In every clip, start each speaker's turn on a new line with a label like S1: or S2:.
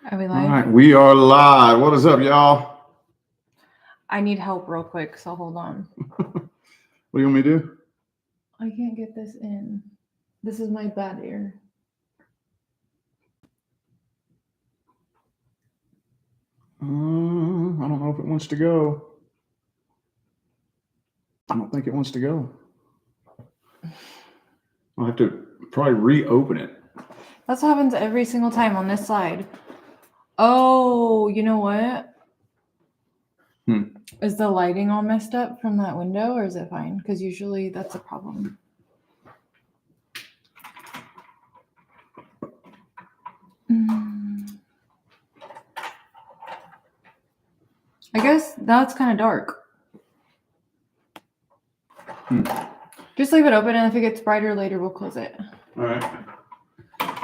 S1: Are we live?
S2: All right, we are live. What is up, y'all?
S1: I need help real quick, so hold on.
S2: What do you want me to do?
S1: I can't get this in. This is my bad ear.
S2: I don't know if it wants to go. I don't think it wants to go. I'll have to probably reopen it.
S1: That's what happens every single time on this side. Oh, you know what? Is the lighting all messed up from that window, or is it fine? Because usually that's a problem. I guess that's kind of dark. Just leave it open, and if it gets brighter later, we'll close it.
S2: All right.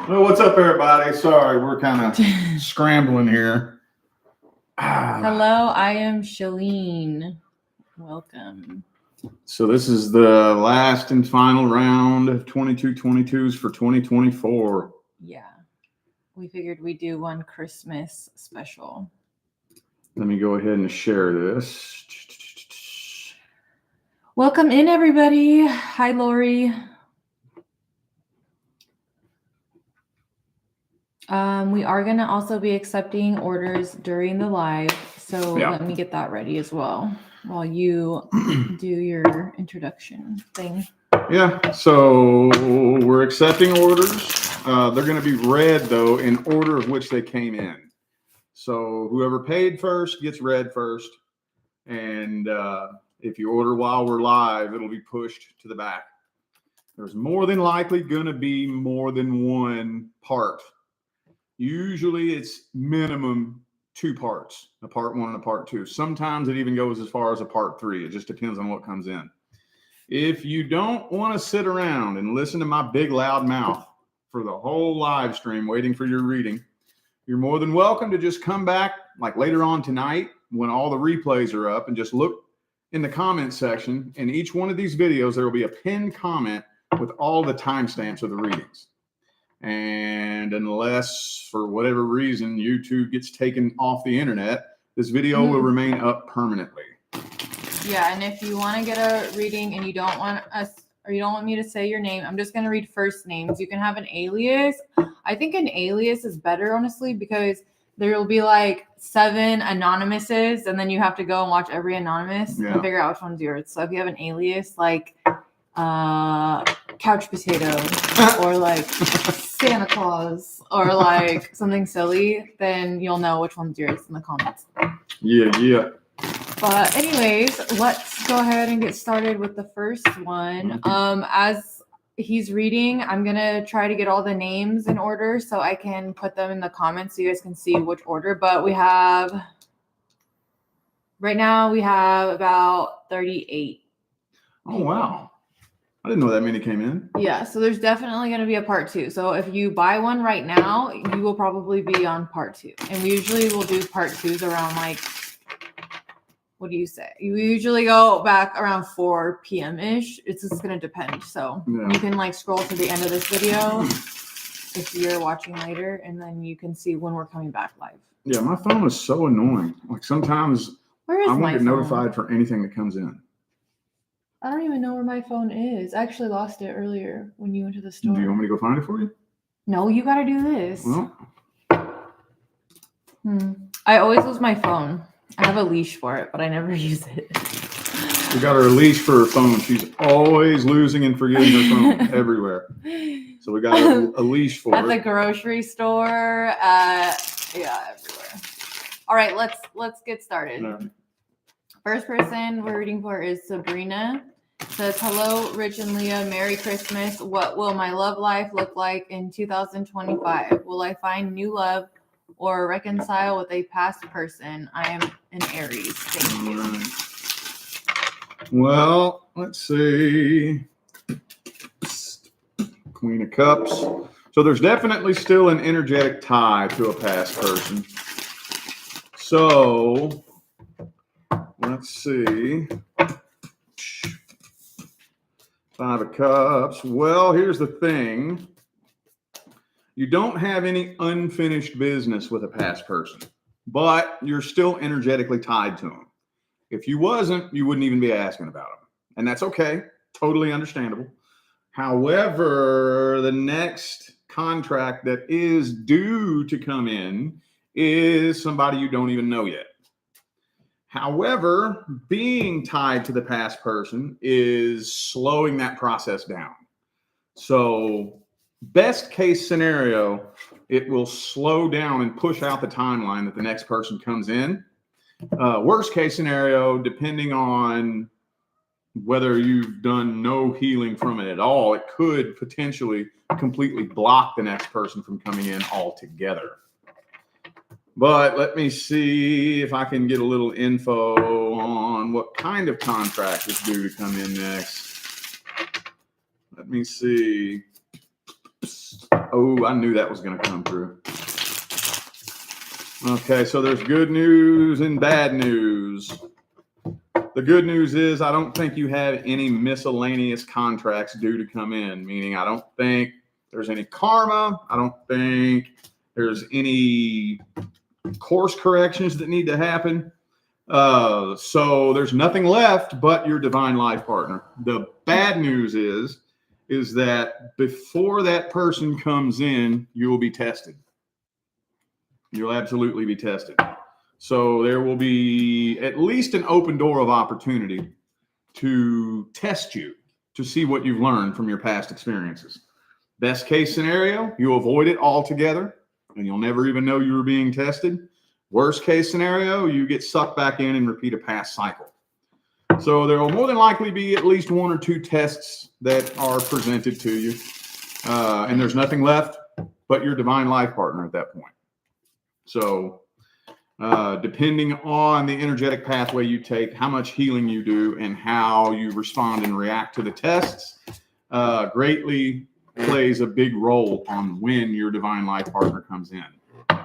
S2: Well, what's up, everybody? Sorry, we're kind of scrambling here.
S1: Hello, I am Shalene. Welcome.
S2: So this is the last and final round of 22-22s for 2024.
S1: Yeah. We figured we'd do one Christmas special.
S2: Let me go ahead and share this.
S1: Welcome in, everybody. Hi, Lori. We are going to also be accepting orders during the live, so Let me get that ready as well while you do your introduction thing.
S2: Yeah, so we're accepting orders. They're going to be read, though, in order of which they came in. So whoever paid first gets read first. And if you order while we're live, it'll be pushed to the back. There's more than likely going to be more than one part. Usually it's minimum 2 parts, a part 1 and a part 2. Sometimes it even goes as far as a part 3. It just depends on what comes in. If you don't want to sit around and listen to my big loud mouth for the whole live stream waiting for your reading, you're more than welcome to just come back like later on tonight when all the replays are up and just look in the comment section. In each one of these videos, there will be a pinned comment with all the timestamps of the readings. And unless for whatever reason YouTube gets taken off the internet, this video will remain up permanently.
S1: Yeah, and if you want to get a reading and you don't want us or you don't want me to say your name, I'm just going to read first names. You can have an alias. I think an alias is better, honestly, because there will be like 7 anonymouses, and then you have to go and watch every anonymous and figure out which one's yours. So if you have an alias like couch potato or like Santa Claus or like something silly, then you'll know which one's yours in the comments.
S2: Yeah.
S1: But anyways, let's go ahead and get started with the first one. As he's reading, I'm going to try to get all the names in order so I can put them in the comments so you guys can see which order. But right now we have about 38.
S2: Oh, wow. I didn't know that many came in.
S1: Yeah, so there's definitely going to be a part 2. So if you buy one right now, you will probably be on part 2. And we usually will do part 2s around like, what do you say? You usually go back around 4 p.m.-ish. It's just going to depend. So you can like scroll to the end of this video if you're watching later, and then you can see when we're coming back live.
S2: Yeah, my phone is so annoying. Like sometimes I won't get notified for anything that comes in.
S1: I don't even know where my phone is. I actually lost it earlier when you went to the store.
S2: Do you want me to go find it for you?
S1: No, you got to do this.
S2: Well.
S1: I always lose my phone. I have a leash for it, but I never use it.
S2: We got her a leash for her phone. She's always losing and forgetting her phone everywhere. So we got a leash for
S1: at
S2: it.
S1: The grocery store, everywhere. All right, let's get started.
S2: Right.
S1: First person we're reading for is Sabrina. Says, hello, Rich and Leah. Merry Christmas. What will my love life look like in 2025? Will I find new love or reconcile with a past person? I am an Aries. Thank you.
S2: Well, let's see. Queen of Cups. So there's definitely still an energetic tie to a past person. So let's see. 5 of Cups. Well, here's the thing. You don't have any unfinished business with a past person, but you're still energetically tied to them. If you wasn't, you wouldn't even be asking about them. And that's okay. Totally understandable. However, the next contract that is due to come in is somebody you don't even know yet. However, being tied to the past person is slowing that process down. So, best case scenario, it will slow down and push out the timeline that the next person comes in. Worst case scenario, depending on whether you've done no healing from it at all, it could potentially completely block the next person from coming in altogether. But let me see if I can get a little info on what kind of contract is due to come in next. Let me see. Oh, I knew that was going to come through. Okay, so there's good news and bad news. The good news is I don't think you have any miscellaneous contracts due to come in, meaning I don't think there's any karma. I don't think there's any course corrections that need to happen. So there's nothing left but your divine life partner. The bad news is that before that person comes in, you will be tested. You'll absolutely be tested. So there will be at least an open door of opportunity to test you, to see what you've learned from your past experiences. Best case scenario, you avoid it altogether and you'll never even know you were being tested. Worst case scenario, you get sucked back in and repeat a past cycle. So there will more than likely be at least one or two tests that are presented to you. And there's nothing left but your divine life partner at that point. So depending on the energetic pathway you take, how much healing you do, and how you respond and react to the tests, greatly plays a big role on when your divine life partner comes in. Okay.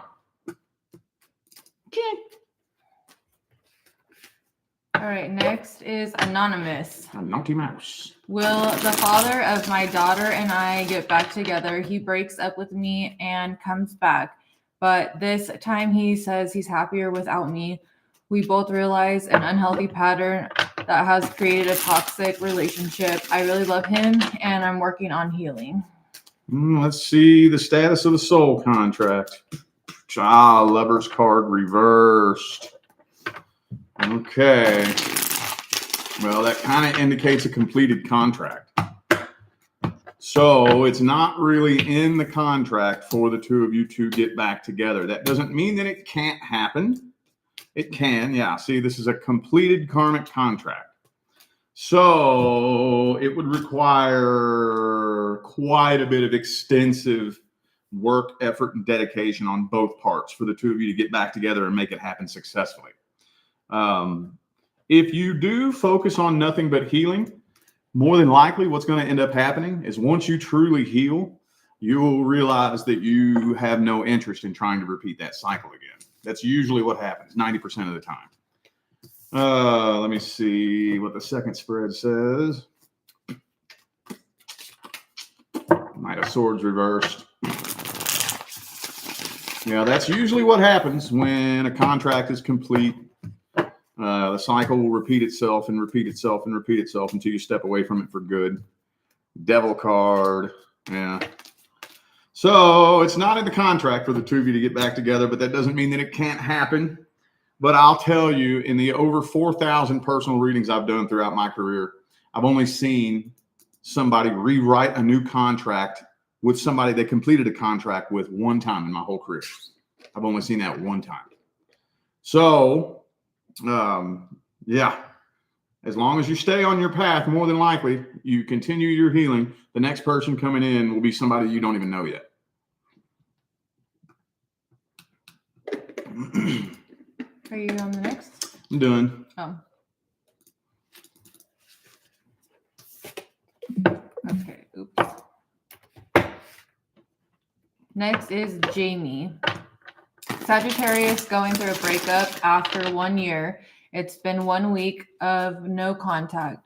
S1: All right, next is Anonymous.
S2: A naughty mouse.
S1: Will the father of my daughter and I get back together? He breaks up with me and comes back, but this time he says he's happier without me. We both realize an unhealthy pattern that has created a toxic relationship. I really love him and I'm working on healing.
S2: Let's see the status of the soul contract. Lover's card reversed. Okay. Well, that kind of indicates a completed contract. So it's not really in the contract for the two of you to get back together. That doesn't mean that it can't happen. It can, yeah. See, this is a completed karmic contract. So it would require quite a bit of extensive work, effort, and dedication on both parts for the two of you to get back together and make it happen successfully. If you do focus on nothing but healing, more than likely what's going to end up happening is once you truly heal, you will realize that you have no interest in trying to repeat that cycle again. That's usually what happens 90% of the time. Let me see what the second spread says. Knight of Swords reversed. Yeah, that's usually what happens when a contract is complete. The cycle will repeat itself and repeat itself and repeat itself until you step away from it for good. Devil card. Yeah. So it's not in the contract for the two of you to get back together, but that doesn't mean that it can't happen. But I'll tell you, in the over 4,000 personal readings I've done throughout my career, I've only seen somebody rewrite a new contract with somebody they completed a contract with one time in my whole career. I've only seen that one time. So, yeah, as long as you stay on your path, more than likely you continue your healing. The next person coming in will be somebody you don't even know yet.
S1: Are you on the next?
S2: I'm done.
S1: Oh. Okay. Oops. Next is Jamie. Sagittarius going through a breakup after 1 year. It's been 1 week of no contact.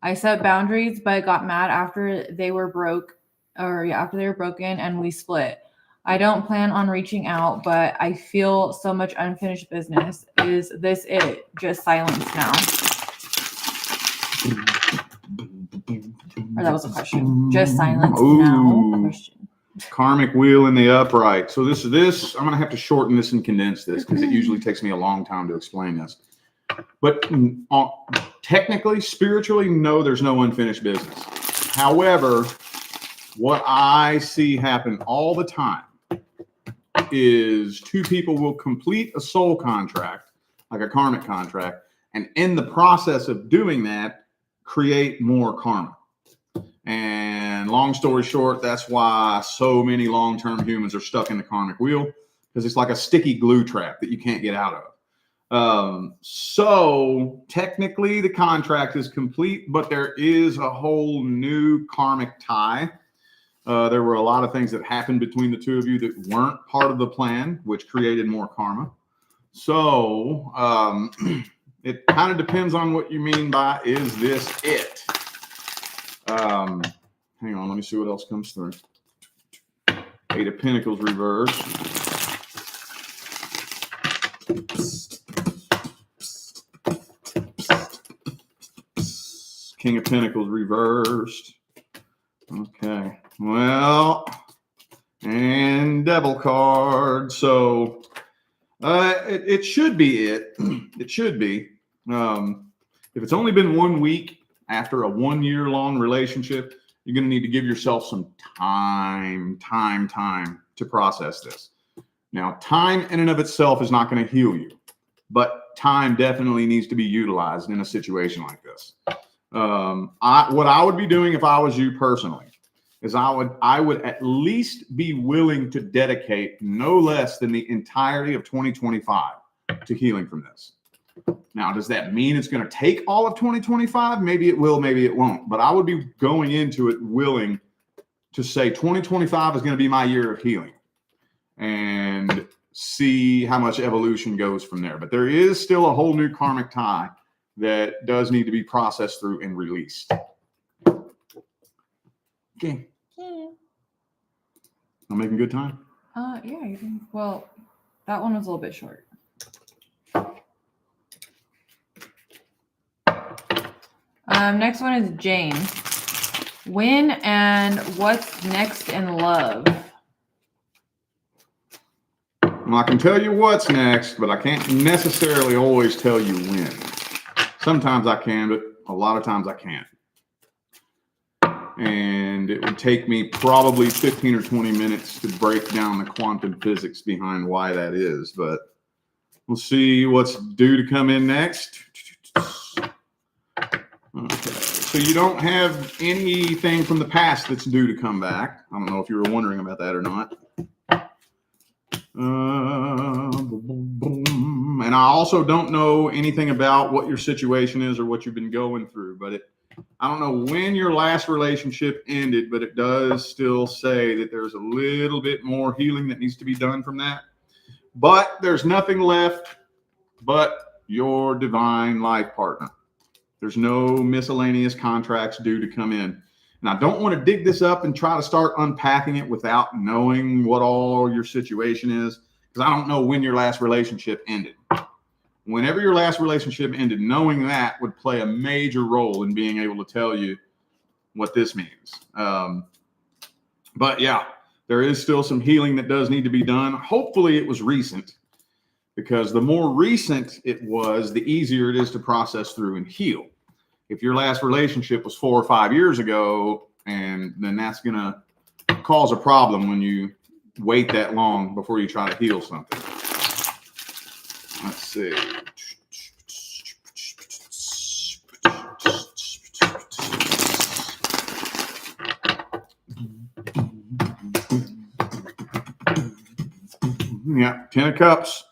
S1: I set boundaries, but got mad after they were broken and we split. I don't plan on reaching out, but I feel so much unfinished business. Is this it? Just silence now. Or that was a question. Just silence now. Question.
S2: Karmic wheel in the upright. So this, I'm going to have to shorten this and condense this because it usually takes me a long time to explain this. But technically, spiritually, no, there's no unfinished business. However, what I see happen all the time is two people will complete a soul contract, like a karmic contract, and in the process of doing that, create more karma. And long story short, that's why so many long-term humans are stuck in the karmic wheel, because it's like a sticky glue trap that you can't get out of. So technically the contract is complete, but there is a whole new karmic tie. There were a lot of things that happened between the two of you that weren't part of the plan, which created more karma. So it kind of depends on what you mean by, is this it? Hang on, let me see what else comes through. 8 of Pentacles reversed. King of Pentacles reversed. Okay. Well, and Devil card. So it should be it. It should be. If it's only been 1 week after a 1 year long relationship, you're going to need to give yourself some time to process this. Now, time in and of itself is not going to heal you, but time definitely needs to be utilized in a situation like this. What I would be doing if I was you personally is I would at least be willing to dedicate no less than the entirety of 2025 to healing from this. Now, does that mean it's going to take all of 2025? Maybe it will, maybe it won't. But I would be going into it willing to say 2025 is going to be my year of healing and see how much evolution goes from there. But there is still a whole new karmic tie that does need to be processed through and released. Okay. I'm making good time?
S1: Yeah, you can. Well, that one was a little bit short. Next one is Jane. When and what's next in love?
S2: Well, I can tell you what's next, but I can't necessarily always tell you when. Sometimes I can, but a lot of times I can't. And it would take me probably 15 or 20 minutes to break down the quantum physics behind why that is. But we'll see what's due to come in next. Okay, so you don't have anything from the past that's due to come back. I don't know if you were wondering about that or not. And I also don't know anything about what your situation is or what you've been going through, but I don't know when your last relationship ended, but it does still say that there's a little bit more healing that needs to be done from that. But there's nothing left but your divine life partner. There's no miscellaneous contracts due to come in. And I don't want to dig this up and try to start unpacking it without knowing what all your situation is, because I don't know when your last relationship ended. Whenever your last relationship ended, knowing that would play a major role in being able to tell you what this means. But yeah, there is still some healing that does need to be done. Hopefully it was recent, because the more recent it was, the easier it is to process through and heal. If your last relationship was 4 or 5 years ago, and then that's going to cause a problem when you wait that long before you try to heal something. Let's see. Yeah, 10 of Cups.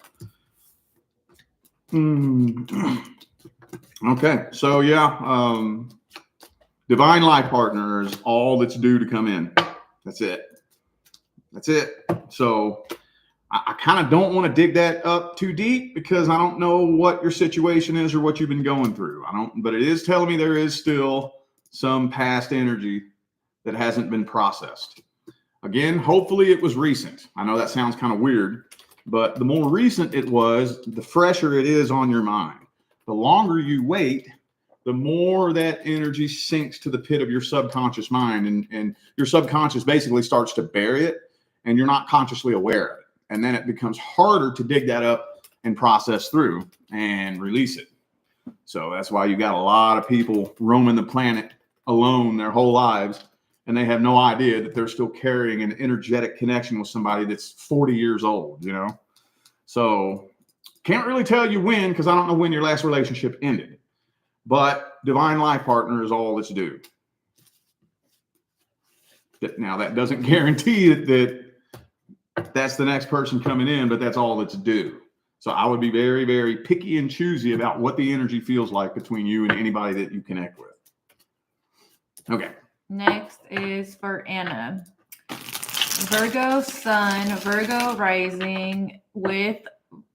S2: Okay, so yeah, divine life partner is all that's due to come in. That's it. That's it. So I kind of don't want to dig that up too deep, because I don't know what your situation is or what you've been going through. But it is telling me there is still some past energy that hasn't been processed. Again, hopefully it was recent. I know that sounds kind of weird, but the more recent it was, the fresher it is on your mind. The longer you wait, the more that energy sinks to the pit of your subconscious mind, and your subconscious basically starts to bury it, and you're not consciously aware of it. And then it becomes harder to dig that up and process through and release it. So that's why you got a lot of people roaming the planet alone their whole lives, and they have no idea that they're still carrying an energetic connection with somebody that's 40 years old, you know? So can't really tell you when, because I don't know when your last relationship ended. But divine life partner is all that's due. Now, that doesn't guarantee that that's the next person coming in, but that's all that's due. So I would be very, very picky and choosy about what the energy feels like between you and anybody that you connect with. Okay.
S1: Next is for Anna. Virgo sun, Virgo rising with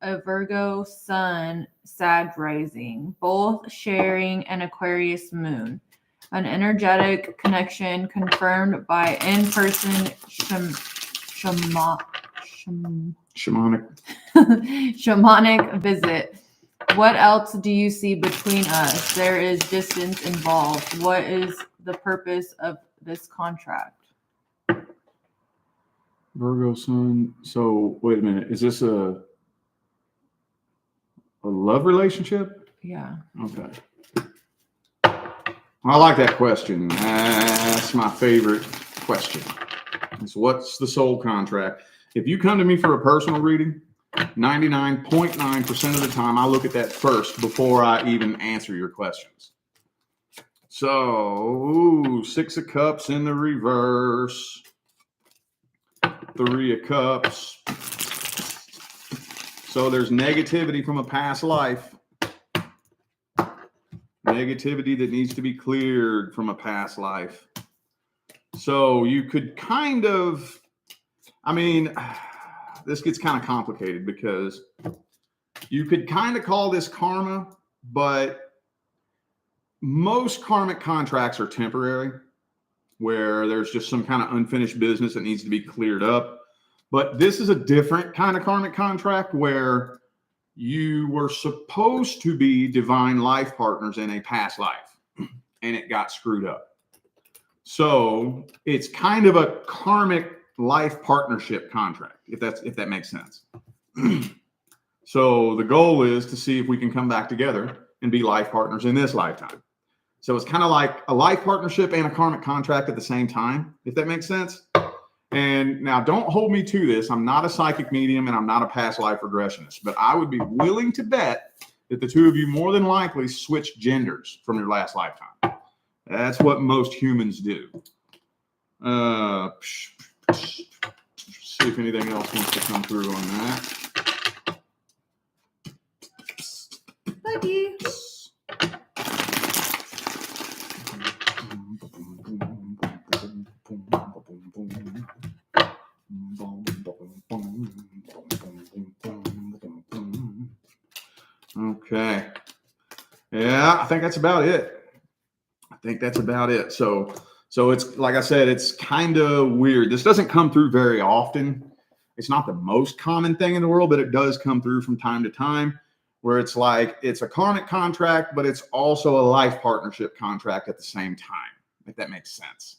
S1: a Virgo sun, Sag rising, both sharing an Aquarius moon. An energetic connection confirmed by in-person shamanic visit. What else do you see between us? There is distance involved. What is the purpose of this contract?
S2: Virgo sun. So wait a minute. Is this a love relationship?
S1: Yeah.
S2: Okay. I like that question. That's my favorite question. It's what's the soul contract? If you come to me for a personal reading, 99.9% of the time, I look at that first before I even answer your questions. So, 6 of Cups in the reverse, 3 of Cups. So there's negativity from a past life. Negativity that needs to be cleared from a past life. So you could kind of, this gets kind of complicated because you could kind of call this karma, but most karmic contracts are temporary, where there's just some kind of unfinished business that needs to be cleared up. But this is a different kind of karmic contract where you were supposed to be divine life partners in a past life, and it got screwed up. So it's kind of a karmic life partnership contract, if that makes sense. So the goal is to see if we can come back together and be life partners in this lifetime. So it's kind of like a life partnership and a karmic contract at the same time, if that makes sense. And now don't hold me to this. I'm not a psychic medium and I'm not a past life regressionist, but I would be willing to bet that the two of you more than likely switched genders from your last lifetime. That's what most humans do. See if anything else wants to come through on that.
S1: Buddy.
S2: Okay. Yeah, I think that's about it. So it's like I said, it's kind of weird. This doesn't come through very often. It's not the most common thing in the world, but it does come through from time to time where it's like it's a karmic contract, but it's also a life partnership contract at the same time, if that makes sense.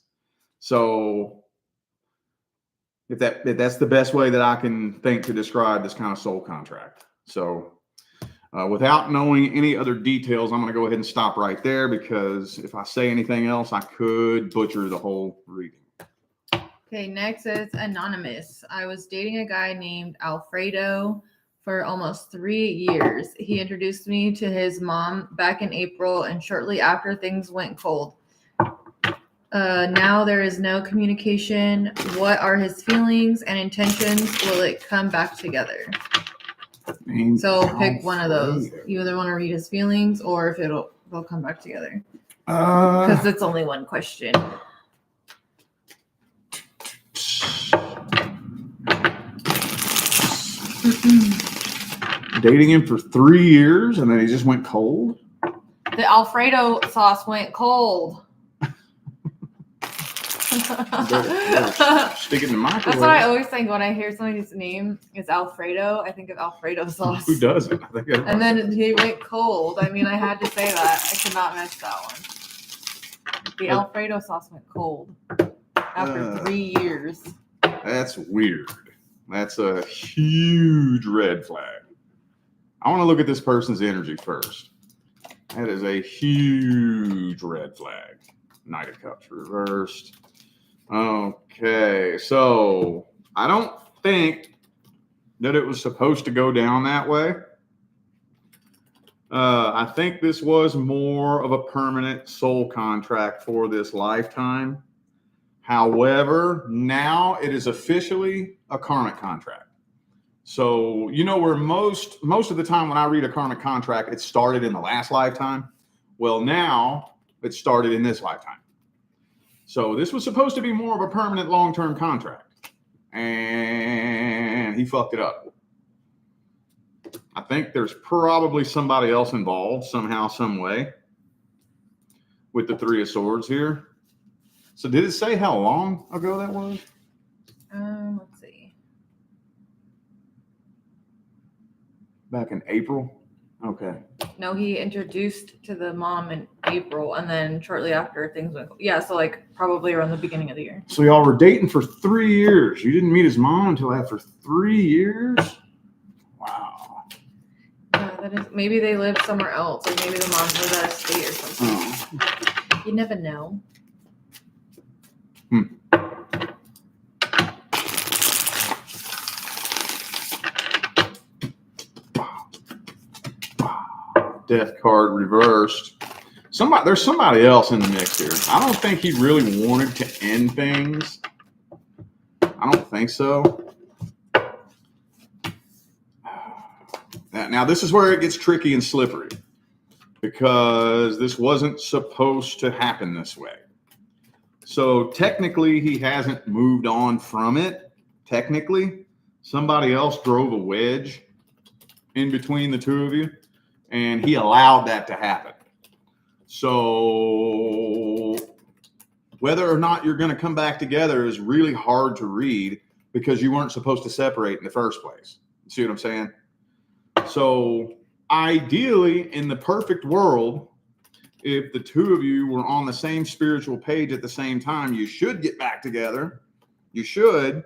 S2: So if that's the best way that I can think to describe this kind of soul contract. So without knowing any other details, I'm going to go ahead and stop right there because if I say anything else, I could butcher the whole reading.
S1: Okay, next is Anonymous. I was dating a guy named Alfredo for almost 3 years. He introduced me to his mom back in April, and shortly after things went cold. Now there is no communication. What are his feelings and intentions? Will it come back together? So pick one of those. You either want to read his feelings or if they'll come back together. Because it's only one question.
S2: Dating him for 3 years and then he just went cold?
S1: The Alfredo sauce went cold.
S2: Stick it in the microwave.
S1: That's what I always think when I hear somebody's name is Alfredo. I think of Alfredo sauce.
S2: Who doesn't? I think
S1: and then he went cold. I mean, I had to say that. I could not miss that one. The Alfredo sauce went cold after 3 years.
S2: That's weird. That's a huge red flag. I want to look at this person's energy first. That is a huge red flag. Knight of Cups reversed. Okay, so I don't think that it was supposed to go down that way. I think this was more of a permanent soul contract for this lifetime. However, now it is officially a karmic contract. So, you know, where most of the time when I read a karmic contract, it started in the last lifetime. Well, now it started in this lifetime. So this was supposed to be more of a permanent long-term contract. And he fucked it up. I think there's probably somebody else involved somehow, some way with the Three of Swords here. So did it say how long ago that was?
S1: Let's see.
S2: Back in April? Okay.
S1: No, he introduced to the mom in April, and then shortly after things went. Yeah, so like probably around the beginning of the year.
S2: So y'all were dating for 3 years. You didn't meet his mom until after 3 years? Wow.
S1: Yeah, that is. Maybe they lived somewhere else, or maybe the mom was out of state or something.
S2: Oh.
S1: You never know.
S2: Death card reversed. There's somebody else in the mix here. I don't think he really wanted to end things. I don't think so. Now this is where it gets tricky and slippery, because this wasn't supposed to happen this way. So technically he hasn't moved on from it. Technically, somebody else drove a wedge in between the two of you, and he allowed that to happen. So whether or not you're going to come back together is really hard to read, because you weren't supposed to separate in the first place. See what I'm saying? So ideally, in the perfect world, if the two of you were on the same spiritual page at the same time, you should get back together. You should.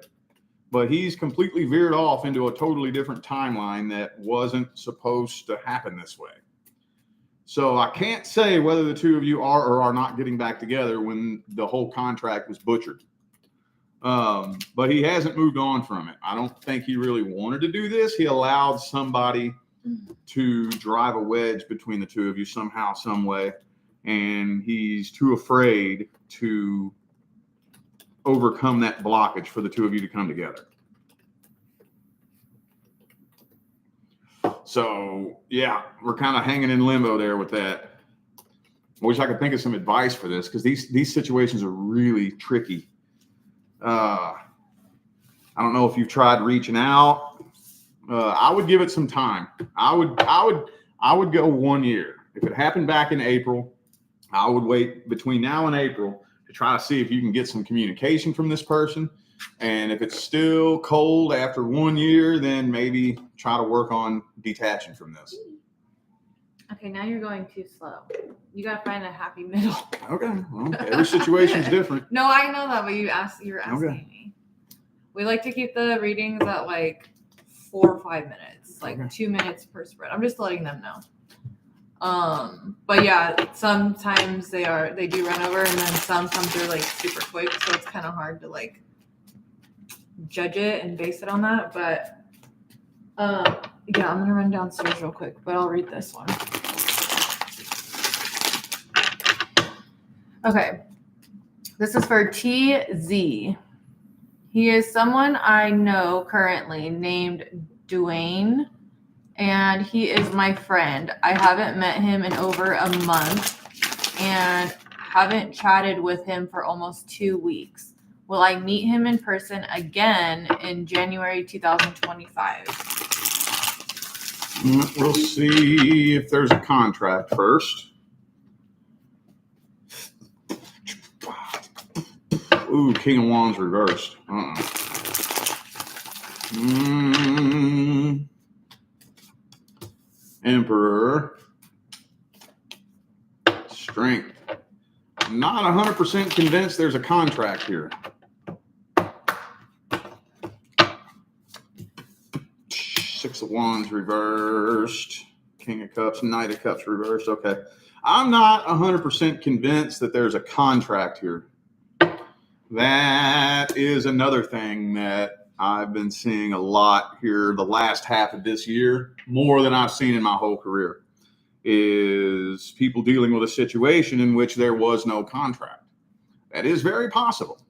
S2: But he's completely veered off into a totally different timeline that wasn't supposed to happen this way. So I can't say whether the two of you are or are not getting back together when the whole contract was butchered. But he hasn't moved on from it. I don't think he really wanted to do this. He allowed somebody to drive a wedge between the two of you somehow, some way. And he's too afraid to overcome that blockage for the two of you to come together. So yeah, we're kind of hanging in limbo there with that. I wish I could think of some advice for this, because these situations are really tricky. I don't know if you've tried reaching out. I would give it some time. I would go 1 year. If it happened back in April, I would wait between now and April to try to see if you can get some communication from this person. And if it's still cold after 1 year, then maybe try to work on detaching from this.
S1: Okay, now you're going too slow. You gotta find a happy middle.
S2: Okay, well, every situation's different.
S1: No, I know that, but you're asking
S2: Okay.
S1: me. We like to keep the readings at like 4 or 5 minutes, like
S2: Okay.
S1: 2 minutes per spread. I'm just letting them know. But yeah, sometimes they do run over, and then some come through like super quick, so it's kind of hard to like judge it and base it on that. But yeah, I'm gonna run downstairs real quick, but I'll read this one. Okay, this is for TZ. He is someone I know currently named Dwayne, and he is my friend. I haven't met him in over a month and haven't chatted with him for almost 2 weeks. Will I meet him in person again in January 2025?
S2: We'll see if there's a contract first. Ooh, King of Wands reversed. Emperor. Strength. I'm not 100% convinced there's a contract here. Six of Wands reversed. King of Cups, Knight of Cups reversed. Okay. I'm not 100% convinced that there's a contract here. That is another thing that I've been seeing a lot here the last half of this year, more than I've seen in my whole career, is people dealing with a situation in which there was no contract. That is very possible.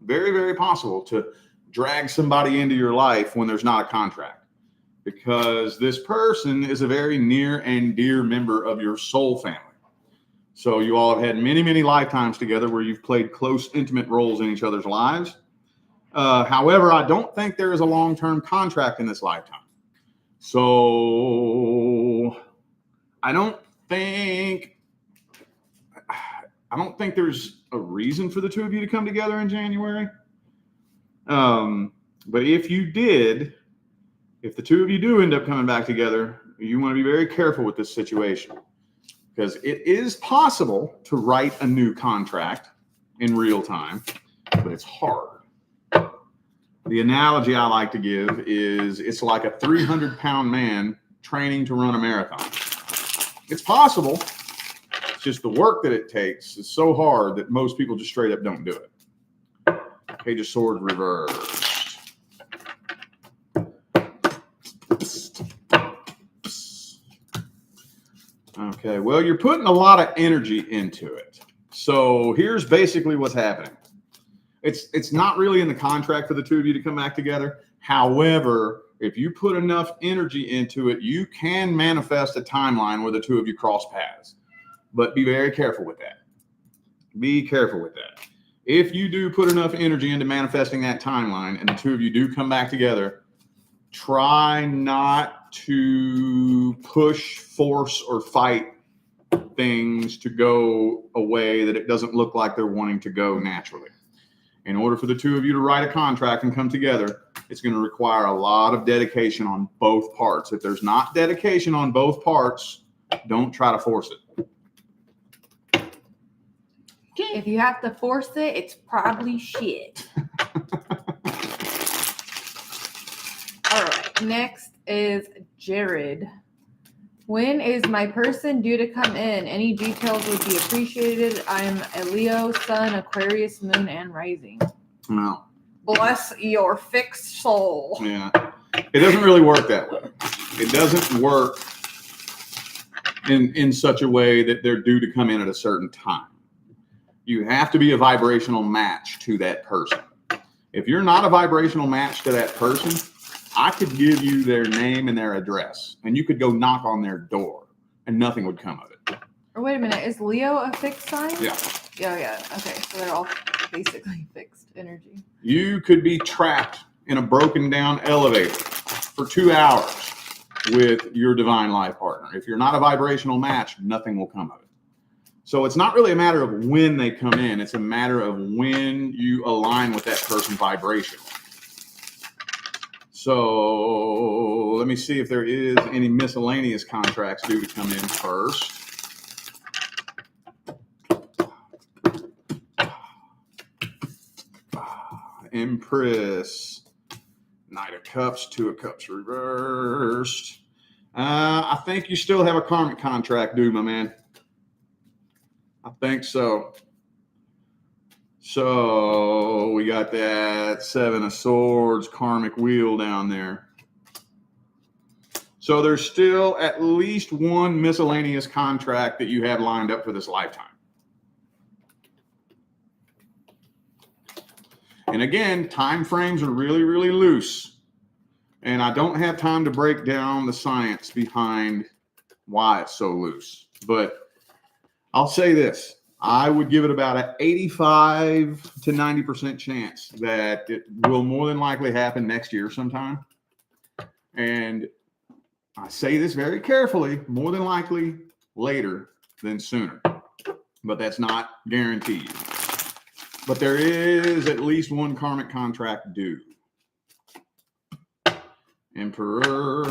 S2: Very, very possible to drag somebody into your life when there's not a contract, because this person is a very near and dear member of your soul family. So you all have had many, many lifetimes together where you've played close, intimate roles in each other's lives. However, I don't think there is a long-term contract in this lifetime. So I don't think there's a reason for the two of you to come together in January. But if you did, if the two of you do end up coming back together, you want to be very careful with this situation, because it is possible to write a new contract in real time, but it's hard. The analogy I like to give is it's like a 300-pound man training to run a marathon. It's possible. It's just the work that it takes is so hard that most people just straight up don't do it. Page of Swords reversed. Okay, well, you're putting a lot of energy into it. So here's basically what's happening. It's not really in the contract for the two of you to come back together. However, if you put enough energy into it, you can manifest a timeline where the two of you cross paths. But be very careful with that. Be careful with that. If you do put enough energy into manifesting that timeline and the two of you do come back together, try not to push, force, or fight things to go a way that it doesn't look like they're wanting to go naturally. In order for the two of you to write a contract and come together, it's going to require a lot of dedication on both parts. If there's not dedication on both parts, don't try to force it.
S1: If you have to force it, it's probably shit. All right. Next is Jared. When is my person due to come in? Any details would be appreciated. I'm a Leo, Sun, Aquarius, Moon, and Rising.
S2: No.
S1: Bless your fixed soul.
S2: Yeah. It doesn't really work that way. It doesn't work in such a way that they're due to come in at a certain time. You have to be a vibrational match to that person. If you're not a vibrational match to that person, I could give you their name and their address, and you could go knock on their door, and nothing would come of it.
S1: Or wait a minute, is Leo a fixed sign?
S2: Yeah.
S1: Yeah. Okay, so they're all basically fixed energy.
S2: You could be trapped in a broken down elevator for 2 hours with your divine life partner. If you're not a vibrational match, nothing will come of it. So it's not really a matter of when they come in. It's a matter of when you align with that person vibrationally. So let me see if there is any miscellaneous contracts due to come in first. Empress, Knight of Cups, Two of Cups reversed. I think you still have a karmic contract due, my man. I think so. So we got that Seven of Swords karmic wheel down there. So there's still at least one miscellaneous contract that you have lined up for this lifetime. And again, time frames are really, really loose. And I don't have time to break down the science behind why it's so loose. But I'll say this. I would give it about an 85 to 90% chance that it will more than likely happen next year sometime. And I say this very carefully, more than likely later than sooner. But that's not guaranteed. but there is at least one karmic contract due. Emperor.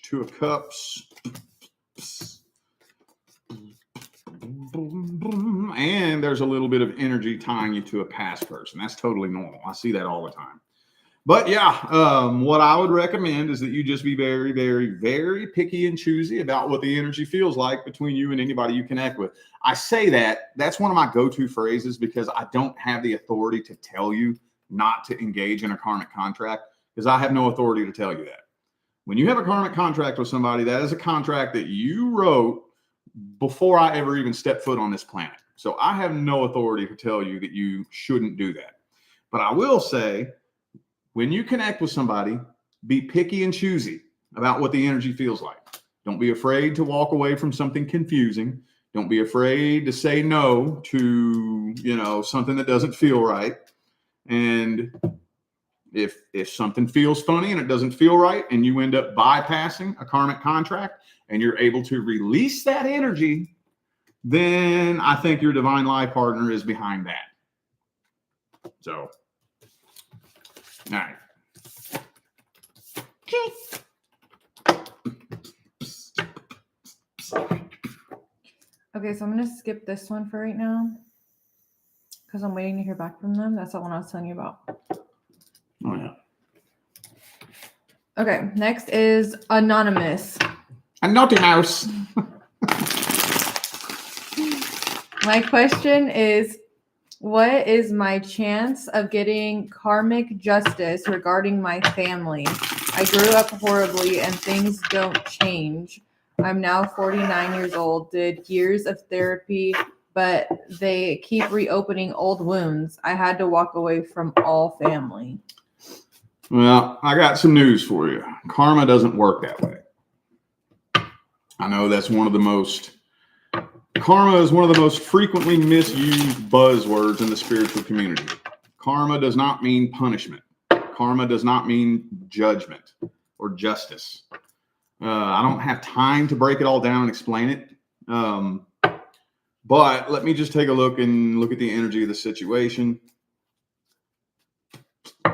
S2: Two of Cups. And there's a little bit of energy tying you to a past person. That's totally normal. I see that all the time. But yeah, what I would recommend is that you just be very, very, very picky and choosy about what the energy feels like between you and anybody you connect with. I say that's one of my go-to phrases because I don't have the authority to tell you not to engage in a karmic contract because I have no authority to tell you that. When you have a karmic contract with somebody, that is a contract that you wrote before I ever even stepped foot on this planet. So I have no authority to tell you that you shouldn't do that. But I will say, when you connect with somebody, be picky and choosy about what the energy feels like. Don't be afraid to walk away from something confusing. Don't be afraid to say no to, something that doesn't feel right. And if something feels funny and it doesn't feel right and you end up bypassing a karmic contract and you're able to release that energy, then I think your divine life partner is behind that. So, all right.
S1: Okay, so I'm going to skip this one for right now because I'm waiting to hear back from them. That's the one I was telling you about.
S2: Oh, yeah.
S1: Okay, next is Anonymous.
S2: A naughty mouse.
S1: My question is, what is my chance of getting karmic justice regarding my family? I grew up horribly and things don't change. I'm now 49 years old, did years of therapy, but they keep reopening old wounds. I had to walk away from all family.
S2: Well, I got some news for you. Karma doesn't work that way. I know that's karma is one of the most frequently misused buzzwords in the spiritual community. Karma does not mean punishment. Karma does not mean judgment or justice. I don't have time to break it all down and explain it. But let me just take a look at the energy of the situation.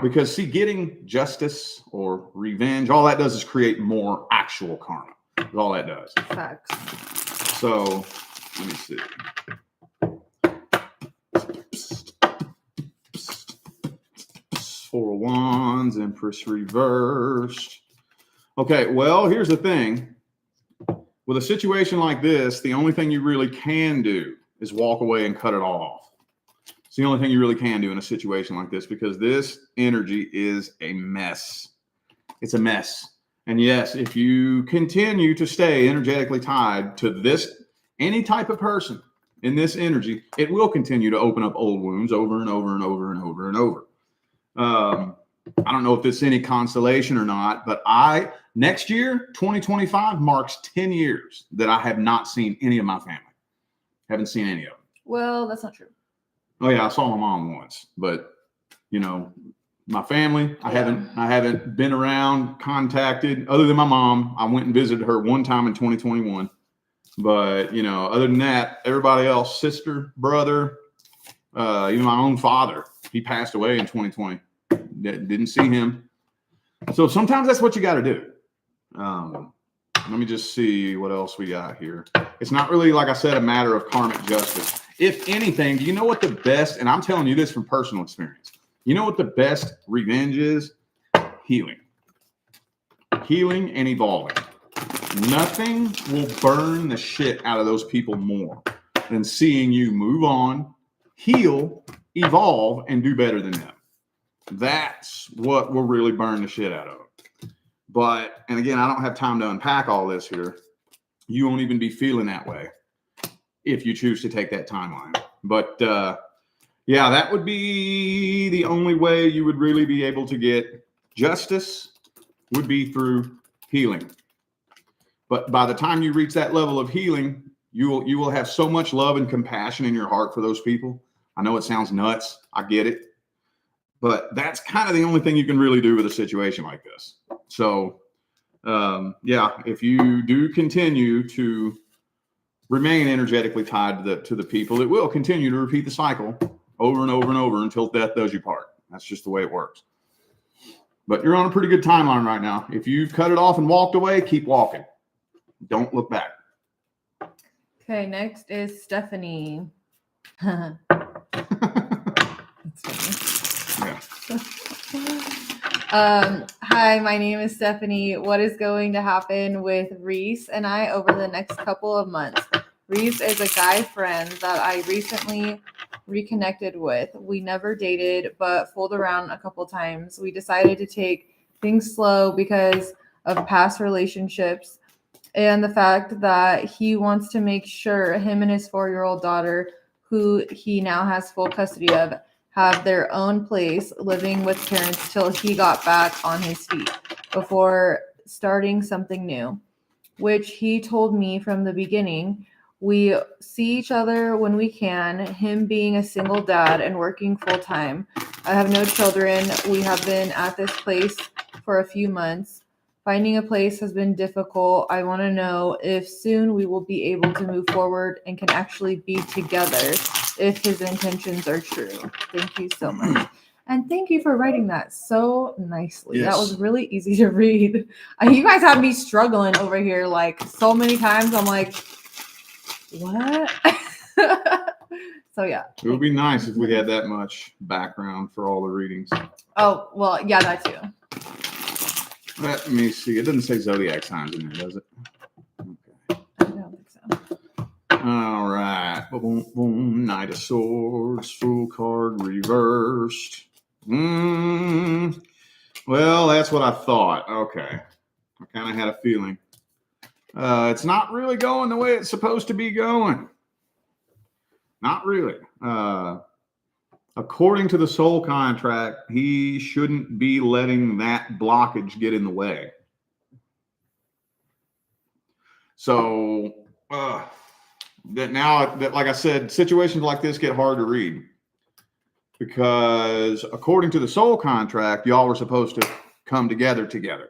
S2: Because see, getting justice or revenge, all that does is create more actual karma. That's all that does.
S1: Facts.
S2: So let me see. Four of Wands, Empress reversed. Okay, well, here's the thing. With a situation like this, the only thing you really can do is walk away and cut it all off. It's the only thing you really can do in a situation like this because this energy is a mess. It's a mess. And yes, if you continue to stay energetically tied to any type of person in this energy, it will continue to open up old wounds over and over and over and over and over. I don't know if it's any consolation or not, but next year, 2025, marks 10 years that I have not seen any of my family. Haven't seen any of them.
S1: Well, that's not true.
S2: Oh yeah, I saw my mom once, but my family, I haven't been around, contacted, other than my mom. I went and visited her one time in 2021. But, other than that, everybody else, sister, brother, even my own father, he passed away in 2020. Didn't see him. So sometimes that's what you got to do. Let me just see what else we got here. It's not really, like I said, a matter of karmic justice. If anything, do you know what the best, and I'm telling you this from personal experience, you know what the best revenge is? Healing. Healing and evolving. Nothing will burn the shit out of those people more than seeing you move on, heal, evolve, and do better than them. That's what will really burn the shit out of them. But, and again, I don't have time to unpack all this here. You won't even be feeling that way if you choose to take that timeline. But yeah, that would be the only way you would really be able to get justice would be through healing. But by the time you reach that level of healing, you will have so much love and compassion in your heart for those people. I know it sounds nuts. I get it. But that's kind of the only thing you can really do with a situation like this. So Yeah, if you do continue to remain energetically tied to the people, it will continue to repeat the cycle over and over and over until death does you part. That's just the way it works. But you're on a pretty good timeline right now. If you've cut it off and walked away, keep walking. Don't look back.
S1: Okay, next is Stephanie. That's funny.
S2: Yeah.
S1: Hi, my name is Stephanie. What is going to happen with Reese and I over the next couple of months? Reese is a guy friend that I recently reconnected with. We never dated, but fooled around a couple times. We decided to take things slow because of past relationships and the fact that he wants to make sure him and his 4-year-old daughter, who he now has full custody of, have their own place living with parents till he got back on his feet before starting something new, which he told me from the beginning. We see each other when we can, him being a single dad and working full time. I have no children. We have been at this place for a few months. Finding a place has been difficult. I want to know if soon we will be able to move forward and can actually be together if his intentions are true. Thank you so much. And thank you for writing that so nicely.
S2: Yes.
S1: That was really easy to read. You guys have me struggling over here like so many times. I'm like, what? So yeah.
S2: It would be nice if we had that much background for all the readings.
S1: Oh, well, yeah, that too.
S2: Let me see. It doesn't say zodiac signs in there, does it? Okay.
S1: I don't think so.
S2: All right. Boom, boom. Knight of Swords. Fool card reversed. Well, that's what I thought. Okay. I kind of had a feeling. It's not really going the way it's supposed to be going. Not really. According to the soul contract, he shouldn't be letting that blockage get in the way. So like I said, situations like this get hard to read because according to the soul contract, y'all were supposed to come together.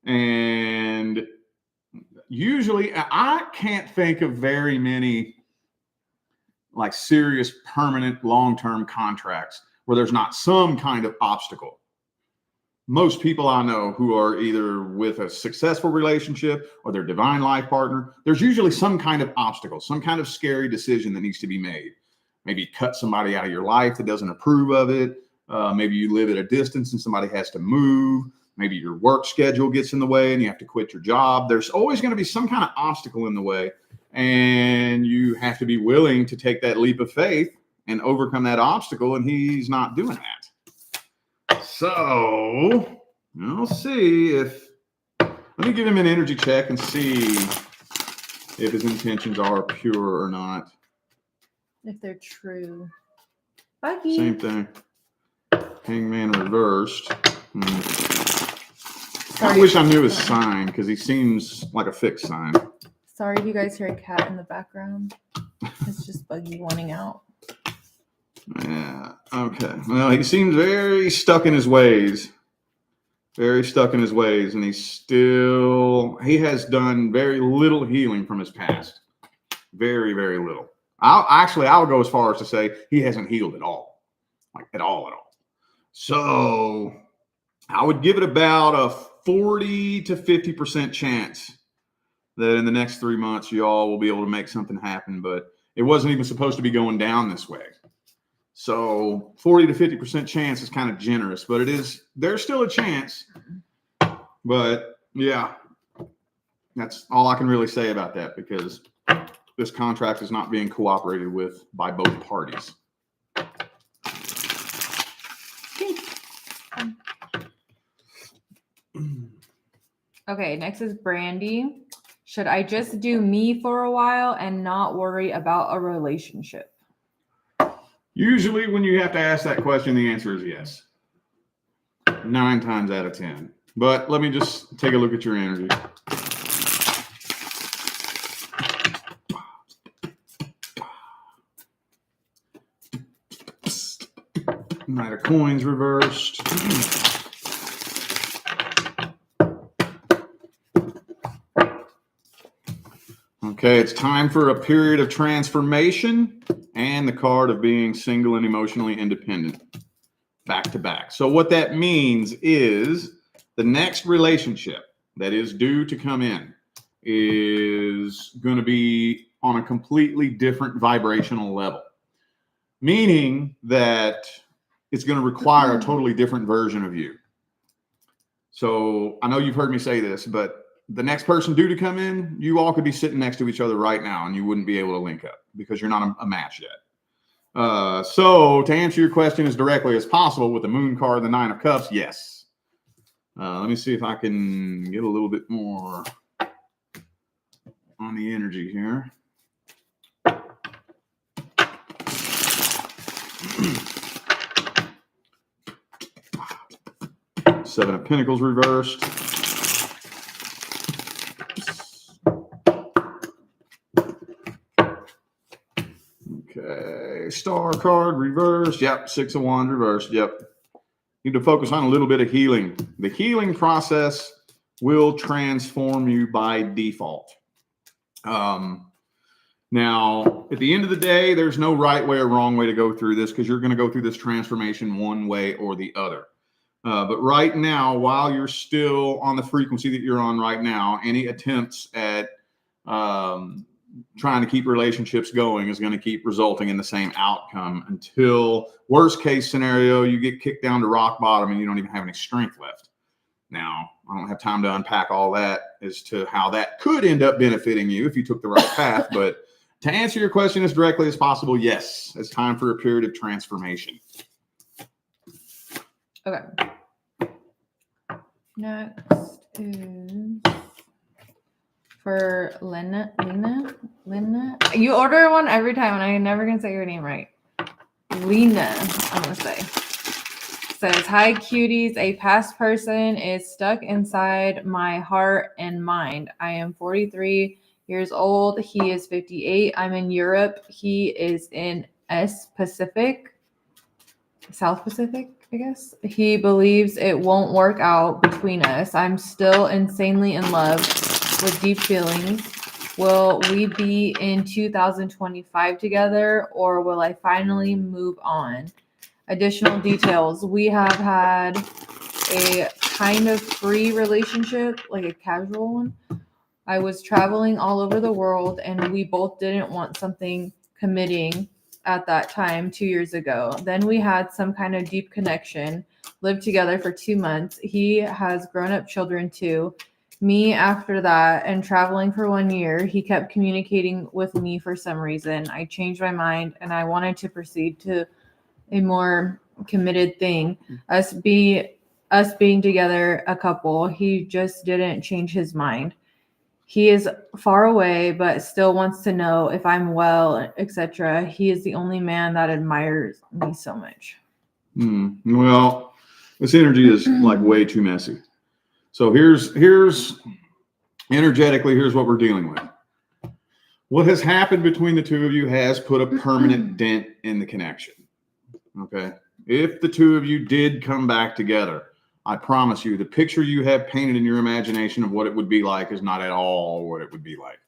S2: And usually I can't think of very many like serious, permanent, long-term contracts where there's not some kind of obstacle. Most people I know who are either with a successful relationship or their divine life partner, there's usually some kind of obstacle, some kind of scary decision that needs to be made. Maybe cut somebody out of your life that doesn't approve of it. Maybe you live at a distance and somebody has to move. Maybe your work schedule gets in the way and you have to quit your job. There's always going to be some kind of obstacle in the way. And you have to be willing to take that leap of faith and overcome that obstacle. And he's not doing that. So we'll see if, let me give him an energy check and see if his intentions are pure or not.
S1: If they're true. Buggy.
S2: Same thing. Hangman reversed. I wish I knew his sign because he seems like a fixed sign.
S1: Sorry if you guys hear a cat in the background. It's just Buggy wanting out.
S2: Yeah. Okay. Well, he seems very stuck in his ways. Very stuck in his ways. And he has done very little healing from his past. Very, very little. I would go as far as to say he hasn't healed at all. Like at all. So I would give it about a 40 to 50% chance that in the next 3 months, y'all will be able to make something happen, but it wasn't even supposed to be going down this way. So 40 to 50% chance is kind of generous, but there's still a chance. But yeah, that's all I can really say about that because this contract is not being cooperated with by both parties.
S1: Okay, next is Brandy. Should I just do me for a while and not worry about a relationship?
S2: Usually when you have to ask that question, the answer is yes. 9 times out of 10. But let me just take a look at your energy. Knight of Coins reversed. Okay, it's time for a period of transformation and the card of being single and emotionally independent back to back. So what that means is the next relationship that is due to come in is going to be on a completely different vibrational level, meaning that it's going to require a totally different version of you. So I know you've heard me say this, but the next person due to come in, you all could be sitting next to each other right now and you wouldn't be able to link up because you're not a match yet. So to answer your question as directly as possible with the moon card, the 9 of cups, yes. Let me see if I can get a little bit more on the energy here. Seven of Pentacles reversed. Okay, Star card reversed. Yep, 6 of Wands reversed. Yep. Need to focus on a little bit of healing. The healing process will transform you by default. Now, at the end of the day, there's no right way or wrong way to go through this because you're going to go through this transformation one way or the other. But right now, while you're still on the frequency that you're on right now, any attempts at trying to keep relationships going is going to keep resulting in the same outcome until, worst case scenario, you get kicked down to rock bottom and you don't even have any strength left. Now, I don't have time to unpack all that as to how that could end up benefiting you if you took the right path. But to answer your question as directly as possible, yes, it's time for a period of transformation.
S1: Okay. Next is for Lena. You order one every time, and I'm never gonna say your name right. Lena, I'm gonna say. Says, hi cuties, a past person is stuck inside my heart and mind. I am 43 years old. He is 58. I'm in Europe. He is in South Pacific, I guess. He believes it won't work out between us. I'm still insanely in love with deep feelings. Will we be in 2025 together, or will I finally move on? Additional details. We have had a kind of free relationship, like a casual one. I was traveling all over the world, and we both didn't want something committing at that time 2 years ago. Then we had some kind of deep connection, lived together for 2 months. He has grown-up children too. Me after that and traveling for 1 year, he kept communicating with me for some reason. I changed my mind and I wanted to proceed to a more committed thing. Us being together a couple. He just didn't change his mind. He is far away, but still wants to know if I'm well, etc. He is the only man that admires me so much.
S2: Well, this energy is like way too messy. So here's energetically, here's what we're dealing with. What has happened between the two of you has put a permanent dent in the connection. Okay. If the two of you did come back together, I promise you, the picture you have painted in your imagination of what it would be like is not at all what it would be like.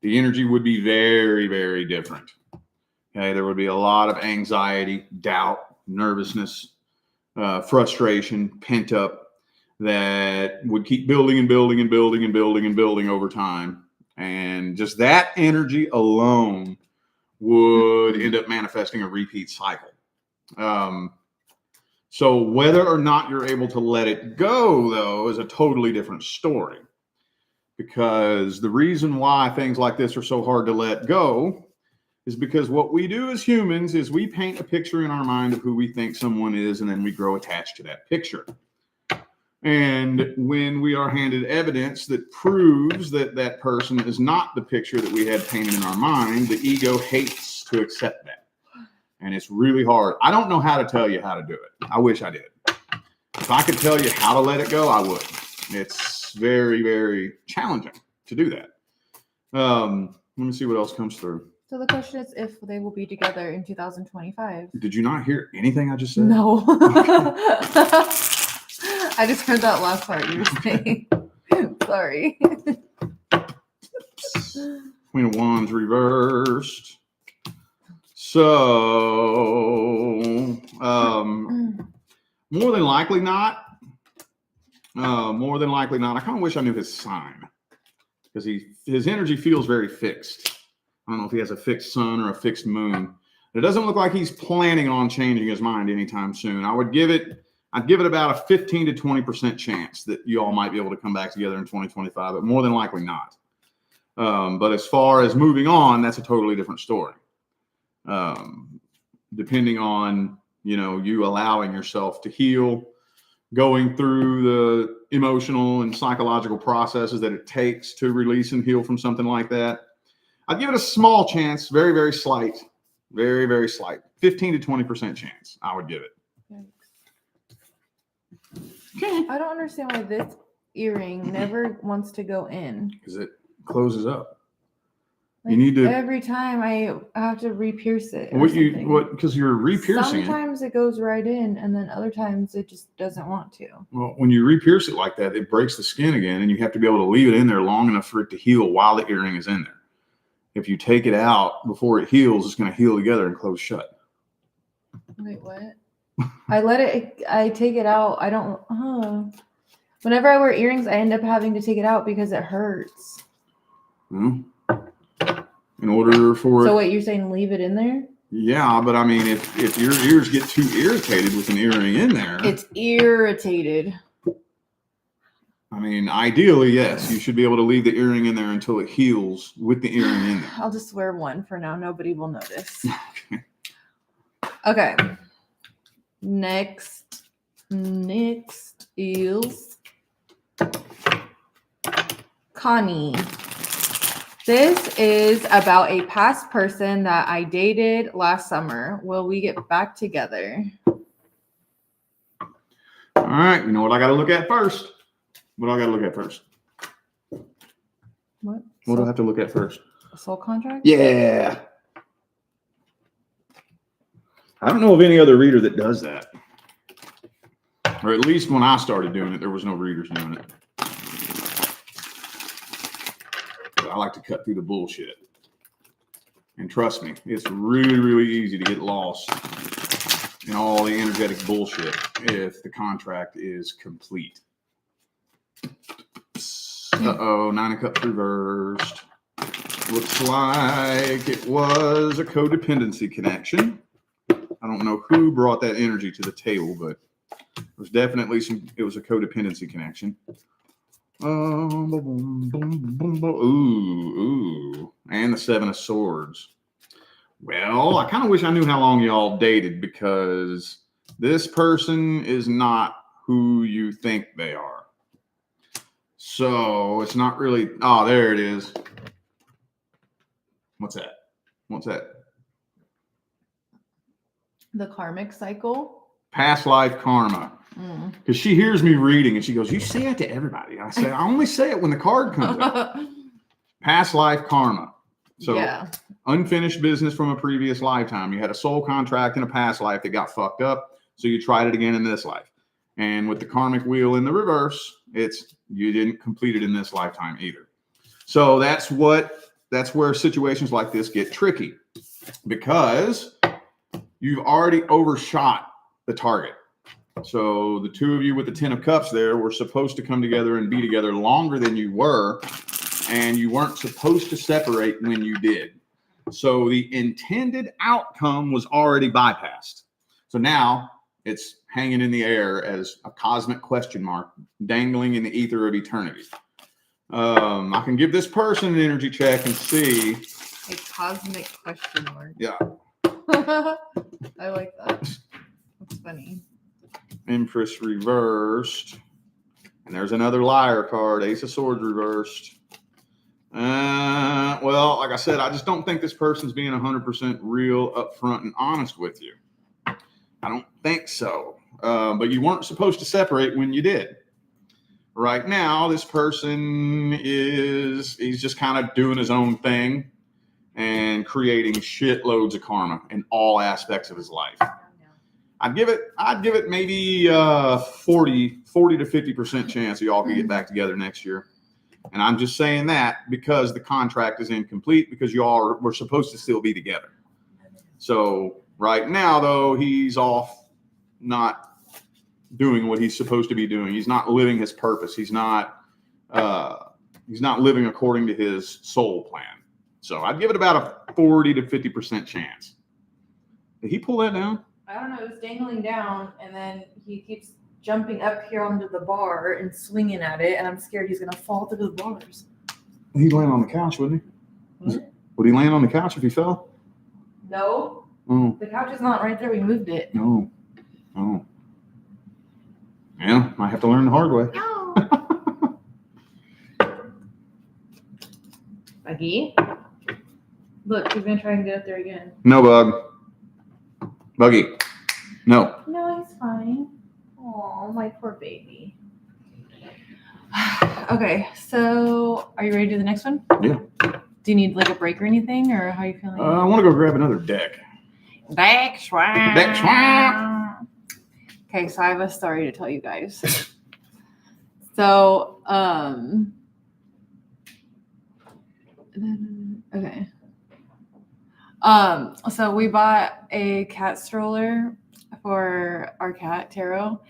S2: The energy would be very, very different. Okay. There would be a lot of anxiety, doubt, nervousness, frustration, pent up, that would keep building and building and building and building and building over time. And just that energy alone would end up manifesting a repeat cycle. So whether or not you're able to let it go, though, is a totally different story. Because the reason why things like this are so hard to let go is because what we do as humans is we paint a picture in our mind of who we think someone is, and then we grow attached to that picture. And when we are handed evidence that proves that that person is not the picture that we had painted in our mind, the ego hates to accept that. And it's really hard. I don't know how to tell you how to do it. I wish I did. If I could tell you how to let it go, I would. It's very, very challenging to do that. Let me see what else comes through.
S1: So the question is if they will be together in 2025.
S2: Did you not hear anything I just said?
S1: No. I just heard that last part you were saying. Sorry.
S2: Queen of Wands reversed. So, more than likely not. More than likely not. I kind of wish I knew his sign because his energy feels very fixed. I don't know if he has a fixed sun or a fixed moon. It doesn't look like he's planning on changing his mind anytime soon. I'd give it about a 15 to 20% chance that you all might be able to come back together in 2025, but more than likely not. But as far as moving on, that's a totally different story. Depending on, you allowing yourself to heal, going through the emotional and psychological processes that it takes to release and heal from something like that. I'd give it a small chance, very, very slight, very, very slight, 15 to 20% chance. I would give it.
S1: I don't understand why this earring never wants to go in.
S2: Because it closes up.
S1: Like,
S2: you need to
S1: every time I have to re-pierce it.
S2: Because you're re-piercing
S1: Sometimes it goes right in, and then other times it just doesn't want to.
S2: Well, when you re-pierce it like that, it breaks the skin again, and you have to be able to leave it in there long enough for it to heal while the earring is in there. If you take it out before it heals, it's going to heal together and close shut.
S1: Wait, what? I take it out. I don't. Whenever I wear earrings, I end up having to take it out because it hurts.
S2: In order for
S1: So wait, you're saying leave it in there?
S2: Yeah, but I mean, if your ears get too irritated with an earring in there,
S1: it's irritated.
S2: I mean, ideally, yes, you should be able to leave the earring in there until it heals with the earring in there.
S1: I'll just wear one for now. Nobody will notice. Okay. Next is Connie. This is about a past person that I dated last summer. Will we get back together?
S2: All right. You know what I got to look at first? What do I got to look at first?
S1: What?
S2: What do I have to look at first?
S1: A soul contract?
S2: Yeah. I don't know of any other reader that does that. Or at least when I started doing it, there was no readers doing it. I like to cut through the bullshit. And trust me, it's really, really easy to get lost in all the energetic bullshit if the contract is complete. Uh-oh, 9 of Cups reversed. Looks like it was a codependency connection. I don't know who brought that energy to the table, but it was definitely it was a codependency connection. Ooh, and the 7 of Swords. Well, I kind of wish I knew how long y'all dated because this person is not who you think they are. So it's not really. Oh, there it is. What's that? What's that?
S1: The karmic cycle.
S2: Past life karma. Because she hears me reading and she goes, "You say it to everybody." I say, "I only say it when the card comes up." Past life karma. So yeah. Unfinished business from a previous lifetime. You had a soul contract in a past life that got fucked up. So you tried it again in this life. And with the karmic wheel in the reverse, you didn't complete it in this lifetime either. So that's where situations like this get tricky because you've already overshot the target. So the two of you with the 10 of Cups there were supposed to come together and be together longer than you were, and you weren't supposed to separate when you did. So the intended outcome was already bypassed. So now it's hanging in the air as a cosmic question mark dangling in the ether of eternity. I can give this person an energy check and see.
S1: A cosmic question mark.
S2: Yeah.
S1: I like that. That's funny.
S2: Empress reversed. And there's another liar card. Ace of Swords reversed. Well, like I said, I just don't think this person's being 100% real, upfront, and honest with you. I don't think so. But you weren't supposed to separate when you did. Right now, this person he's just kind of doing his own thing and creating shitloads of karma in all aspects of his life. I'd give it maybe 40 to 50% chance y'all can get back together next year. And I'm just saying that because the contract is incomplete because we're supposed to still be together. So right now, though, he's off not doing what he's supposed to be doing. He's not living his purpose. He's not living according to his soul plan. So I'd give it about a 40 to 50% chance. Did he pull that down?
S1: I don't know. It was dangling down, and then he keeps jumping up here onto the bar and swinging at it, and I'm scared he's going to fall through the bars.
S2: He'd land on the couch, wouldn't he?
S1: What?
S2: Would he land on the couch if he fell?
S1: No.
S2: Oh.
S1: The couch is not right there. We moved it.
S2: No. Oh. Yeah, might have to learn the hard way.
S1: No. Buggy. Look, he's going to try and get up there again.
S2: No, Buggy. No.
S1: No, he's fine. Oh, my poor baby. Okay, so are you ready to do the next one?
S2: Yeah.
S1: Do you need like a break or anything, or how are you feeling?
S2: I want to go grab another deck.
S1: Back swap.
S2: Back swap.
S1: Okay, so I have a story to tell you guys. So, okay. So we bought a cat stroller for our cat, Taro,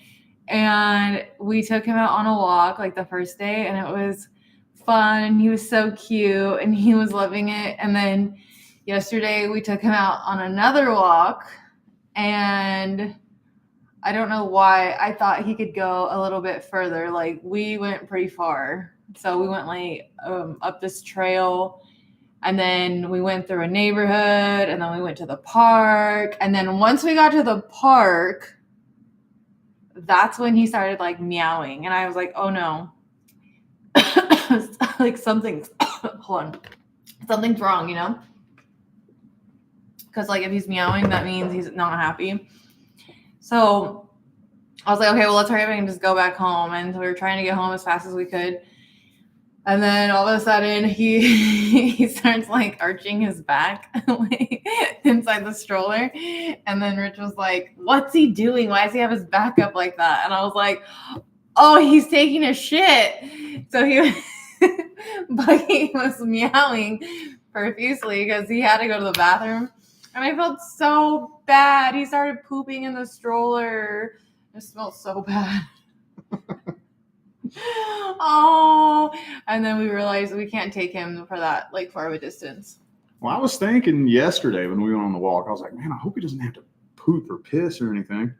S1: and we took him out on a walk like the first day, and it was fun, and he was so cute, and he was loving it. And then yesterday we took him out on another walk, and I don't know why I thought he could go a little bit further. Like, we went pretty far. So we went like up this trail, and then we went through a neighborhood, and then we went to the park. And then once we got to the park, that's when he started like meowing. And I was like, oh no. Like something's something's wrong, you know? Because like if he's meowing, that means he's not happy. So I was like, okay, well, let's hurry up and just go back home. And so we were trying to get home as fast as we could. And then all of a sudden he starts like arching his back like, inside the stroller. And then Rich was like, what's he doing? Why does he have his back up like that? And I was like, oh, he's taking a shit. So Buggy was meowing profusely because he had to go to the bathroom. And I felt so bad. He started pooping in the stroller. It smelled so bad. Oh, and then we realized we can't take him for that like far of a distance.
S2: Well, I was thinking yesterday when we went on the walk, I was like, man, I hope he doesn't have to poop or piss or anything.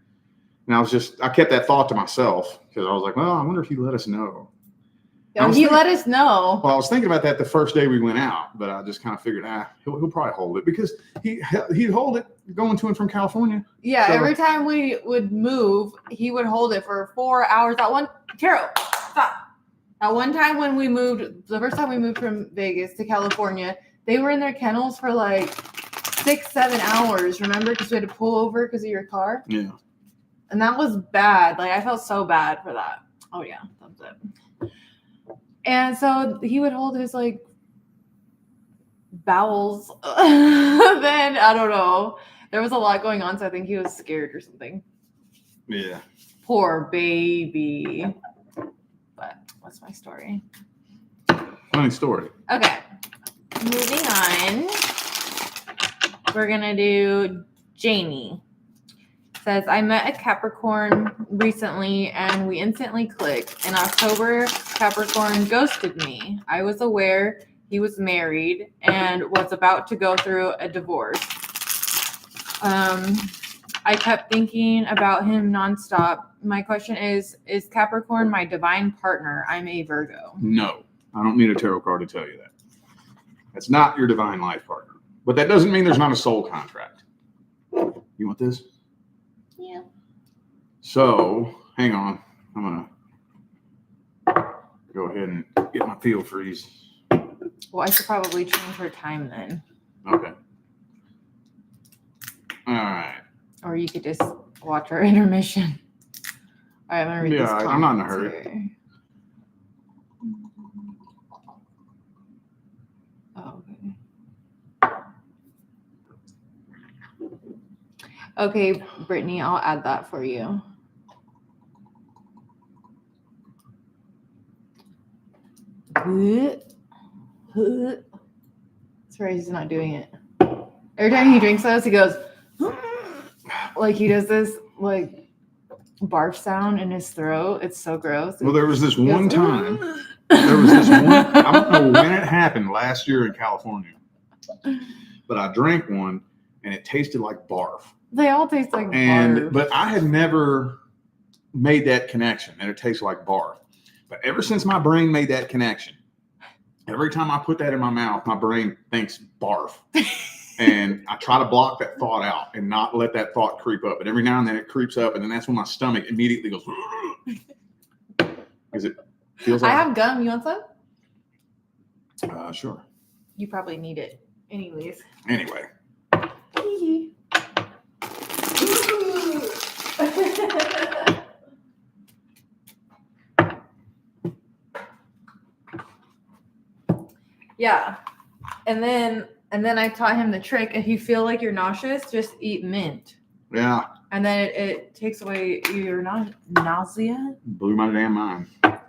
S2: And I kept that thought to myself because I was like, well, I wonder if he let us know.
S1: Yeah, he let us know.
S2: Well, I was thinking about that the first day we went out, but I just kind of figured, he'll probably hold it because he'd hold it going to and from California.
S1: Yeah,
S2: so,
S1: every time we would move, he would hold it for 4 hours. Taro, stop. At one time when we moved, the first time we moved from Vegas to California, they were in their kennels for like 6-7 hours, remember? Because we had to pull over because of your car.
S2: Yeah.
S1: And that was bad. Like, I felt so bad for that. Oh, yeah. Thumbs up. And so he would hold his, like, bowels. Then, I don't know. There was a lot going on, so I think he was scared or something.
S2: Yeah.
S1: Poor baby. But that's my story.
S2: Funny story.
S1: Okay. Moving on. We're going to do Jamie. Says, I met a Capricorn recently and we instantly clicked. In October, Capricorn ghosted me. I was aware he was married and was about to go through a divorce. I kept thinking about him nonstop. My question is Capricorn my divine partner? I'm a Virgo.
S2: No, I don't need a tarot card to tell you that. That's not your divine life partner. But that doesn't mean there's not a soul contract. You want this?
S1: Yeah.
S2: So, hang on. I'm going to go ahead and get my feel freeze.
S1: Well, I should probably change her time then.
S2: Okay. All right.
S1: Or you could just watch our intermission. All right, I'm going to read this.
S2: I'm not in a hurry.
S1: Here. Oh, okay. Okay, Brittany, I'll add that for you. Sorry, he's not doing it. Every time he drinks those, he goes like he does this like barf sound in his throat. It's so gross.
S2: Well, there was this one time. There was this one. I don't know when it happened last year in California, but I drank one and it tasted like barf.
S1: They all taste like barf.
S2: But I had never made that connection, and it tastes like barf. But ever since my brain made that connection, every time I put that in my mouth, my brain thinks barf. And I try to block that thought out and not let that thought creep up. But every now and then it creeps up, and then that's when my stomach immediately goes. Because it feels like.
S1: I have gum. You want some?
S2: Sure.
S1: You probably need it. Anyways.
S2: Anyway.
S1: Yeah. And then I taught him the trick. If you feel like you're nauseous, just eat mint.
S2: Yeah.
S1: And then it takes away your nausea.
S2: Blew my damn mind. All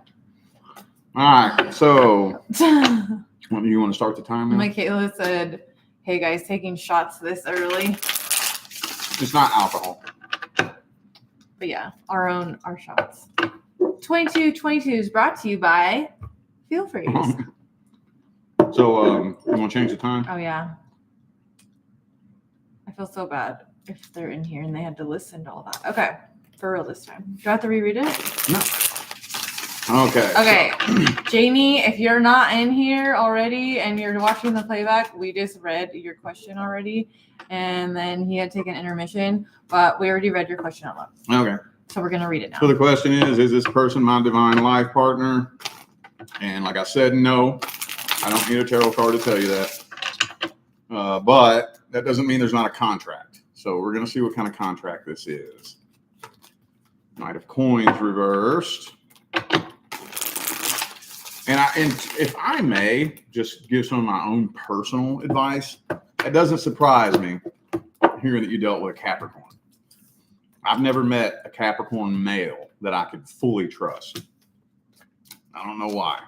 S2: right. So, you want to start the time now?
S1: Michaela said, hey guys, taking shots this early.
S2: It's not alcohol.
S1: But yeah, our shots. 2222 is brought to you by Feel Free.
S2: So, you want to change the time?
S1: Oh, yeah. I feel so bad if they're in here and they had to listen to all that. Okay. For real this time. Do I have to reread it?
S2: No. Okay.
S1: Okay. So. Jamie, if you're not in here already and you're watching the playback, we just read your question already. And then he had taken intermission, but we already read your question out loud.
S2: Okay.
S1: So we're going to read it now.
S2: So the question is this person my divine life partner? And like I said, no. I don't need a tarot card to tell you that. But that doesn't mean there's not a contract. So we're going to see what kind of contract this is. Knight of Coins reversed. And if I may just give some of my own personal advice, it doesn't surprise me hearing that you dealt with a Capricorn. I've never met a Capricorn male that I could fully trust. I don't know why.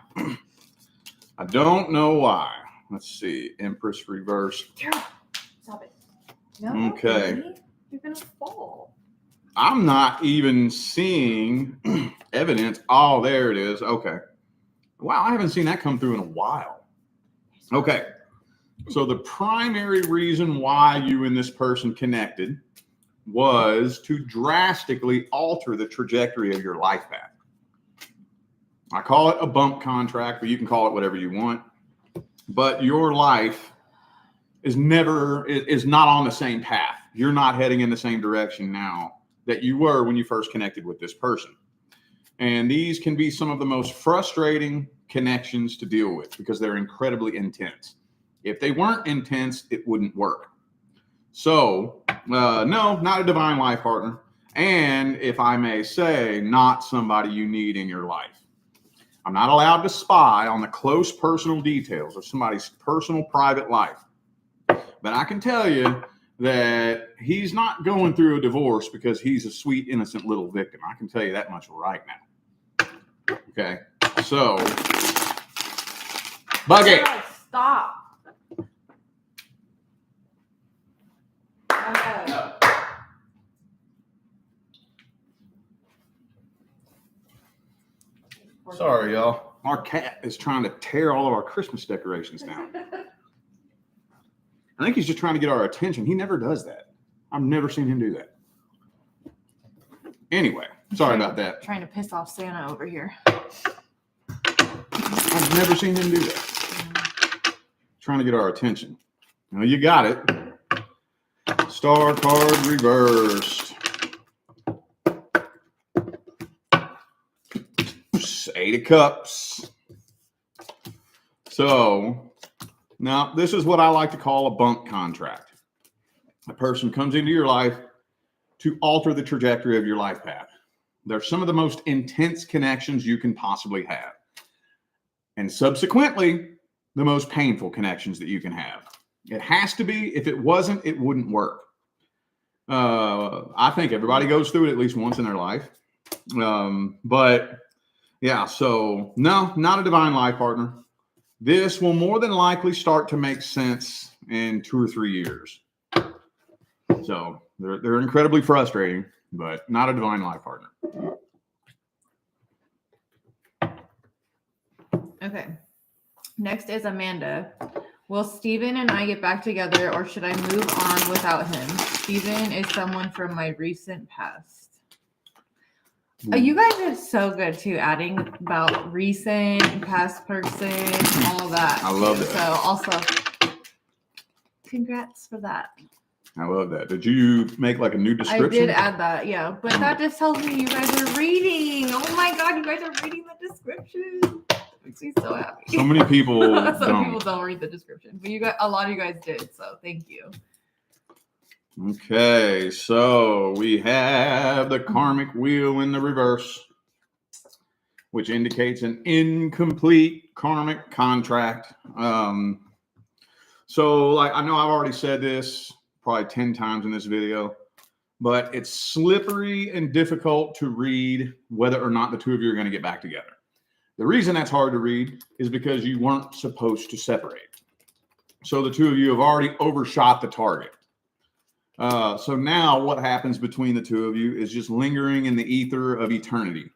S2: I don't know why. Let's see. Empress reversed.
S1: Stop it. No.
S2: Okay.
S1: Baby. You're going to fall.
S2: I'm not even seeing evidence. Oh, there it is. Okay. Wow, I haven't seen that come through in a while. Okay. So the primary reason why you and this person connected was to drastically alter the trajectory of your life path. I call it a bump contract, but you can call it whatever you want. But your life is not on the same path. You're not heading in the same direction now that you were when you first connected with this person. And these can be some of the most frustrating connections to deal with because they're incredibly intense. If they weren't intense, it wouldn't work. So, no, not a divine life partner. And if I may say, not somebody you need in your life. I'm not allowed to spy on the close personal details of somebody's personal private life. But I can tell you that he's not going through a divorce because he's a sweet, innocent little victim. I can tell you that much right now. Okay. So, Bucket.
S1: Stop. Okay.
S2: No. Sorry, y'all. Our cat is trying to tear all of our Christmas decorations down. I think he's just trying to get our attention. He never does that. I've never seen him do that. Anyway, sorry about that.
S1: Trying to piss off Santa over here.
S2: I've never seen him do that. Trying to get our attention. Well, you got it. Star card reversed. Eight of Cups. So now this is what I like to call a bump contract. A person comes into your life to alter the trajectory of your life path. They're some of the most intense connections you can possibly have. And subsequently, the most painful connections that you can have. It has to be. If it wasn't, it wouldn't work. I think everybody goes through it at least once in their life. But Yeah, so no, not a divine life partner. This will more than likely start to make sense in 2 or 3 years. So they're incredibly frustrating, but not a divine life partner.
S1: Okay. Next is Amanda. Will Steven and I get back together, or should I move on without him? Steven is someone from my recent past. You guys are so good too, adding about recent, past person, all of that.
S2: I love
S1: too.
S2: that.
S1: So also, congrats for that.
S2: I love that. Did you make like a new description?
S1: I did add that, yeah. But that just tells me you guys are reading. Oh my God, you guys are reading the description. Makes me so happy.
S2: So many people
S1: People don't read the description, but a lot of you guys did. So thank you.
S2: Okay, so we have the karmic wheel in the reverse, which indicates an incomplete karmic contract. So like, I know I've already said this probably 10 times in this video, but it's slippery and difficult to read whether or not the two of you are going to get back together. The reason that's hard to read is because you weren't supposed to separate. So the two of you have already overshot the target. So now what happens between the two of you is just lingering in the ether of eternity,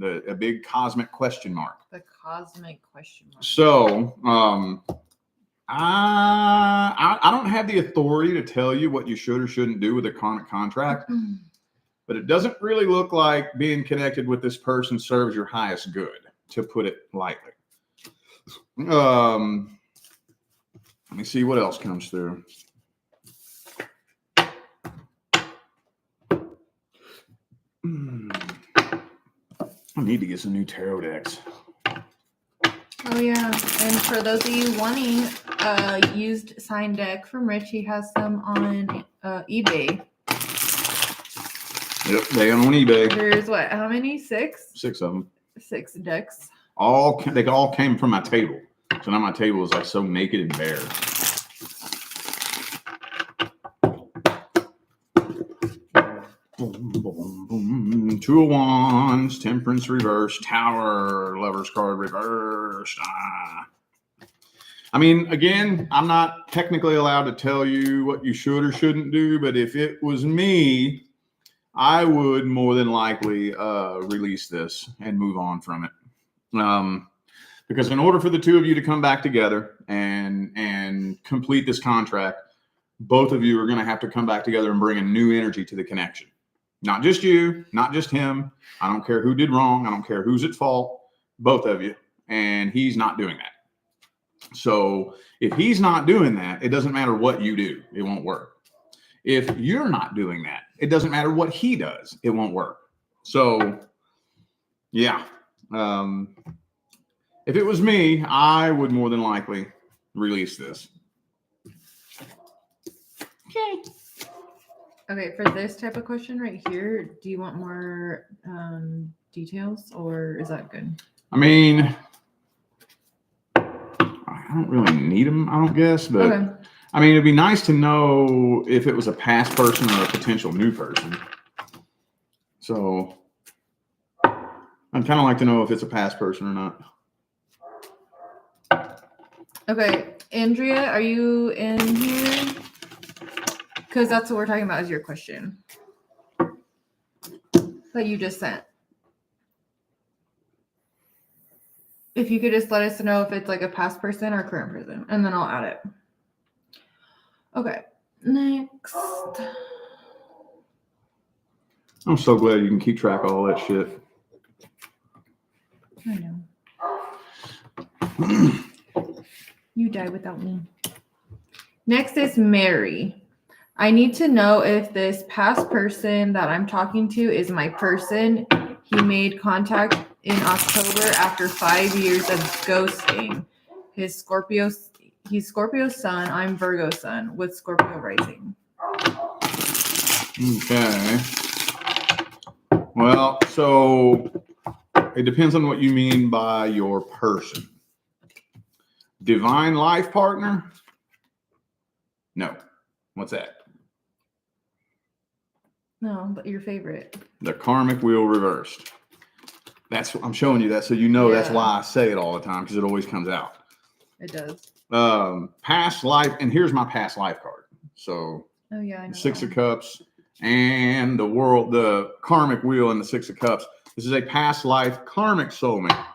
S2: a big cosmic question mark.
S1: The cosmic question mark.
S2: So I don't have the authority to tell you what you should or shouldn't do with a karmic contract, but it doesn't really look like being connected with this person serves your highest good, to put it lightly. Let me see what else comes through. I need to get some new tarot decks.
S1: Oh yeah, and for those of you wanting a used sign deck from Rich, he has some on eBay.
S2: Yep, they on eBay.
S1: There's what? How many? 6?
S2: 6 of them.
S1: 6 decks.
S2: They all came from my table. So now my table is like so naked and bare. Boom, boom, boom. 2 of Wands, Temperance reversed, Tower, Lover's card reversed. I mean, again, I'm not technically allowed to tell you what you should or shouldn't do, but if it was me, I would more than likely release this and move on from it. Because in order for the two of you to come back together and complete this contract, both of you are going to have to come back together and bring a new energy to the connection. Not just you, not just him. I don't care who did wrong. I don't care who's at fault. Both of you. And he's not doing that. So if he's not doing that, it doesn't matter what you do. It won't work. If you're not doing that, it doesn't matter what he does. It won't work. So, yeah. If it was me, I would more than likely release this.
S1: Okay. Okay, for this type of question right here, do you want more details, or is that good?
S2: I mean, I don't really need them, I don't guess, but okay. I mean, it'd be nice to know if it was a past person or a potential new person. So I'd kind of like to know if it's a past person or not. Okay,
S1: Andrea, are you in here? Because that's what we're talking about is your question that you just sent. If you could just let us know if it's like a past person or current person, and then I'll add it. Okay, next.
S2: I'm so glad you can keep track of all that shit.
S1: I know. You die without me. Next is Mary. I need to know if this past person that I'm talking to is my person. He made contact in October after 5 years of ghosting. He's Scorpio sun. I'm Virgo sun with Scorpio rising.
S2: Okay. Well, so it depends on what you mean by your person. Divine life partner? No. What's that?
S1: No, but your favorite.
S2: The karmic wheel reversed. I'm showing you that so you know that's
S1: Yeah.
S2: why I say it all the time, because it always comes out.
S1: It does.
S2: Past life, and here's my past life card. So
S1: Oh yeah, I know.
S2: Six of Cups and the karmic wheel and the Six of Cups. This is a past life karmic soulmate.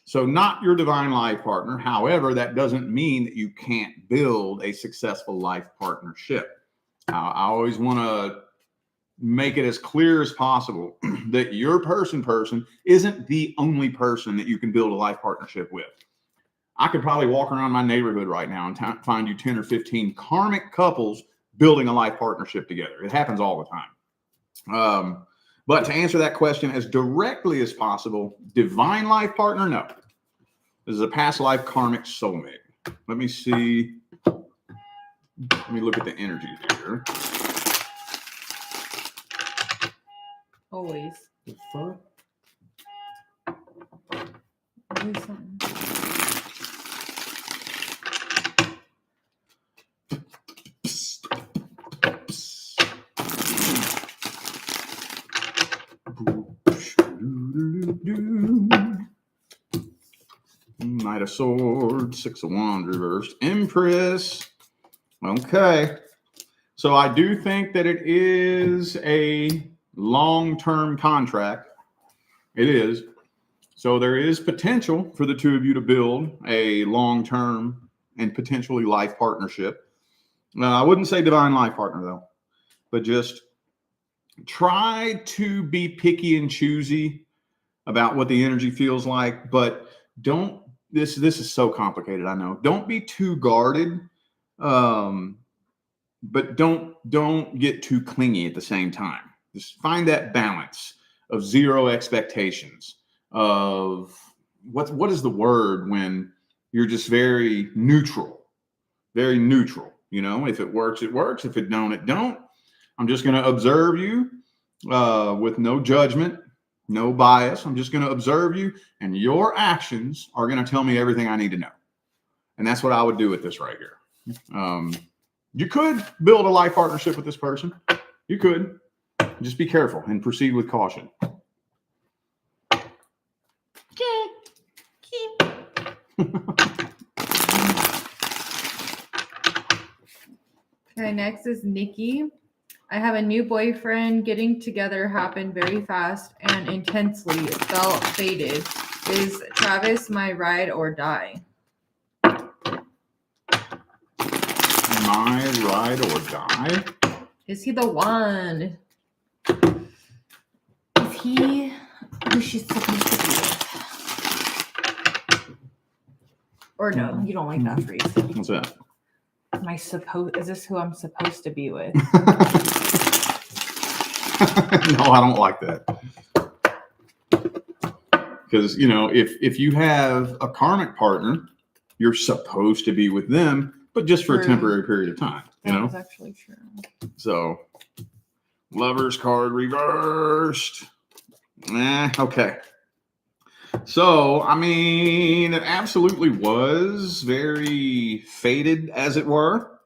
S2: So not your divine life partner. However, that doesn't mean that you can't build a successful life partnership. I always want to make it as clear as possible that your person isn't the only person that you can build a life partnership with. I could probably walk around my neighborhood right now and find you 10 or 15 karmic couples building a life partnership together. It happens all the time. But to answer that question as directly as possible, divine life partner, no. This is a past life karmic soulmate. Let me see. Let me look at the energy here.
S1: Always.
S2: The fuck?
S1: Always something.
S2: Knight of Swords, Six of Wands reversed, Empress. Okay. So I do think that it is a long-term contract. It is. So there is potential for the two of you to build a long-term and potentially life partnership. I wouldn't say divine life partner, though, but just try to be picky and choosy about what the energy feels like, but don't, this is so complicated, I know. Don't be too guarded, but don't get too clingy at the same time. Just find that balance of zero expectations, of what is the word when you're just very neutral, you know. If it works, it works. If it don't, it don't. I'm just going to observe you with no judgment, no bias. I'm just going to observe you, and your actions are going to tell me everything I need to know. And that's what I would do with this right here. You could build a life partnership with this person. You could. Just be careful and proceed with caution.
S1: Okay, next is Nikki. I have a new boyfriend. Getting together happened very fast and intensely. It felt faded. Is Travis my ride or die?
S2: My ride or die?
S1: Is he the one? Is he who she's supposed to be with? Or no, you don't like that phrase.
S2: What's that?
S1: Is this who I'm supposed to be with?
S2: No, I don't like that. Because, you know, if you have a karmic partner, you're supposed to be with them, but just for a temporary period of time, you know?
S1: That's actually true.
S2: So, Lover's card reversed. Okay. So, I mean, it absolutely was very faded, as it were.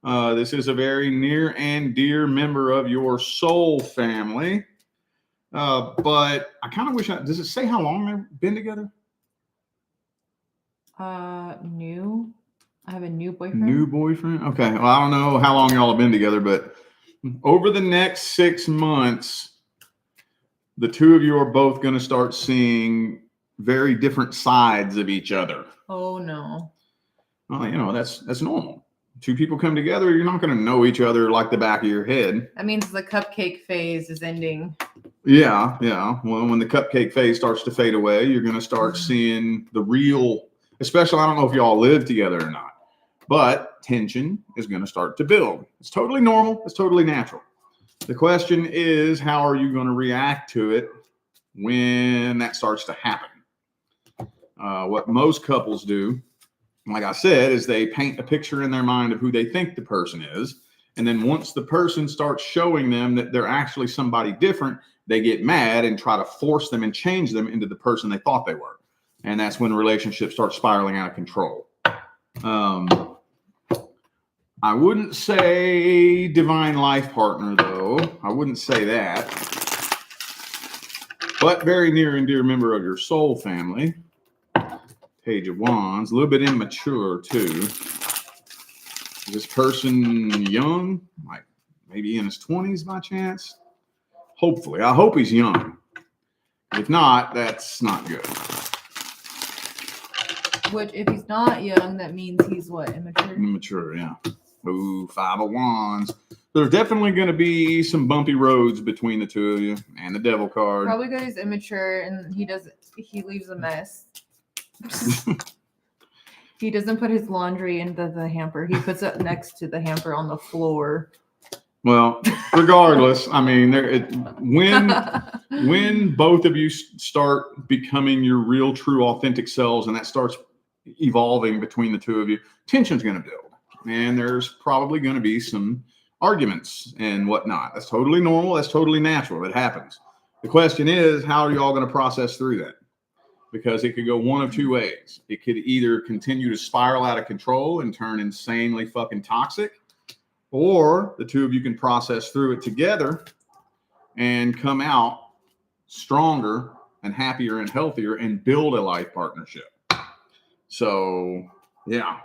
S2: This is a very near and dear member of your soul family. But I kind of wish does it say how long they've been together?
S1: New. I have a new boyfriend.
S2: New boyfriend? Okay. Well, I don't know how long y'all have been together, but over the next 6 months, the two of you are both going to start seeing very different sides of each other.
S1: Oh, no.
S2: Well, you know, that's normal. Two people come together, you're not going to know each other like the back of your head.
S1: That means the cupcake phase is ending.
S2: Yeah. Well, when the cupcake phase starts to fade away, you're going to start seeing the real, especially, I don't know if y'all live together or not, but tension is going to start to build. It's totally normal. It's totally natural. The question is, how are you going to react to it when that starts to happen? What most couples do, like I said, is they paint a picture in their mind of who they think the person is. And then once the person starts showing them that they're actually somebody different, they get mad and try to force them and change them into the person they thought they were. And that's when relationships start spiraling out of control. I wouldn't say divine life partner, though. I wouldn't say that. but very near and dear member of your soul family. Page of Wands, a little bit immature too. Is this person young? Like maybe in his 20s by chance? Hopefully. I hope he's young. If not, that's not good.
S1: Which, if he's not young, that means he's what? Immature?
S2: Immature, yeah. Ooh, 5 of Wands. There's definitely going to be some bumpy roads between the two of you and the devil card.
S1: Probably because he's immature and he leaves a mess. He doesn't put his laundry into the hamper. He puts it next to the hamper on the floor.
S2: Well, regardless, I mean, when both of you start becoming your real, true, authentic selves, and that starts evolving between the two of you, tension's going to build, and there's probably going to be some arguments and whatnot. That's totally normal. That's totally natural. It happens. The question is, how are you all going to process through that? Because it could go one of two ways. It could either continue to spiral out of control and turn insanely fucking toxic, or the two of you can process through it together and come out stronger and happier and healthier and build a life partnership. So, yeah.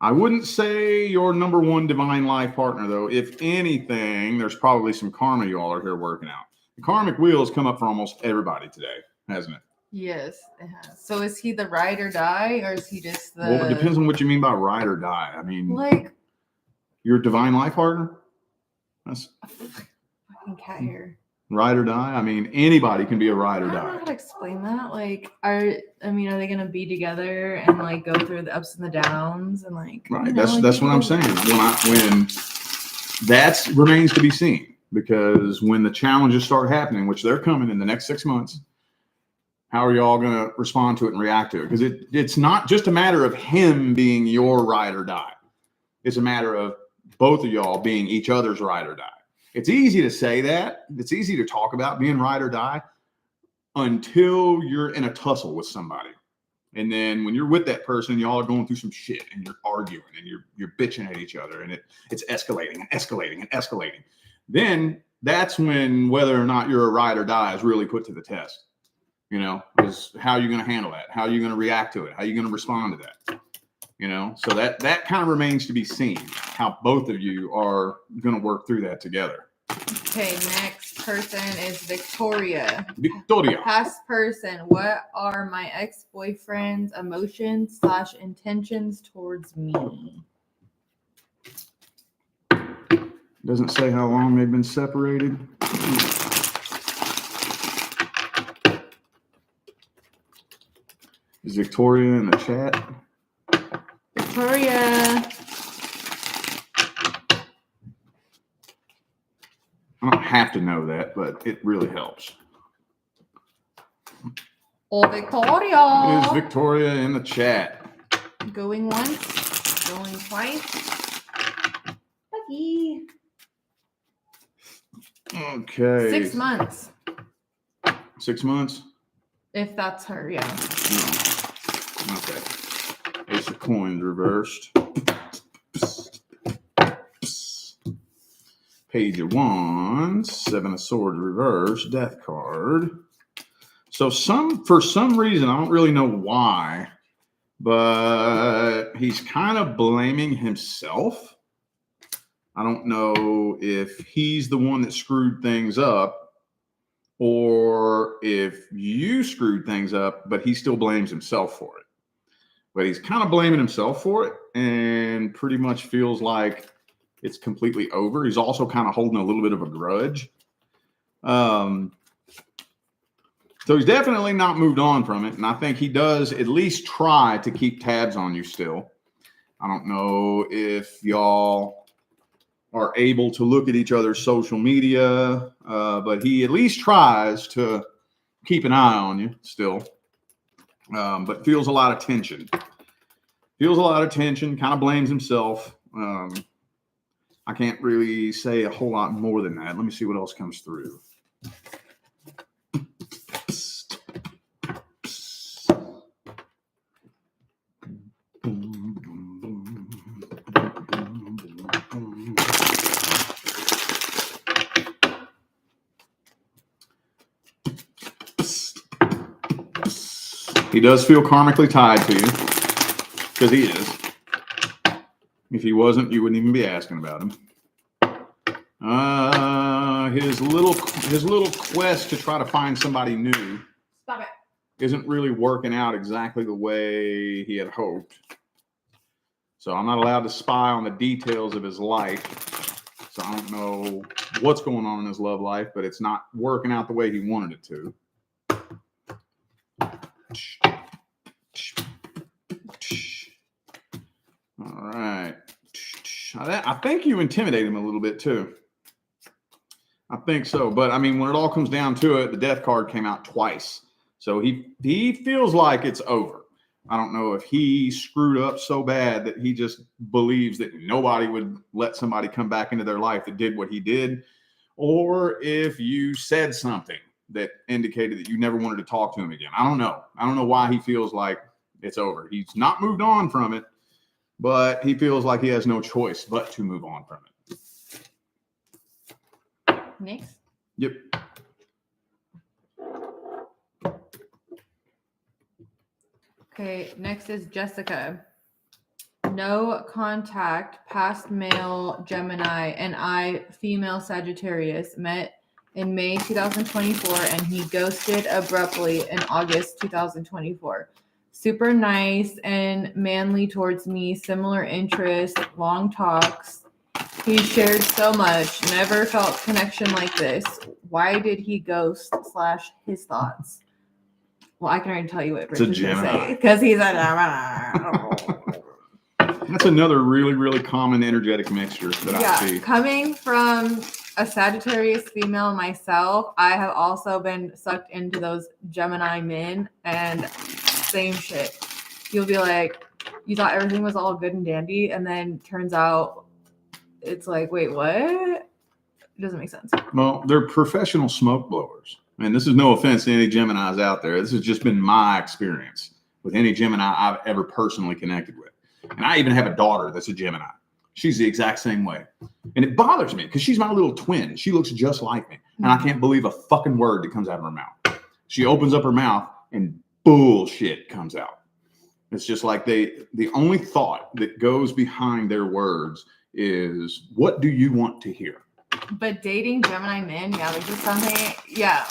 S2: I wouldn't say your number one divine life partner, though. If anything, there's probably some karma you all are here working out. The karmic wheel has come up for almost everybody today, hasn't it?
S1: Yes, it has. So is he the ride or die, or is he just the...
S2: Well, it depends on what you mean by ride or die. I mean...
S1: Like...
S2: Your divine life partner? That's
S1: fucking cat hair.
S2: Ride or die? I mean, anybody can be a ride or
S1: I don't know
S2: die.
S1: how to explain that. Like, are they gonna be together and like go through the ups and the downs and like?
S2: Right. That's what I'm saying. When that remains to be seen, because when the challenges start happening, which they're coming in the next 6 months, how are you all going to respond to it and react to it? Because it's not just a matter of him being your ride or die. It's a matter of both of y'all being each other's ride or die. It's easy to say that. It's easy to talk about being ride or die until you're in a tussle with somebody. And then when you're with that person, y'all are going through some shit and you're arguing and you're bitching at each other and it's escalating and escalating and escalating. Then that's when whether or not you're a ride or die is really put to the test. You know, is how you're going to handle that? How are you going to react to it? How are you going to respond to that? You know, so that kind of remains to be seen, how both of you are going to work through that together.
S1: Okay, next person is Victoria.
S2: Victoria.
S1: Past person. What are my ex-boyfriend's emotions / intentions towards me?
S2: Doesn't say how long they've been separated. Is Victoria in the chat?
S1: Victoria.
S2: I don't have to know that, but it really helps.
S1: Oh, Victoria.
S2: Is Victoria in the chat?
S1: Going once, going twice. Lucky.
S2: Okay.
S1: 6 months.
S2: 6 months?
S1: If that's her, yeah.
S2: Oh. Okay. Ace of coins reversed. Page of Wands, 7 of Swords reversed, Death card. So for some reason, I don't really know why, but he's kind of blaming himself. I don't know if he's the one that screwed things up or if you screwed things up, but he still blames himself for it. But he's kind of blaming himself for it and pretty much feels like it's completely over. He's also kind of holding a little bit of a grudge. So he's definitely not moved on from it. And I think he does at least try to keep tabs on you still. I don't know if y'all are able to look at each other's social media, but he at least tries to keep an eye on you still. But feels a lot of tension. Kind of blames himself. I can't really say a whole lot more than that. Let me see what else comes through. He does feel karmically tied to you, because he is. If he wasn't, you wouldn't even be asking about him. His little quest to try to find somebody new isn't really working out exactly the way he had hoped. So I'm not allowed to spy on the details of his life. So I don't know what's going on in his love life, but it's not working out the way he wanted it to. All right. I think you intimidate him a little bit too. I think so. But I mean, when it all comes down to it, the death card came out twice. So he feels like it's over. I don't know if he screwed up so bad that he just believes that nobody would let somebody come back into their life that did what he did, or if you said something that indicated that you never wanted to talk to him again. I don't know. I don't know why he feels like it's over. He's not moved on from it, but he feels like he has no choice but to move on from it.
S1: Next.
S2: Yep.
S1: Okay, next is Jessica. No contact, past male Gemini, and I, female Sagittarius, met in May 2024, and he ghosted abruptly in August 2024. Super nice and manly towards me, similar interests, long talks. He shared so much, never felt connection like this. Why did he ghost / his thoughts? Well, I can already tell you what
S2: It's a
S1: Rich is going to
S2: Gemini.
S1: say, because he's a Gemini.
S2: That's another really, really common energetic mixture that I see.
S1: Coming from a Sagittarius female myself, I have also been sucked into those Gemini men, and same shit. You'll be like, you thought everything was all good and dandy, and then turns out it's like, wait, what? It doesn't make sense.
S2: Well, they're professional smoke blowers. And this is no offense to any Geminis out there. This has just been my experience with any Gemini I've ever personally connected with. And I even have a daughter that's a Gemini. She's the exact same way. And it bothers me because she's my little twin. She looks just like me. And I can't believe a fucking word that comes out of her mouth. She opens up her mouth and bullshit comes out. It's just like the only thought that goes behind their words is, what do you want to hear?
S1: But dating Gemini men, there's just something,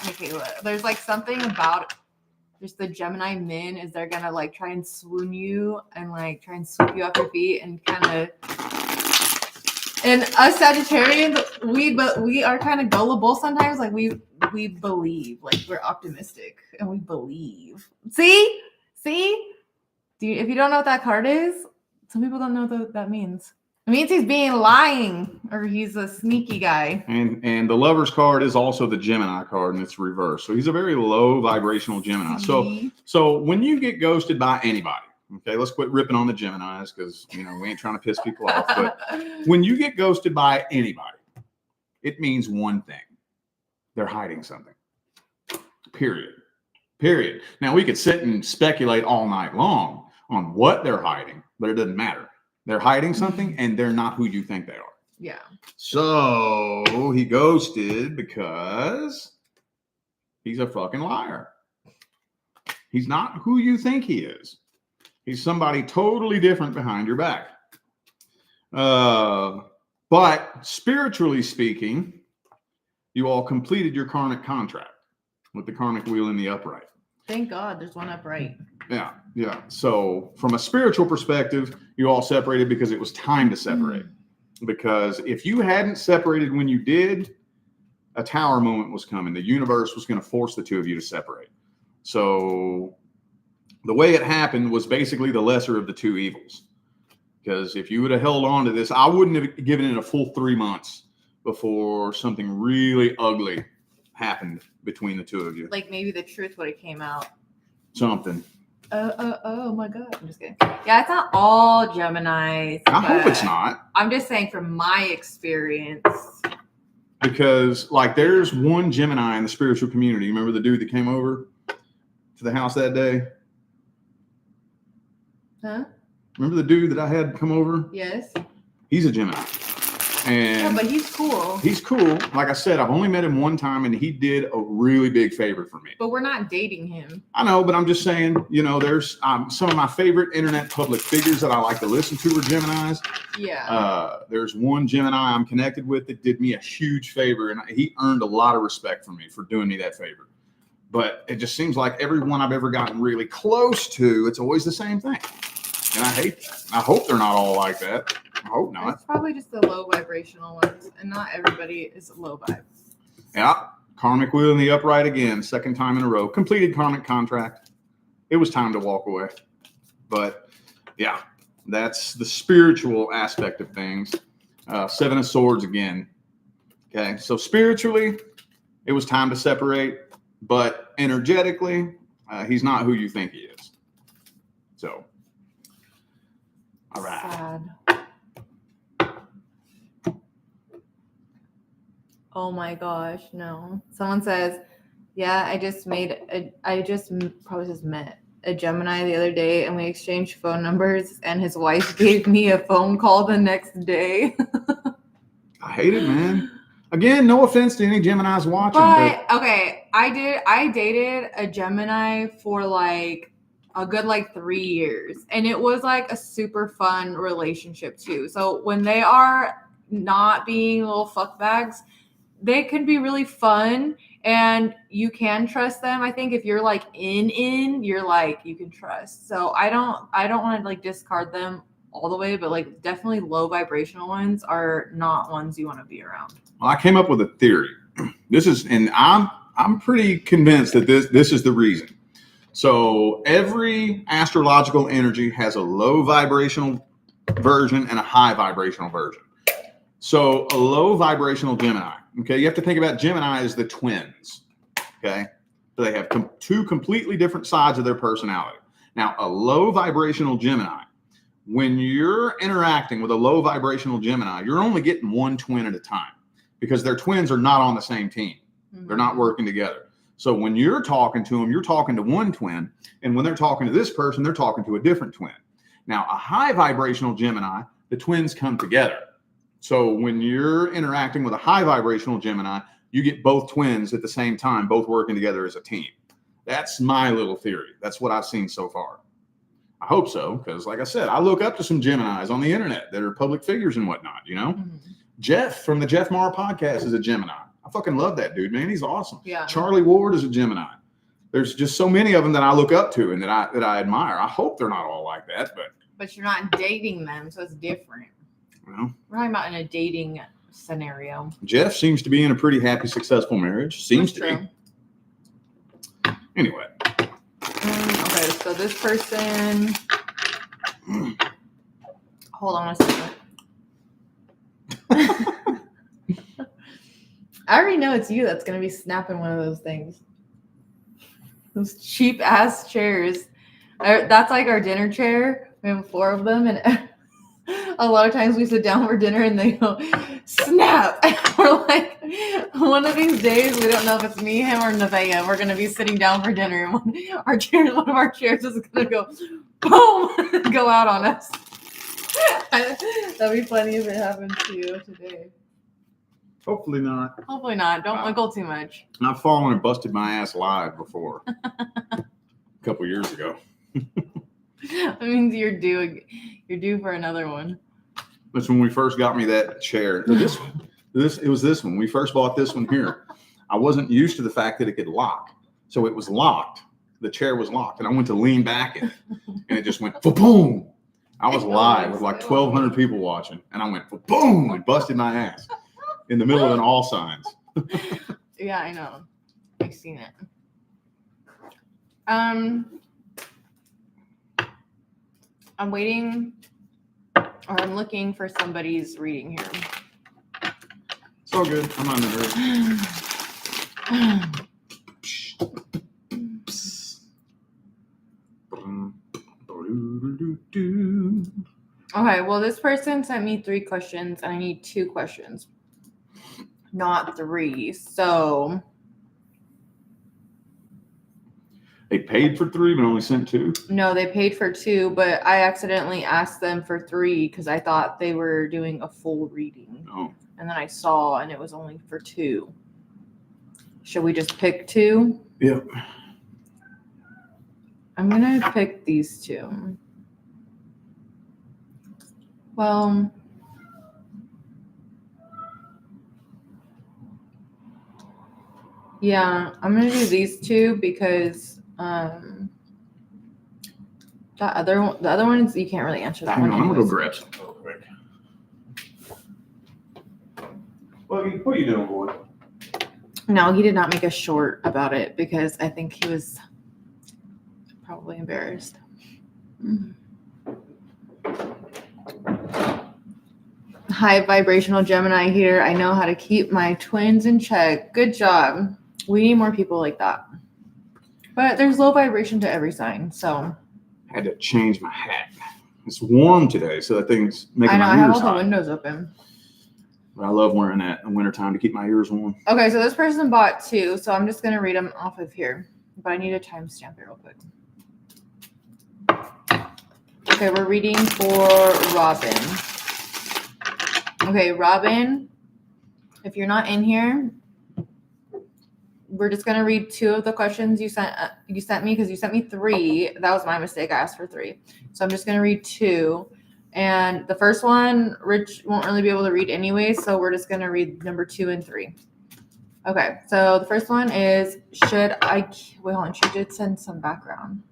S1: Michaela, there's like something about just the Gemini men is they're gonna like try and swoon you and like try and sweep you off your feet and kind of. And us Sagittarians, we are kind of gullible sometimes. Like we believe, like we're optimistic and we believe. See, if you don't know what that card is, some people don't know what that means. It means he's being lying, or he's a sneaky guy.
S2: And the Lover's card is also the Gemini card, and it's reversed. So he's a very low vibrational Gemini. So when you get ghosted by anybody, okay, let's quit ripping on the Geminis because we ain't trying to piss people off. But when you get ghosted by anybody, it means one thing: they're hiding something. Period. Now we could sit and speculate all night long on what they're hiding, but it doesn't matter. They're hiding something, and they're not who you think they are.
S1: Yeah.
S2: So he ghosted because he's a fucking liar. He's not who you think he is. He's somebody totally different behind your back. But spiritually speaking, you all completed your karmic contract with the karmic wheel in the upright.
S1: Thank God there's one upright.
S2: Yeah. So from a spiritual perspective, you all separated because it was time to separate. Because if you hadn't separated when you did, a tower moment was coming. The universe was going to force the two of you to separate. So the way it happened was basically the lesser of the two evils. Because if you would have held on to this, I wouldn't have given it a full 3 months before something really ugly happened between the two of you.
S1: Like maybe the truth would have came out.
S2: Something.
S1: Oh my God. I'm just kidding. Yeah, it's not all Geminis.
S2: I hope it's not.
S1: I'm just saying from my experience.
S2: Because like there's one Gemini in the spiritual community. You remember the dude that came over to the house that day?
S1: Huh?
S2: Remember the dude that I had come over?
S1: Yes.
S2: He's a Gemini. And
S1: yeah, but he's cool.
S2: he's cool. Like I said, I've only met him one time, and he did a really big favor for me.
S1: But we're not dating him.
S2: I know, but I'm just saying, there's some of my favorite internet public figures that I like to listen to are Geminis.
S1: Yeah.
S2: There's one Gemini I'm connected with that did me a huge favor, and he earned a lot of respect from me for doing me that favor. But it just seems like everyone I've ever gotten really close to, it's always the same thing. And I hate that. I hope they're not all like that. I hope not.
S1: It's probably just the low vibrational ones, and not everybody is low vibe.
S2: Yeah. Karmic wheel in the upright again, second time in a row. Completed karmic contract. It was time to walk away. But yeah, that's the spiritual aspect of things. Seven of Swords again. Okay, so spiritually, it was time to separate, but energetically, he's not who you think he is. So, all right.
S1: Sad. Oh my gosh, no. Someone says, yeah, I just probably just met a Gemini the other day, and we exchanged phone numbers, and his wife gave me a phone call the next day.
S2: I hate it, man. Again, no offense to any Geminis watching.
S1: But okay, I dated a Gemini for like a good 3 years, and it was like a super fun relationship too. So when they are not being little fuckbags, they can be really fun, and you can trust them. I think if you're like you're like, you can trust. So I don't want to like discard them all the way, but like definitely low vibrational ones are not ones you want to be around.
S2: Well, I came up with a theory. I'm pretty convinced that this is the reason. So every astrological energy has a low vibrational version and a high vibrational version. So a low vibrational Gemini, okay, you have to think about Gemini as the twins, okay? So they have two completely different sides of their personality. Now, a low vibrational Gemini, when you're interacting with a low vibrational Gemini, you're only getting one twin at a time because their twins are not on the same team. Mm-hmm. They're not working together. So when you're talking to them, you're talking to one twin, and when they're talking to this person, they're talking to a different twin. Now, a high vibrational Gemini, the twins come together. So when you're interacting with a high vibrational Gemini, you get both twins at the same time, both working together as a team. That's my little theory. That's what I've seen so far. I hope so, because like I said, I look up to some Geminis on the internet that are public figures and whatnot, Mm-hmm. Jeff from the Jeff Maher podcast is a Gemini. I fucking love that dude, man. He's awesome.
S1: Yeah.
S2: Charlie Ward is a Gemini. There's just so many of them that I look up to and that I admire. I hope they're not all like that,
S1: but you're not dating them, so it's different.
S2: Well,
S1: we're talking about in a dating scenario.
S2: Jeff seems to be in a pretty happy, successful marriage. Seems to be. Anyway.
S1: Okay, so this person. Hold on a second. I already know it's you that's going to be snapping one of those things. Those cheap ass chairs. That's like our dinner chair. We have 4 of them, and a lot of times we sit down for dinner and they go, snap. We're like, one of these days, we don't know if it's me, him, or Nevaeh. We're going to be sitting down for dinner, and one of our chairs is going to go, boom, go out on us. That'd be funny if it happened to you today.
S2: Hopefully not.
S1: Hopefully not. Don't wiggle too much.
S2: I've fallen and busted my ass live before. A couple years ago.
S1: That means you're due for another one.
S2: That's when we first got me that chair. It was this one. We first bought this one here. I wasn't used to the fact that it could lock. So it was locked. The chair was locked. And I went to lean back in it. And it just went boom. I was live with like 1,200 people watching. And I went boom and busted my ass in the middle of an all signs.
S1: Yeah, I know. I've seen it. I'm waiting, or I'm looking for somebody's reading here.
S2: It's all good. I'm not in a hurry.
S1: Okay, well, this person sent me 3 questions, and I need 2 questions, not 3. So,
S2: They paid for 3, but only sent 2.
S1: No, they paid for 2, but I accidentally asked them for 3 because I thought they were doing a full reading.
S2: Oh,
S1: And then I saw, and it was only for 2. Should we just pick 2?
S2: yeah.
S1: I'm going to pick these 2. Well, yeah, I'm going to do these 2 because the other ones, you can't really answer that
S2: Hang
S1: one.
S2: on, I'm going to go
S1: anyways.
S2: grab some real quick. Buggy, what are you doing, boy?
S1: No, he did not make a short about it because I think he was probably embarrassed. High vibrational Gemini here. I know how to keep my twins in check. Good job. We need more people like that. But there's low vibration to every sign, so.
S2: I had to change my hat. It's warm today, so that thing's making
S1: I know,
S2: my
S1: I have
S2: ears
S1: all the
S2: hot.
S1: windows open.
S2: But I love wearing that in the wintertime to keep my ears warm.
S1: Okay, so this person bought 2, so I'm just going to read them off of here. But I need a timestamp it real quick. Okay, we're reading for Robin. Okay, Robin, if you're not in here, we're just going to read 2 of the questions you sent me because you sent me 3. That was my mistake. I asked for 3. So I'm just going to read 2. And the first one, Rich won't really be able to read anyway, so we're just going to read number 2 and 3. Okay, so the first one is, wait, hold on, she did send some background.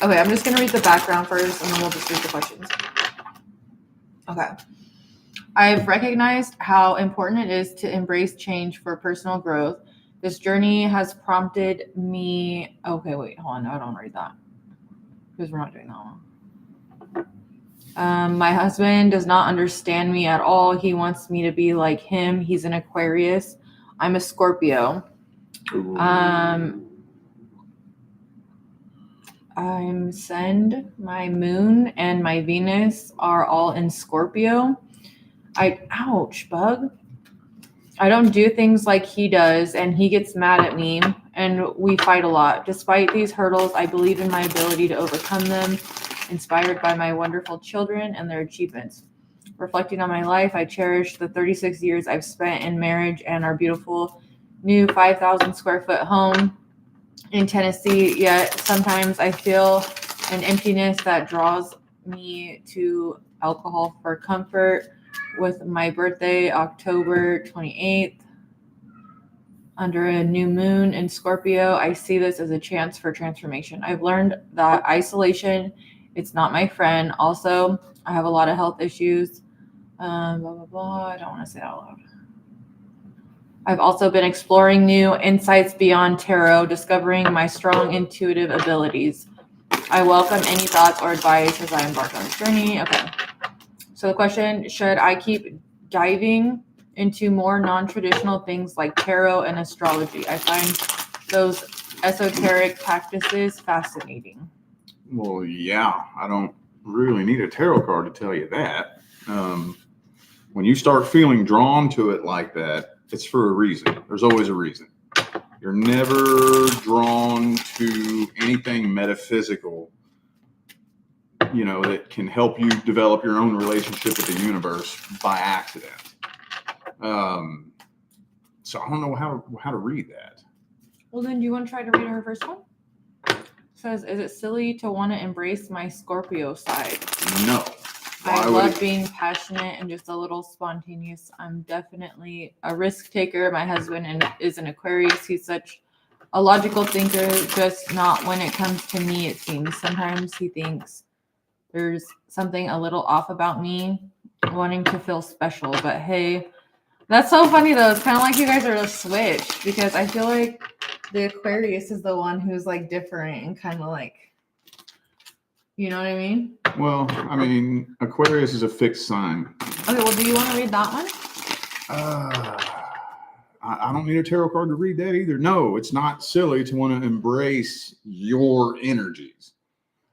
S1: Okay, I'm just going to read the background first, and then we'll just read the questions. Okay. I've recognized how important it is to embrace change for personal growth. This journey has prompted me. Okay, wait, hold on. No, I don't read that because we're not doing that one. My husband does not understand me at all. He wants me to be like him. He's an Aquarius. I'm a Scorpio. I'm Sun, my moon, and my Venus are all in Scorpio. Ouch, bug. I don't do things like he does, and he gets mad at me, and we fight a lot. Despite these hurdles, I believe in my ability to overcome them, inspired by my wonderful children and their achievements. Reflecting on my life, I cherish the 36 years I've spent in marriage and our beautiful new 5,000 square foot home in Tennessee, yet sometimes I feel an emptiness that draws me to alcohol for comfort. With my birthday, October 28th, under a new moon in Scorpio, I see this as a chance for transformation. I've learned that isolation, it's not my friend. Also, I have a lot of health issues. Blah, blah, blah. I don't want to say that out loud. I've also been exploring new insights beyond tarot, discovering my strong intuitive abilities. I welcome any thoughts or advice as I embark on this journey. Okay. So the question, should I keep diving into more non-traditional things like tarot and astrology? I find those esoteric practices fascinating.
S2: Well, yeah, I don't really need a tarot card to tell you that. When you start feeling drawn to it like that, it's for a reason. There's always a reason. You're never drawn to anything metaphysical, that can help you develop your own relationship with the universe by accident. So I don't know how to read that.
S1: Well, then do you want to try to read her first one? It says, is it silly to want to embrace my Scorpio side?
S2: No.
S1: I love being passionate and just a little spontaneous. I'm definitely a risk taker. My husband is an Aquarius. He's such a logical thinker, just not when it comes to me, it seems. Sometimes he thinks there's something a little off about me, wanting to feel special. But hey, that's so funny though. It's kind of like you guys are a switch because I feel like the Aquarius is the one who's like different and kind of like, you know what I mean?
S2: Well, I mean, Aquarius is a fixed sign.
S1: Okay, well, do you want to read that one?
S2: I don't need a tarot card to read that either. No, it's not silly to want to embrace your energies.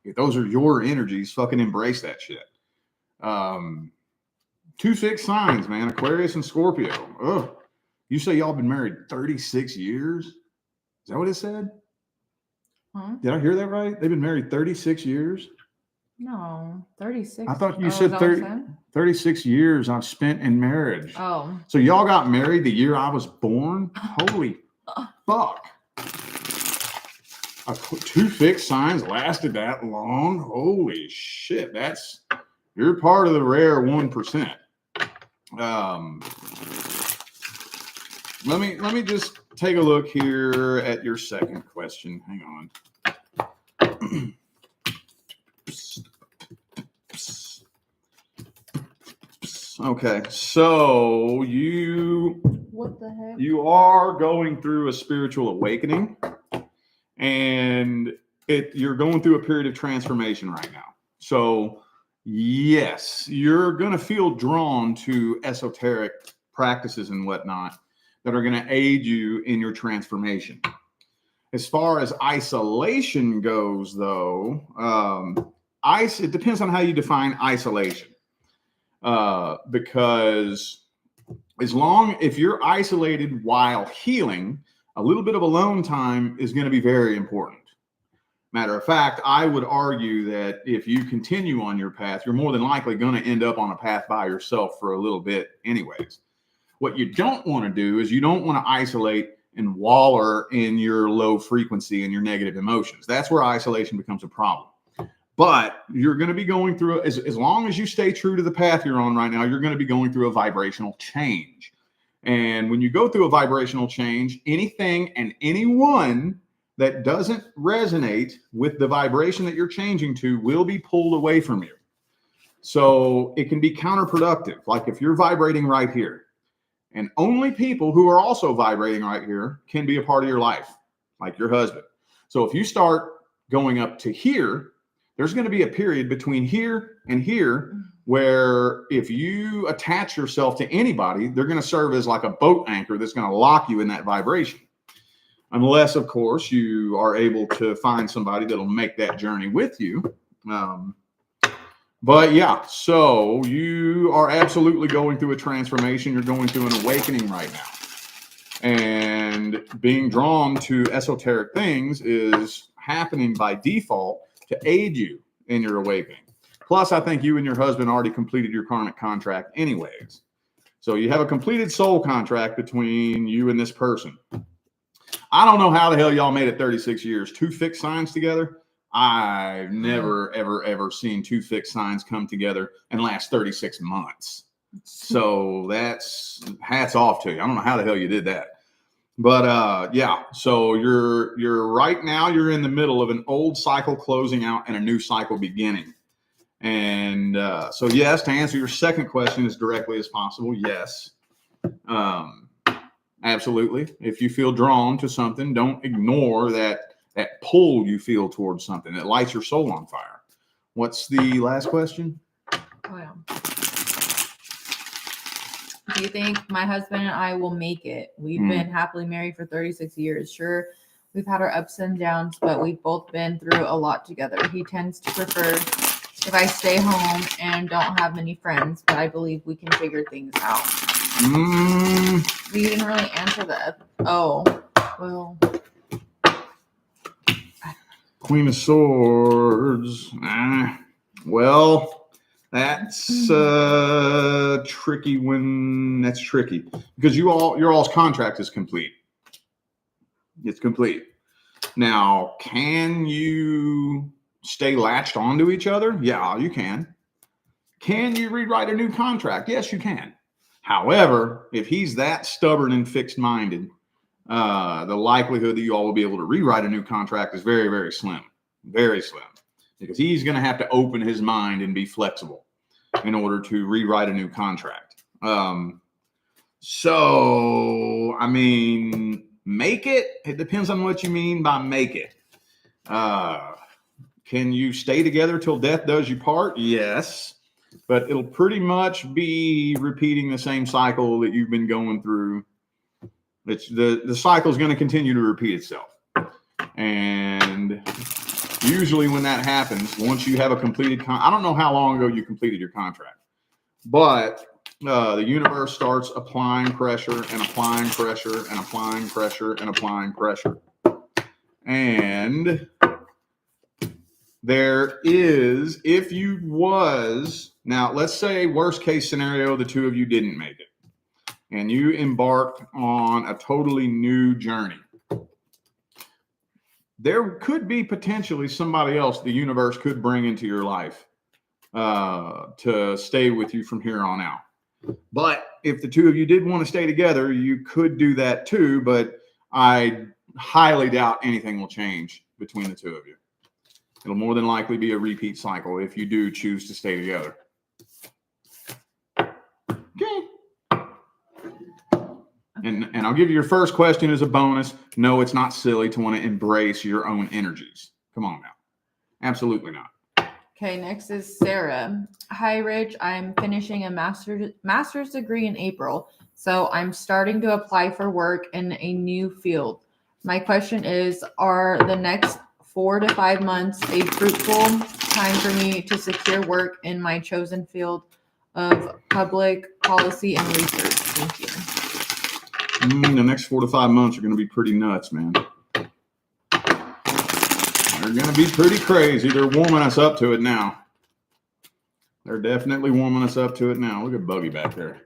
S2: If those are your energies, fucking embrace that shit. 2 fixed signs, man. Aquarius and Scorpio. Ugh. You say y'all been married 36 years? Is that what it said?
S1: Huh?
S2: Did I hear that right? They've been married 36 years.
S1: No, 36.
S2: I thought you
S1: is
S2: said
S1: that what it
S2: 30,
S1: said?
S2: 36 years I've spent in marriage.
S1: Oh.
S2: So y'all got married the year I was born? Holy fuck. 2 fixed signs lasted that long? Holy shit. You're part of the rare 1%. Let me just take a look here at your second question. Hang on. Okay, so
S1: What the heck?
S2: you are going through a spiritual awakening, and you're going through a period of transformation right now. So yes, you're going to feel drawn to esoteric practices and whatnot that are going to aid you in your transformation. As far as isolation goes, though, it depends on how you define isolation. Because if you're isolated while healing, a little bit of alone time is going to be very important. Matter of fact, I would argue that if you continue on your path, you're more than likely going to end up on a path by yourself for a little bit anyways. What you don't want to do is you don't want to isolate and waller in your low frequency and your negative emotions. That's where isolation becomes a problem. But you're going to be going through, as long as you stay true to the path you're on right now, you're going to be going through a vibrational change. And when you go through a vibrational change, anything and anyone that doesn't resonate with the vibration that you're changing to will be pulled away from you. So it can be counterproductive. Like if you're vibrating right here, and only people who are also vibrating right here can be a part of your life, like your husband. So if you start going up to here, there's going to be a period between here and here where if you attach yourself to anybody, they're going to serve as like a boat anchor that's going to lock you in that vibration. Unless, of course, you are able to find somebody that'll make that journey with you. But yeah, so you are absolutely going through a transformation. You're going through an awakening right now. And being drawn to esoteric things is happening by default to aid you in your awakening. Plus, I think you and your husband already completed your karmic contract anyways. So you have a completed soul contract between you and this person. I don't know how the hell y'all made it 36 years. 2 fixed signs together. I've never, ever seen 2 fixed signs come together and last 36 months. So that's hats off to you. I don't know how the hell you did that. But yeah, so you're right now, you're in the middle of an old cycle closing out and a new cycle beginning. And so yes, to answer your second question as directly as possible, yes. Absolutely. If you feel drawn to something, don't ignore that pull you feel towards something that lights your soul on fire. What's the last question?
S1: Oh, yeah. Do you think my husband and I will make it? We've been happily married for 36 years. Sure, we've had our ups and downs, but we've both been through a lot together. He tends to prefer if I stay home and don't have many friends, but I believe we can figure things out. We didn't really answer that. Oh, well.
S2: Queen of Swords. Well, that's tricky that's tricky because your all's contract is complete. It's complete. Now, can you stay latched onto each other? Yeah, you can. Can you rewrite a new contract? Yes, you can. However, if he's that stubborn and fixed-minded, the likelihood that you all will be able to rewrite a new contract is very, very slim. Very slim. Because he's going to have to open his mind and be flexible in order to rewrite a new contract. So, I mean, make it. It depends on what you mean by make it. Can you stay together till death does you part? Yes. But it'll pretty much be repeating the same cycle that you've been going through. It's the cycle is going to continue to repeat itself. And usually when that happens, once you have a completed I don't know how long ago you completed your contract, but the universe starts applying pressure and applying pressure and applying pressure and applying pressure. And there is, if you was, now let's say worst case scenario, the two of you didn't make it and you embarked on a totally new journey. There could be potentially somebody else the universe could bring into your life to stay with you from here on out. But if the two of you did want to stay together, you could do that too. But I highly doubt anything will change between the two of you. It'll more than likely be a repeat cycle if you do choose to stay together. Okay. And I'll give you your first question as a bonus. No, it's not silly to want to embrace your own energies. Come on now. Absolutely not.
S1: Okay, next is Sarah. Hi, Rich. I'm finishing a master's degree in April, so I'm starting to apply for work in a new field. My question is, are the next 4 to 5 months a fruitful time for me to secure work in my chosen field of public policy and research? Thank you.
S2: The next 4 to 5 months are going to be pretty nuts, man. They're going to be pretty crazy. They're warming us up to it now. They're definitely warming us up to it now. Look at Buggy back there.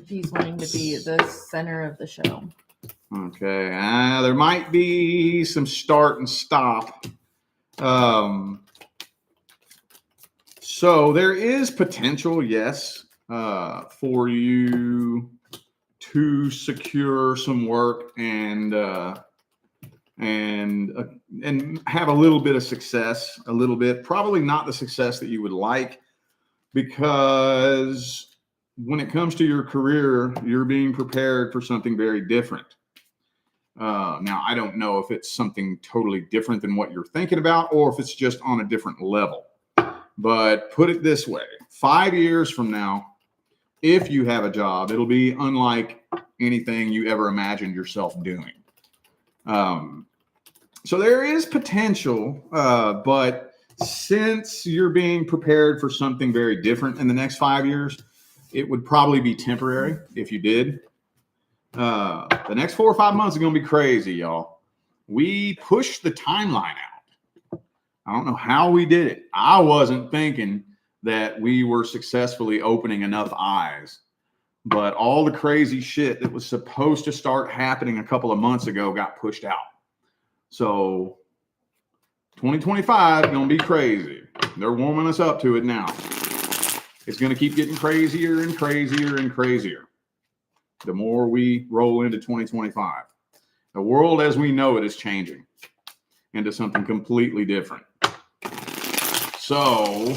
S1: He's wanting to be the center of the show.
S2: Okay. There might be some start and stop. So there is potential, yes, for you to secure some work and have a little bit of success, a little bit, probably not the success that you would like, because when it comes to your career, you're being prepared for something very different. Now, I don't know if it's something totally different than what you're thinking about, or if it's just on a different level. But put it this way, 5 years from now, if you have a job, it'll be unlike anything you ever imagined yourself doing. So there is potential, but since you're being prepared for something very different in the next 5 years, it would probably be temporary if you did. The next 4 or 5 months are going to be crazy, y'all. We pushed the timeline out. I don't know how we did it. I wasn't thinking that we were successfully opening enough eyes, but all the crazy shit that was supposed to start happening a couple of months ago got pushed out. So 2025 is going to be crazy. They're warming us up to it now. It's going to keep getting crazier and crazier and crazier the more we roll into 2025. The world as we know it is changing into something completely different. So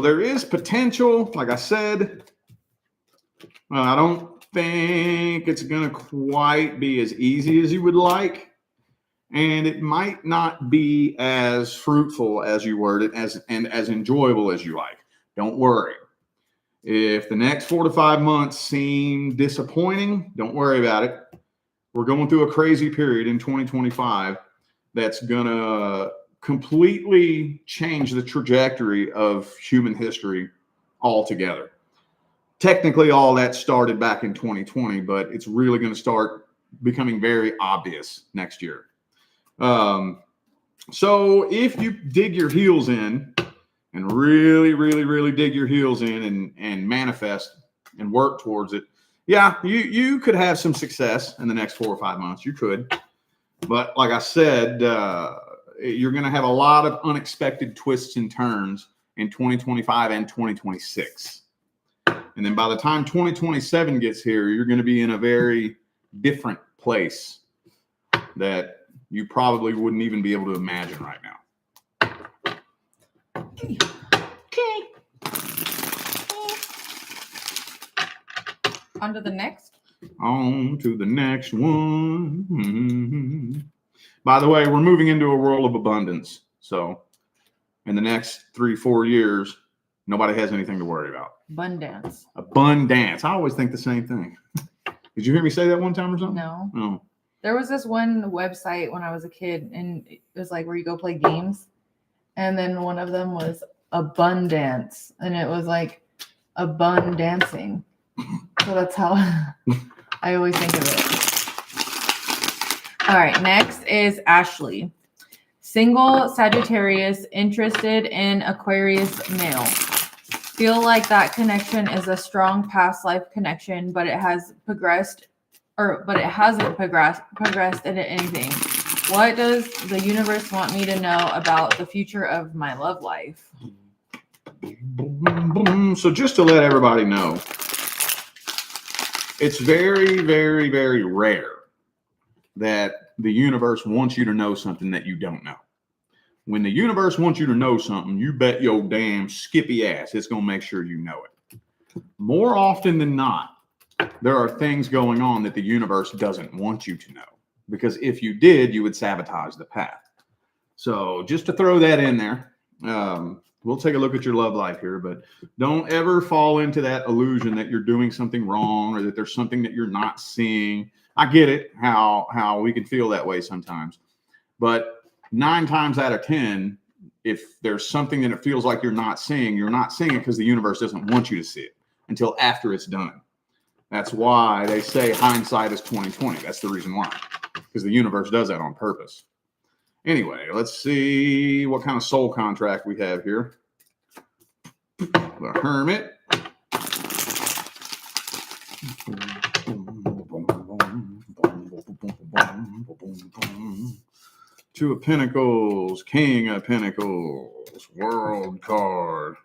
S2: there is potential, like I said. I don't think it's going to quite be as easy as you would like. And it might not be as fruitful as you word it, and as enjoyable as you like. Don't worry. If the next 4 to 5 months seem disappointing, don't worry about it. We're going through a crazy period in 2025 that's going to completely change the trajectory of human history altogether. Technically, all that started back in 2020, but it's really going to start becoming very obvious next year. So if you dig your heels in and really, really, really dig your heels in and manifest and work towards it, yeah, you could have some success in the next 4 or 5 months. You could. But like I said, you're going to have a lot of unexpected twists and turns in 2025 and 2026. And then by the time 2027 gets here, you're going to be in a very different place that you probably wouldn't even be able to imagine right now. Okay.
S1: On to the next.
S2: On to the next one. Mm-hmm. By the way, we're moving into a world of abundance. So in the next 3-4 years, nobody has anything to worry about.
S1: Abundance.
S2: Abundance. I always think the same thing. Did you hear me say that one time or something?
S1: No.
S2: Oh.
S1: There was this one website when I was a kid, and it was like where you go play games, And then one of them was abundance, and it was like abun dancing. So that's how I always think of it. All right, next is Ashley. Single Sagittarius, interested in Aquarius male. Feel like that connection is a strong past life connection, but it hasn't progressed into anything. What does the universe want me to know about the future of my love life?
S2: So just to let everybody know, it's very, very, very rare that the universe wants you to know something that you don't know. When the universe wants you to know something, you bet your damn skippy ass it's going to make sure you know it. More often than not, there are things going on that the universe doesn't want you to know. Because if you did, you would sabotage the path. So just to throw that in there, we'll take a look at your love life here, but don't ever fall into that illusion that you're doing something wrong or that there's something that you're not seeing. I get it, how we can feel that way sometimes. But 9 times out of 10, if there's something that it feels like you're not seeing it because the universe doesn't want you to see it until after it's done. That's why they say hindsight is 20/20. That's the reason why, because the universe does that on purpose. Anyway, let's see what kind of soul contract we have here. The Hermit. 2 of Pentacles, King of Pentacles, World card.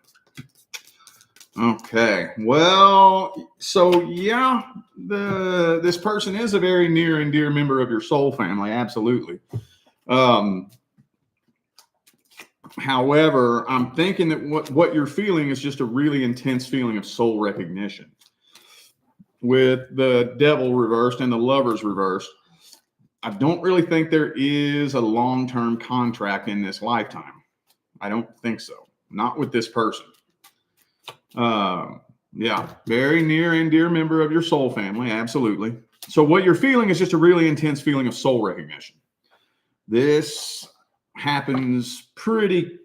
S2: Okay, well, so yeah, this person is a very near and dear member of your soul family, absolutely. However, I'm thinking that what you're feeling is just a really intense feeling of soul recognition. With the Devil reversed and the Lovers reversed, I don't really think there is a long-term contract in this lifetime. I don't think so. Not with this person. Yeah, very near and dear member of your soul family, absolutely. So what you're feeling is just a really intense feeling of soul recognition. This happens pretty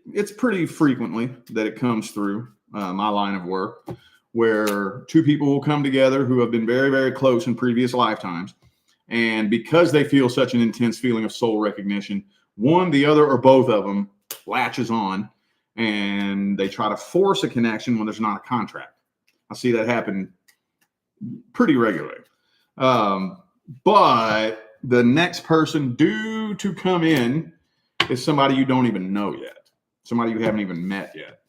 S2: frequently that it comes through my line of work, where 2 people will come together who have been very, very close in previous lifetimes. And because they feel such an intense feeling of soul recognition, one, the other, or both of them latches on and they try to force a connection when there's not a contract. I see that happen pretty regularly. But the next person due to come in is somebody you don't even know yet, somebody you haven't even met yet.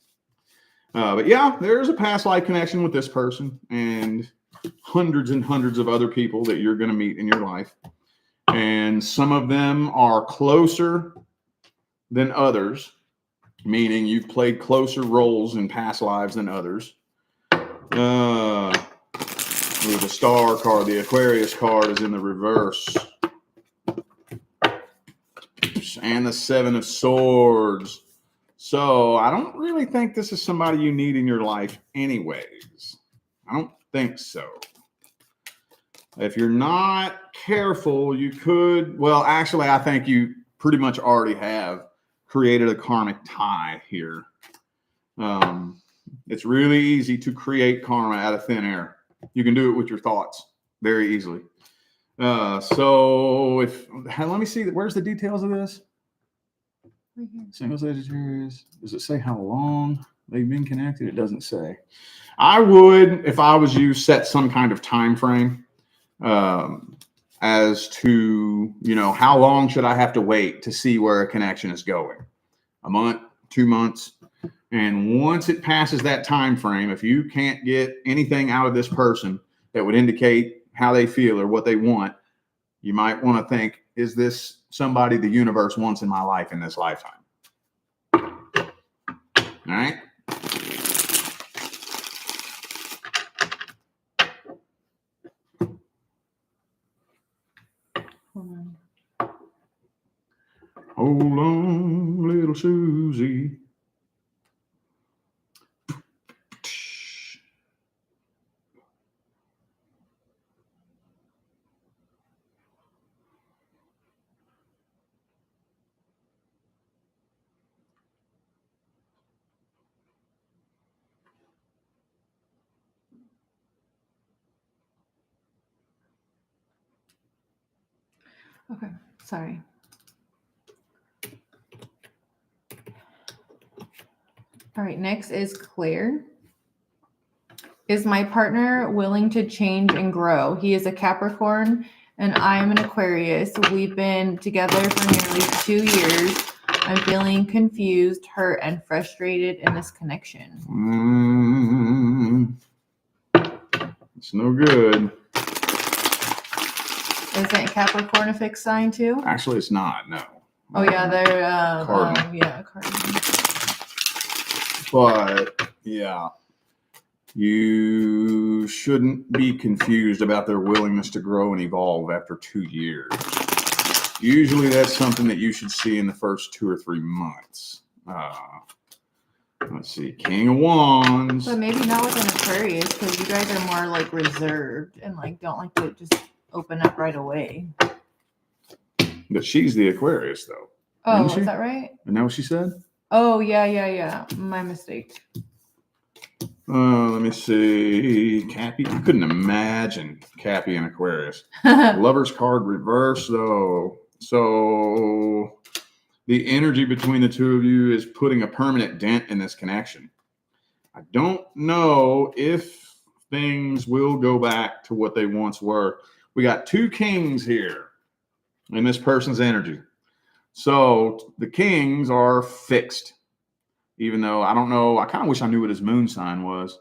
S2: But yeah, there's a past life connection with this person and hundreds and hundreds of other people that you're going to meet in your life. And some of them are closer than others, meaning you've played closer roles in past lives than others. With the Star card, the Aquarius card is in the reverse. And the 7 of Swords. So I don't really think this is somebody you need in your life anyways. I don't think so. If you're not careful, you could, well, actually, I think you pretty much already have created a karmic tie here. It's really easy to create karma out of thin air. You can do it with your thoughts very easily. So let me see, where's the details of this? Right here. Single Sagittarius. Does it say how long they've been connected? It doesn't say. I would, if I was you, set some kind of time frame as to, how long should I have to wait to see where a connection is going? A month, 2 months. And once it passes that time frame, if you can't get anything out of this person that would indicate how they feel or what they want, you might want to think, is this somebody the universe wants in my life in this lifetime? All right. Hold on, little Susie.
S1: Okay, sorry. All right, next is Claire. Is my partner willing to change and grow? He is a Capricorn and I am an Aquarius. We've been together for nearly 2 years. I'm feeling confused, hurt, and frustrated in this connection.
S2: It's no good.
S1: Isn't Capricorn a fixed sign too?
S2: Actually, it's not. No.
S1: Oh yeah, they're
S2: Cardinal.
S1: yeah, cardinal.
S2: But yeah, you shouldn't be confused about their willingness to grow and evolve after 2 years. Usually that's something that you should see in the first 2 or 3 months. Let's see, King of Wands.
S1: But maybe not with an Aquarius because you guys are more like reserved and like don't like to just open up right away.
S2: But she's the Aquarius though.
S1: Oh,
S2: Isn't she?
S1: is that right?
S2: Isn't that what she said?
S1: Oh, yeah. My mistake.
S2: Let me see. Cappy. I couldn't imagine Cappy and Aquarius. Lover's card reverse, though. So the energy between the two of you is putting a permanent dent in this connection. I don't know if things will go back to what they once were. We got 2 kings here in this person's energy. So the kings are fixed. Even though I don't know, I kind of wish I knew what his moon sign was.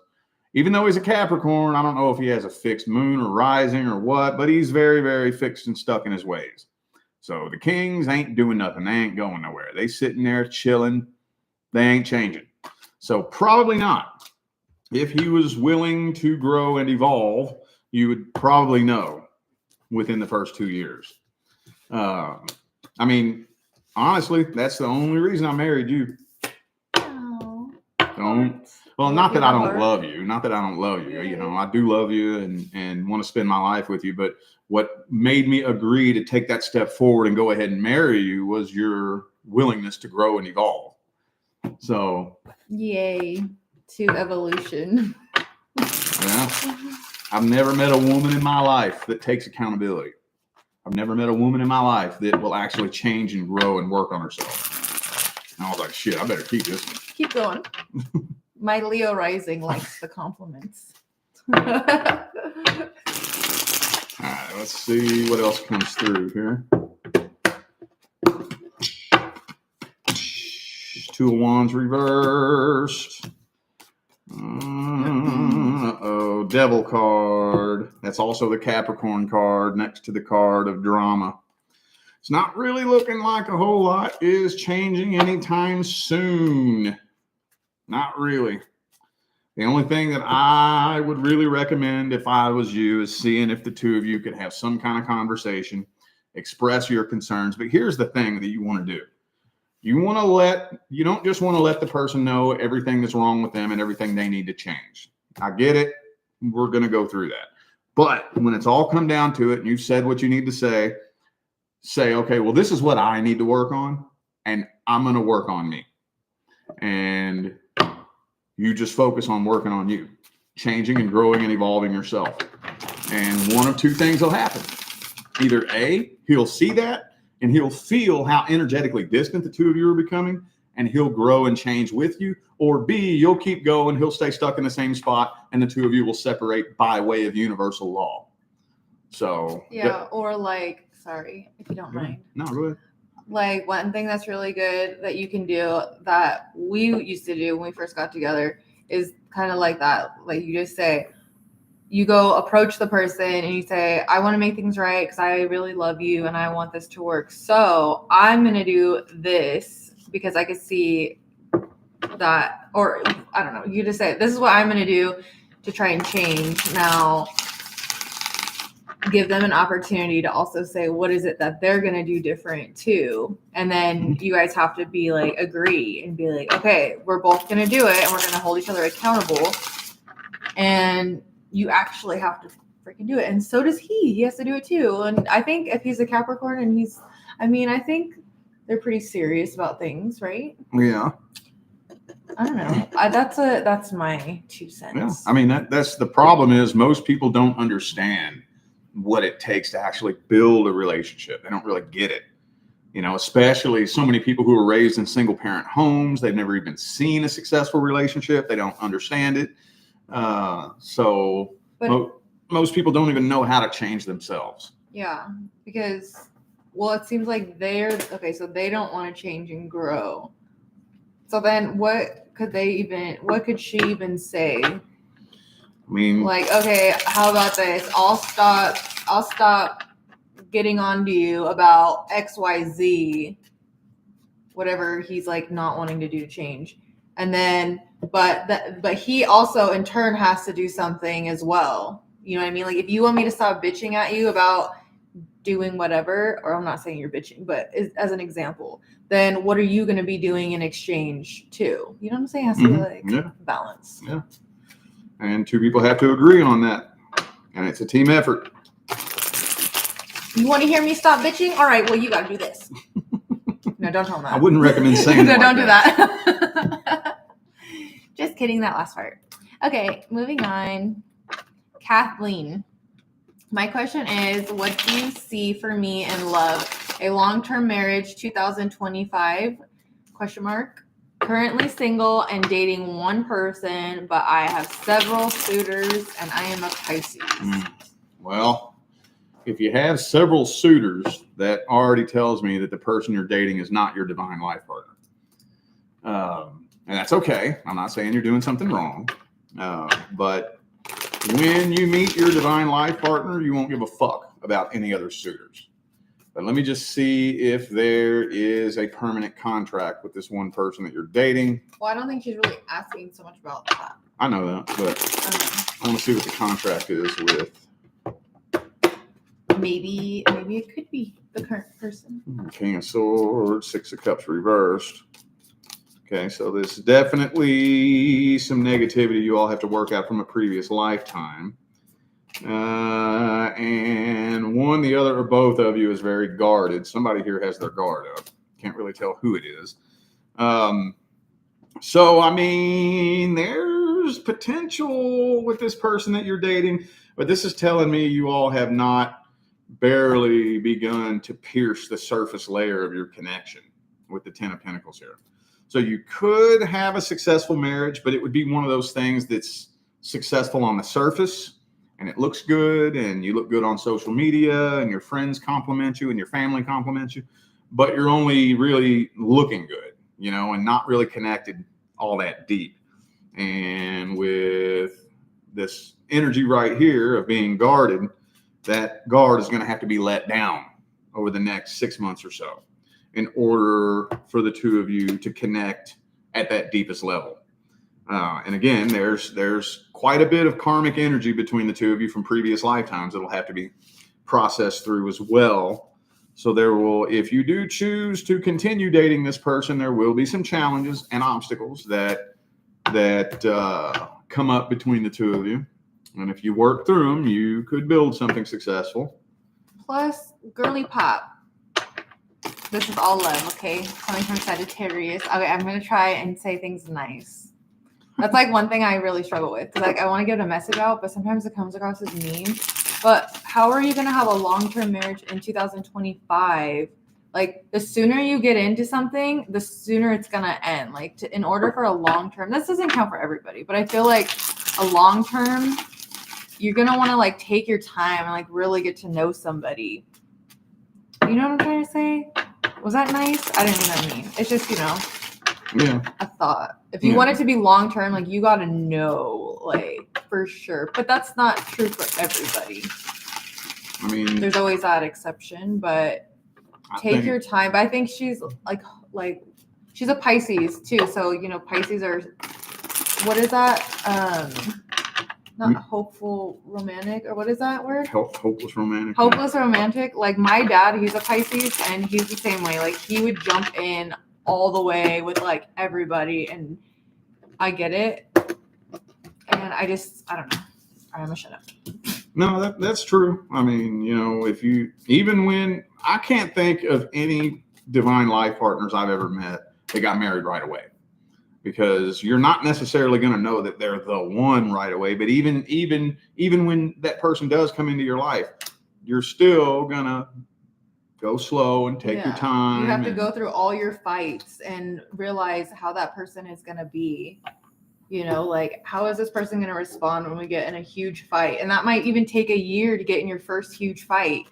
S2: Even though he's a Capricorn, I don't know if he has a fixed moon or rising or what, but he's very, very fixed and stuck in his ways. So the kings ain't doing nothing. They ain't going nowhere. They sitting there chilling. They ain't changing. So probably not. If he was willing to grow and evolve, you would probably know within the first 2 years. I mean, honestly, that's the only reason I married you. Well, not that I don't love you. Not that I don't love you. You know, I do love you and want to spend my life with you. But what made me agree to take that step forward and go ahead and marry you was your willingness to grow and evolve. So,
S1: yay to evolution.
S2: Yeah. I've never met a woman in my life that takes accountability. I've never met a woman in my life that will actually change and grow and work on herself. And I was like, shit, I better keep this one.
S1: Keep going. My Leo rising likes the compliments. All
S2: right, let's see what else comes through here. 2 of Wands reversed. Uh-oh, Devil card. That's also the Capricorn card next to the card of drama. It's not really looking like a whole lot is changing anytime soon. Not really. The only thing that I would really recommend if I was you is seeing if the two of you could have some kind of conversation, express your concerns. But here's the thing that you want to do. You don't just want to let the person know everything that's wrong with them and everything they need to change. I get it. We're going to go through that. But when it's all come down to it and you've said what you need to say, okay, well, this is what I need to work on, and I'm going to work on me. And you just focus on working on you, changing and growing and evolving yourself. And one of 2 things will happen. Either A, he'll see that and he'll feel how energetically distant the 2 of you are becoming, and he'll grow and change with you. Or B, you'll keep going, he'll stay stuck in the same spot, and the 2 of you will separate by way of universal law. So
S1: yeah, or like, sorry, if you don't mind.
S2: No, go ahead.
S1: Like one thing that's really good that you can do that we used to do when we first got together is kind of like that. Like you just say, you go approach the person and you say, I want to make things right because I really love you and I want this to work. So I'm going to do this because I could see that, or I don't know, you just say, this is what I'm going to do to try and change. Now, give them an opportunity to also say, what is it that they're going to do different too? And then you guys have to be like, agree and be like, okay, we're both going to do it and we're going to hold each other accountable. And you actually have to freaking do it. And so does he. He has to do it too. And I think if he's a Capricorn and I think they're pretty serious about things, right?
S2: Yeah.
S1: I don't know. That's my 2 cents.
S2: Yeah. I mean, that's the problem is most people don't understand what it takes to actually build a relationship. They don't really get it. You know, especially so many people who are raised in single parent homes. They've never even seen a successful relationship. They don't understand it. Most people don't even know how to change themselves.
S1: Yeah, because, well, it seems like so they don't want to change and grow. So then what could she even say?
S2: I mean,
S1: like, okay, how about this? I'll stop getting on to you about XYZ, whatever he's like not wanting to do to change. And then, but he also in turn has to do something as well. You know what I mean? Like, if you want me to stop bitching at you about doing whatever, or I'm not saying you're bitching, but as an example, then what are you going to be doing in exchange too? You know what I'm saying? It has to be like balance.
S2: Yeah. And two people have to agree on that. And it's a team effort.
S1: You want to hear me stop bitching? All right, well, you got to do this. No, don't tell them that.
S2: I wouldn't recommend saying
S1: no,
S2: that.
S1: Don't do that. Just kidding, that last part. Okay, moving on. Kathleen. My question is, what do you see for me in love? A long-term marriage, 2025, ? Currently single and dating one person, but I have several suitors and I am a Pisces.
S2: Well, if you have several suitors, that already tells me that the person you're dating is not your divine life partner. And that's okay. I'm not saying you're doing something wrong. But when you meet your divine life partner, you won't give a fuck about any other suitors. But let me just see if there is a permanent contract with this one person that you're dating.
S1: Well, I don't think she's really asking so much about that.
S2: I know that, but I want to see what the contract is with.
S1: Maybe it could be the current person.
S2: King of Swords, Six of Cups reversed. Okay, so there's definitely some negativity you all have to work out from a previous lifetime. And one, the other, or both of you is very guarded. Somebody here has their guard up. Can't really tell who it is. So, I mean, there's potential with this person that you're dating, but this is telling me you all have not barely begun to pierce the surface layer of your connection with the Ten of Pentacles here. So you could have a successful marriage, but it would be one of those things that's successful on the surface and it looks good and you look good on social media and your friends compliment you and your family compliments you, but you're only really looking good, you know, and not really connected all that deep. And with this energy right here of being guarded, that guard is going to have to be let down over the next 6 months or so in order for the two of you to connect at that deepest level. And again, there's quite a bit of karmic energy between the two of you from previous lifetimes that'll have to be processed through as well. So there will, if you do choose to continue dating this person, there will be some challenges and obstacles that come up between the two of you. And if you work through them, you could build something successful.
S1: Plus, girly pop. This is all love, okay? Coming from Sagittarius. Okay, I'm going to try and say things nice. That's like one thing I really struggle with. Like, I want to get a message out, but sometimes it comes across as mean. But how are you going to have a long-term marriage in 2025? Like, the sooner you get into something, the sooner it's going to end. Like, in order for a long-term, this doesn't count for everybody, but I feel like a long-term, you're going to want to, like, take your time and, like, really get to know somebody. You know what I'm trying to say? Was that nice? I didn't mean that mean. It's just, you know, a thought. If you want it to be long-term, like, you got to know, like, for sure. But that's not true for everybody.
S2: I mean,
S1: there's always that exception, but take your time. But I think she's like she's a Pisces too. So, you know, Pisces are, what is that? Not hopeful romantic, or what is that word?
S2: Hopeless romantic.
S1: Hopeless romantic. Like, my dad, he's a Pisces, and he's the same way. Like, he would jump in all the way with, like, everybody, and I get it. And I don't know. I'm gonna shut up.
S2: No, that's true. I mean, you know, I can't think of any divine life partners I've ever met that got married right away. Because you're not necessarily going to know that they're the one right away. But even when that person does come into your life, you're still gonna go slow and take your time.
S1: You have to go through all your fights and realize how that person is going to be. You know, like, how is this person going to respond when we get in a huge fight? And that might even take a year to get in your first huge fight,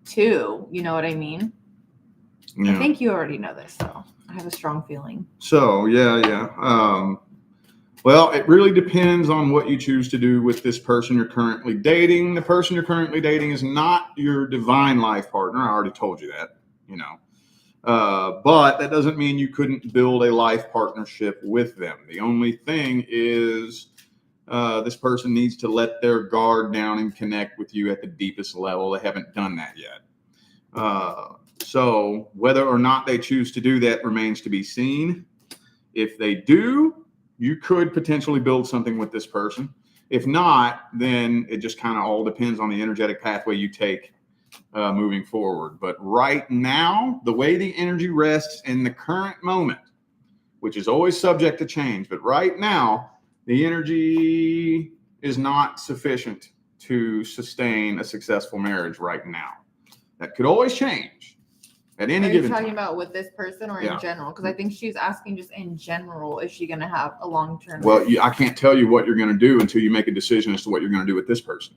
S1: too. You know what I mean? Yeah. I think you already know this, so I have a strong feeling.
S2: So, yeah. Well, it really depends on what you choose to do with this person you're currently dating. The person you're currently dating is not your divine life partner. I already told you that, you know. But that doesn't mean you couldn't build a life partnership with them. The only thing is this person needs to let their guard down and connect with you at the deepest level. They haven't done that yet. So whether or not they choose to do that remains to be seen. If they do, you could potentially build something with this person. If not, then it just kind of all depends on the energetic pathway you take moving forward. But right now, the way the energy rests in the current moment, which is always subject to change, but right now, the energy is not sufficient to sustain a successful marriage right now. That could always change at any given time.
S1: Are you talking about with this person or in general? Because I think she's asking just in general, is she going to have a long-term?
S2: Well, I can't tell you what you're going to do until you make a decision as to what you're going to do with this person.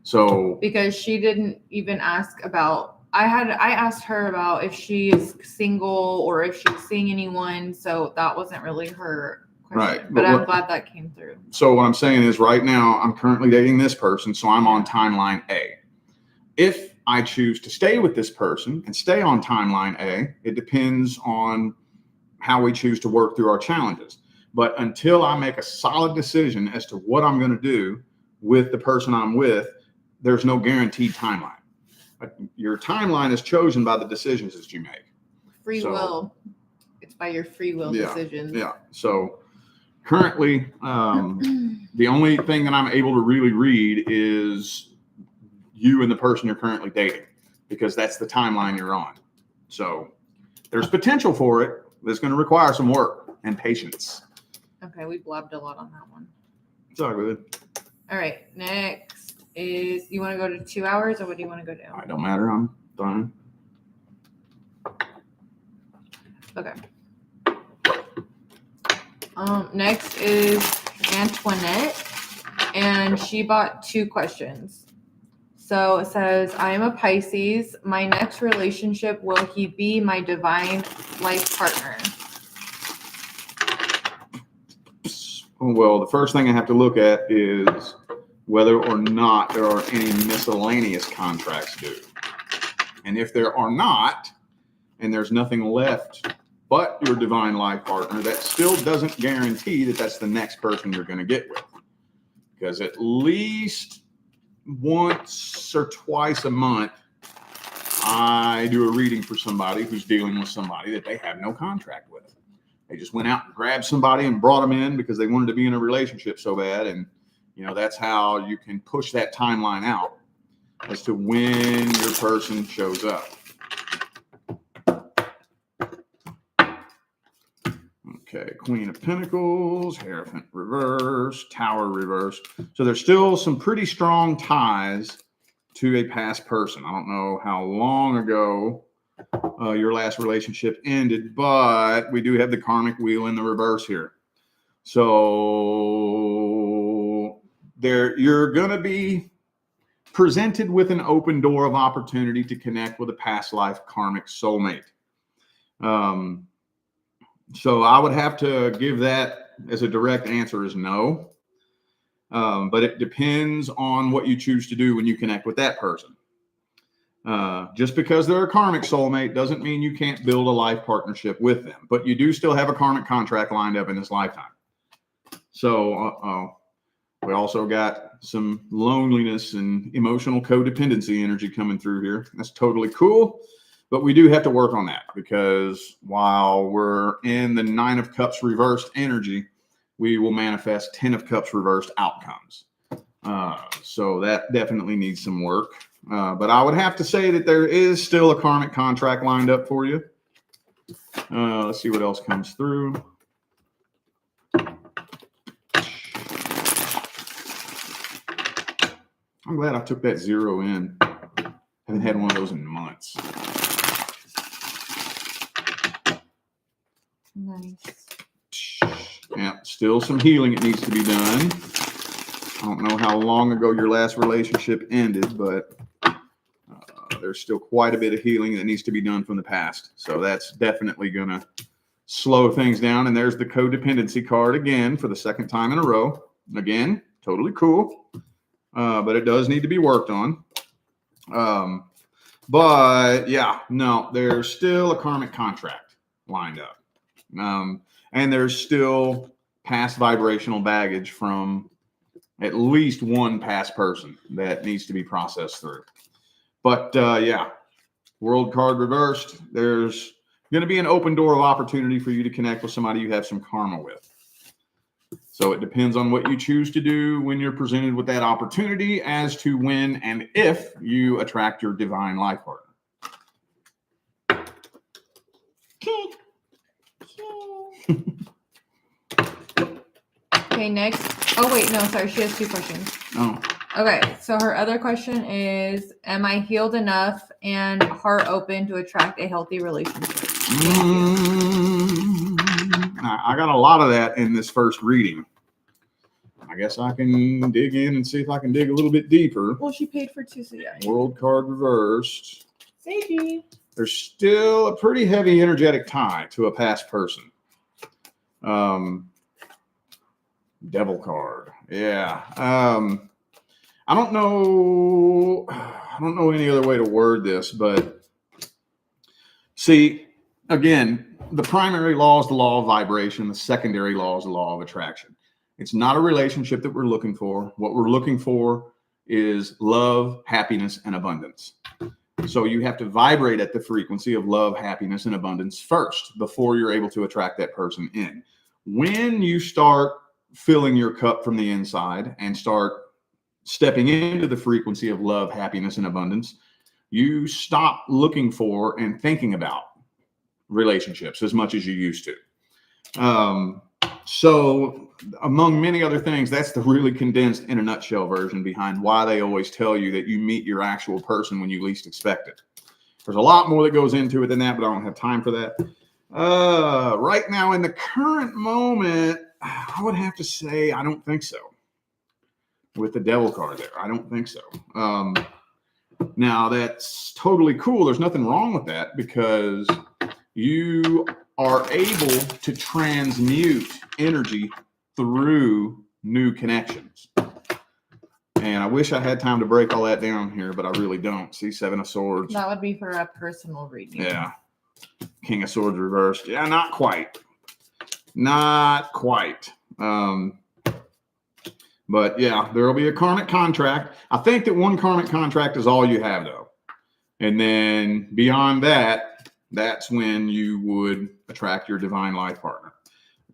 S2: So
S1: because she didn't even ask about, I asked her about if she is single or if she's seeing anyone. So that wasn't really her question.
S2: Right.
S1: But I'm glad that came through.
S2: So what I'm saying is right now I'm currently dating this person. So I'm on timeline A. If I choose to stay with this person and stay on timeline A, it depends on how we choose to work through our challenges. But until I make a solid decision as to what I'm going to do with the person I'm with, there's no guaranteed timeline. Your timeline is chosen by the decisions that you make.
S1: Free will. It's by your free will decisions.
S2: Yeah. So currently, the only thing that I'm able to really read is you and the person you're currently dating, because that's the timeline you're on. So there's potential for it. That's going to require some work and patience.
S1: Okay, we blabbed a lot on that one.
S2: It's all good.
S1: All right, next is, you want to go to 2 hours or what do you want to go to?
S2: It don't matter. I'm fine.
S1: Okay. Next is Antoinette, and she bought 2 questions. So it says, I am a Pisces. My next relationship, will he be my divine life partner?
S2: Well, the first thing I have to look at is whether or not there are any miscellaneous contracts due. And if there are not, and there's nothing left but your divine life partner, that still doesn't guarantee that that's the next person you're going to get with. Because at least once or twice a month, I do a reading for somebody who's dealing with somebody that they have no contract with. They just went out and grabbed somebody and brought them in because they wanted to be in a relationship so bad. And, you know, that's how you can push that timeline out as to when your person shows up. Okay, Queen of Pentacles, Hierophant reverse, Tower reverse. So there's still some pretty strong ties to a past person. I don't know how long ago your last relationship ended, but we do have the karmic wheel in the reverse here. So you're going to be presented with an open door of opportunity to connect with a past life karmic soulmate. So I would have to give that as a direct answer is no. But it depends on what you choose to do when you connect with that person. Just because they're a karmic soulmate doesn't mean you can't build a life partnership with them. But you do still have a karmic contract lined up in this lifetime. So we also got some loneliness and emotional codependency energy coming through here. That's totally cool. But we do have to work on that because while we're in the 9 of Cups reversed energy, we will manifest 10 of Cups reversed outcomes. So that definitely needs some work. But I would have to say that there is still a karmic contract lined up for you. Let's see what else comes through. I'm glad I took that 0 in. Haven't had one of those in months.
S1: Nice.
S2: Yeah, still some healing that needs to be done. I don't know how long ago your last relationship ended, but there's still quite a bit of healing that needs to be done from the past. So that's definitely going to slow things down. And there's the codependency card again for the second time in a row. Again, totally cool. But it does need to be worked on. But yeah, no, there's still a karmic contract lined up. And there's still past vibrational baggage from at least one past person that needs to be processed through. But yeah, World card reversed. There's going to be an open door of opportunity for you to connect with somebody you have some karma with. So it depends on what you choose to do when you're presented with that opportunity as to when and if you attract your divine life partner.
S1: Okay, next. Oh, wait, no, sorry. She has 2 questions.
S2: Oh.
S1: Okay, so her other question is, am I healed enough and heart open to attract a healthy relationship?
S2: I got a lot of that in this first reading. I guess I can dig in and see if I can dig a little bit deeper.
S1: Well, she paid for 2, so yeah.
S2: World card reversed.
S1: Sadie.
S2: There's still a pretty heavy energetic tie to a past person. Devil card. Yeah. I don't know any other way to word this, but see, again, the primary law is the law of vibration. The secondary law is the law of attraction. It's not a relationship that we're looking for. What we're looking for is love, happiness, and abundance. So you have to vibrate at the frequency of love, happiness, and abundance first before you're able to attract that person in. When you start filling your cup from the inside and start stepping into the frequency of love, happiness, and abundance, you stop looking for and thinking about relationships as much as you used to. So among many other things, that's the really condensed in a nutshell version behind why they always tell you that you meet your actual person when you least expect it. There's a lot more that goes into it than that, but I don't have time for that. Right now in the current moment, I would have to say, I don't think so. With the devil card there, I don't think so. Now that's totally cool. There's nothing wrong with that because you are able to transmute energy through new connections. And I wish I had time to break all that down here, but I really don't. See, 7 of Swords.
S1: That would be for a personal reading.
S2: Yeah. King of Swords reversed. Yeah, not quite. Not quite. But yeah, there will be a karmic contract. I think that one karmic contract is all you have, though. And then beyond that, that's when you would attract your divine life partner.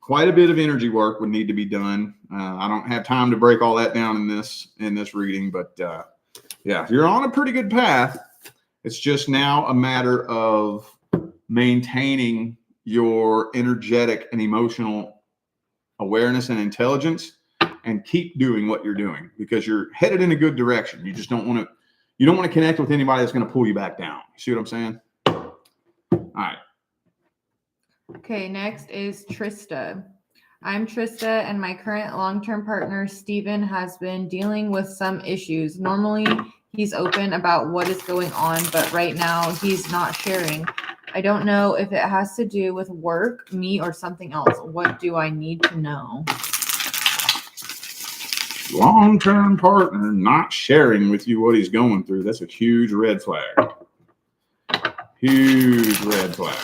S2: Quite a bit of energy work would need to be done. I don't have time to break all that down in this reading, but yeah, you're on a pretty good path. It's just now a matter of maintaining your energetic and emotional awareness and intelligence and keep doing what you're doing because you're headed in a good direction. You just don't want to connect with anybody that's going to pull you back down. You see what I'm saying? All right.
S1: Okay, next is Trista. I'm Trista, and my current long-term partner, Steven, has been dealing with some issues. Normally, he's open about what is going on, but right now, he's not sharing. I don't know if it has to do with work, me, or something else. What do I need to know?
S2: Long-term partner not sharing with you what he's going through. That's a huge red flag. Huge red flag.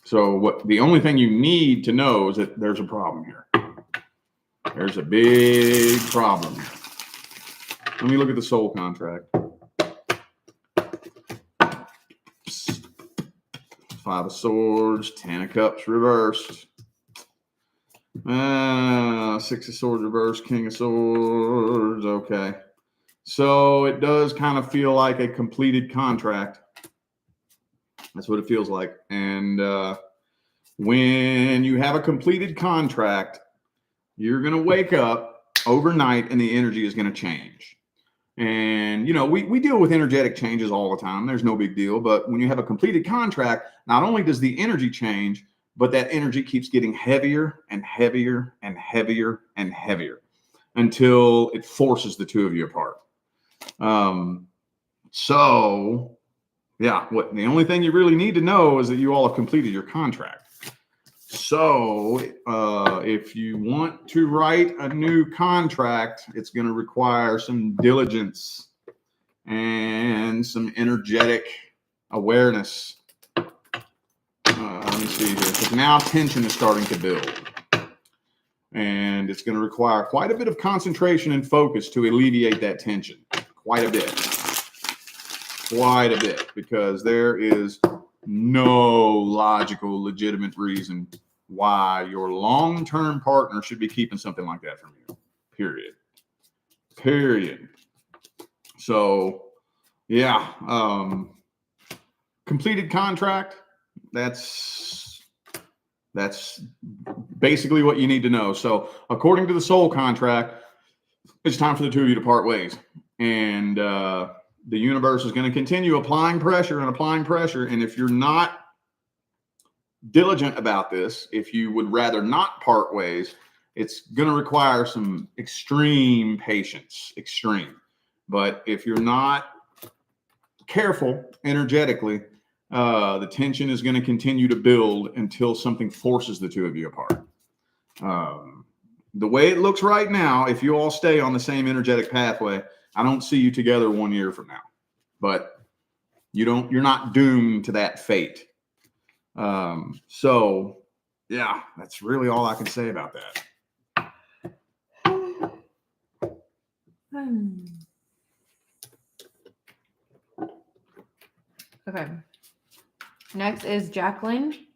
S2: So the only thing you need to know is that there's a problem here. There's a big problem here. Let me look at the soul contract. 5 of Swords, 10 of Cups reversed. 6 of Swords reversed, King of Swords. Okay. So it does kind of feel like a completed contract. That's what it feels like. And when you have a completed contract, you're going to wake up overnight and the energy is going to change. And, you know, we deal with energetic changes all the time. There's no big deal. But when you have a completed contract, not only does the energy change, but that energy keeps getting heavier and heavier and heavier and heavier until it forces the two of you apart. So, yeah, the only thing you really need to know is that you all have completed your contract. So, if you want to write a new contract, it's going to require some diligence and some energetic awareness. Let me see here, because now tension is starting to build. And it's going to require quite a bit of concentration and focus to alleviate that tension. Quite a bit. Quite a bit, because there is no logical, legitimate reason why your long-term partner should be keeping something like that from you. Period. So, yeah, completed contract. That's basically what you need to know. So, according to the soul contract, it's time for the two of you to part ways, and the universe is going to continue applying pressure. And if you're not diligent about this, if you would rather not part ways, it's going to require some extreme patience, But if you're not careful energetically, the tension is going to continue to build until something forces the two of you apart. The way it looks right now, if you all stay on the same energetic pathway, I don't see you together 1 year from now, but you're not doomed to that fate. So yeah, that's really all I can say about that.
S1: Okay. Next is Jacqueline.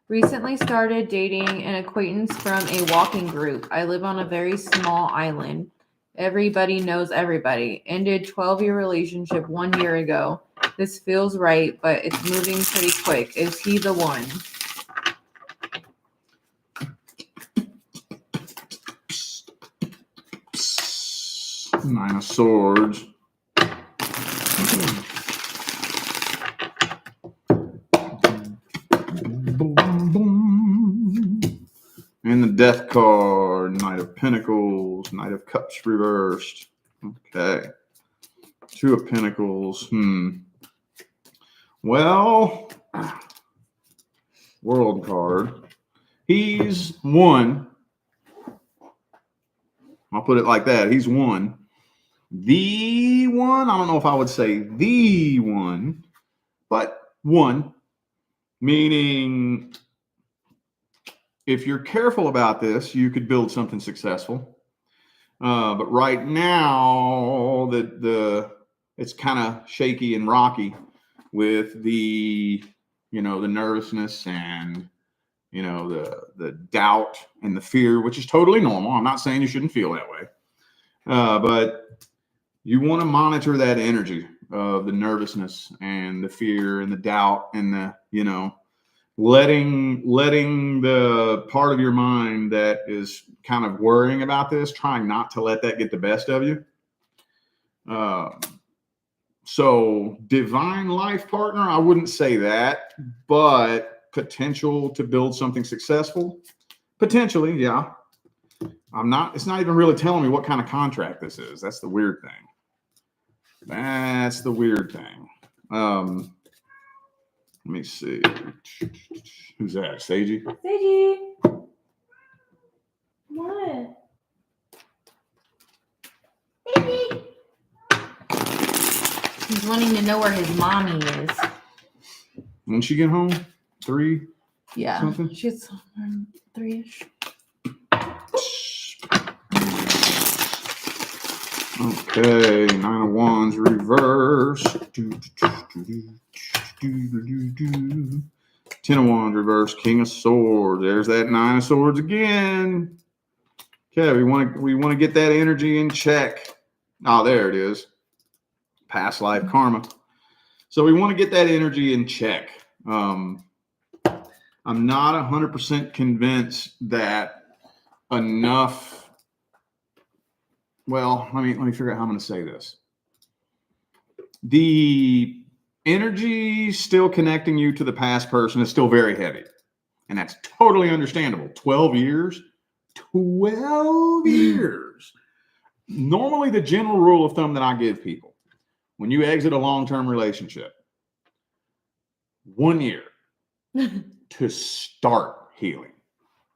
S1: Recently started dating an acquaintance from a walking group. I live on a very small island. Everybody knows everybody. Ended 12-year relationship 1 year ago. This feels right, but it's moving pretty quick. Is he the one?
S2: Nine of Swords. And the Death card, Knight of Pentacles, Knight of Cups reversed. Okay. Two of Pentacles. Well, World card. He's one. I'll put it like that. He's one. The one, I don't know if I would say the one, but one, meaning if you're careful about this, you could build something successful. But right now, it's kind of shaky and rocky with the nervousness and, the doubt and the fear, which is totally normal. I'm not saying you shouldn't feel that way. But you want to monitor that energy of the nervousness and the fear and the doubt and the, letting the part of your mind that is kind of worrying about this, trying not to let that get the best of you. So divine life partner, I wouldn't say that, but potential to build something successful, potentially, yeah. It's not even really telling me what kind of contract this is. That's the weird thing. Let me see. Who's that? Sagey?
S1: What? He's wanting to know where his mommy is.
S2: When she get home? 3?
S1: Yeah.
S2: Something?
S1: She's 3-ish.
S2: Okay, 9 of Wands reverse. 10 of Wands reverse. King of Swords. There's that 9 of Swords again. Okay, we want to get that energy in check. Oh, there it is. Past life karma. So we want to get that energy in check. I'm not 100% convinced that enough. Well, let me figure out how I'm going to say this. The energy still connecting you to the past person is still very heavy. And that's totally understandable. 12 years? 12 years. Normally, the general rule of thumb that I give people, when you exit a long-term relationship, 1 year to start healing,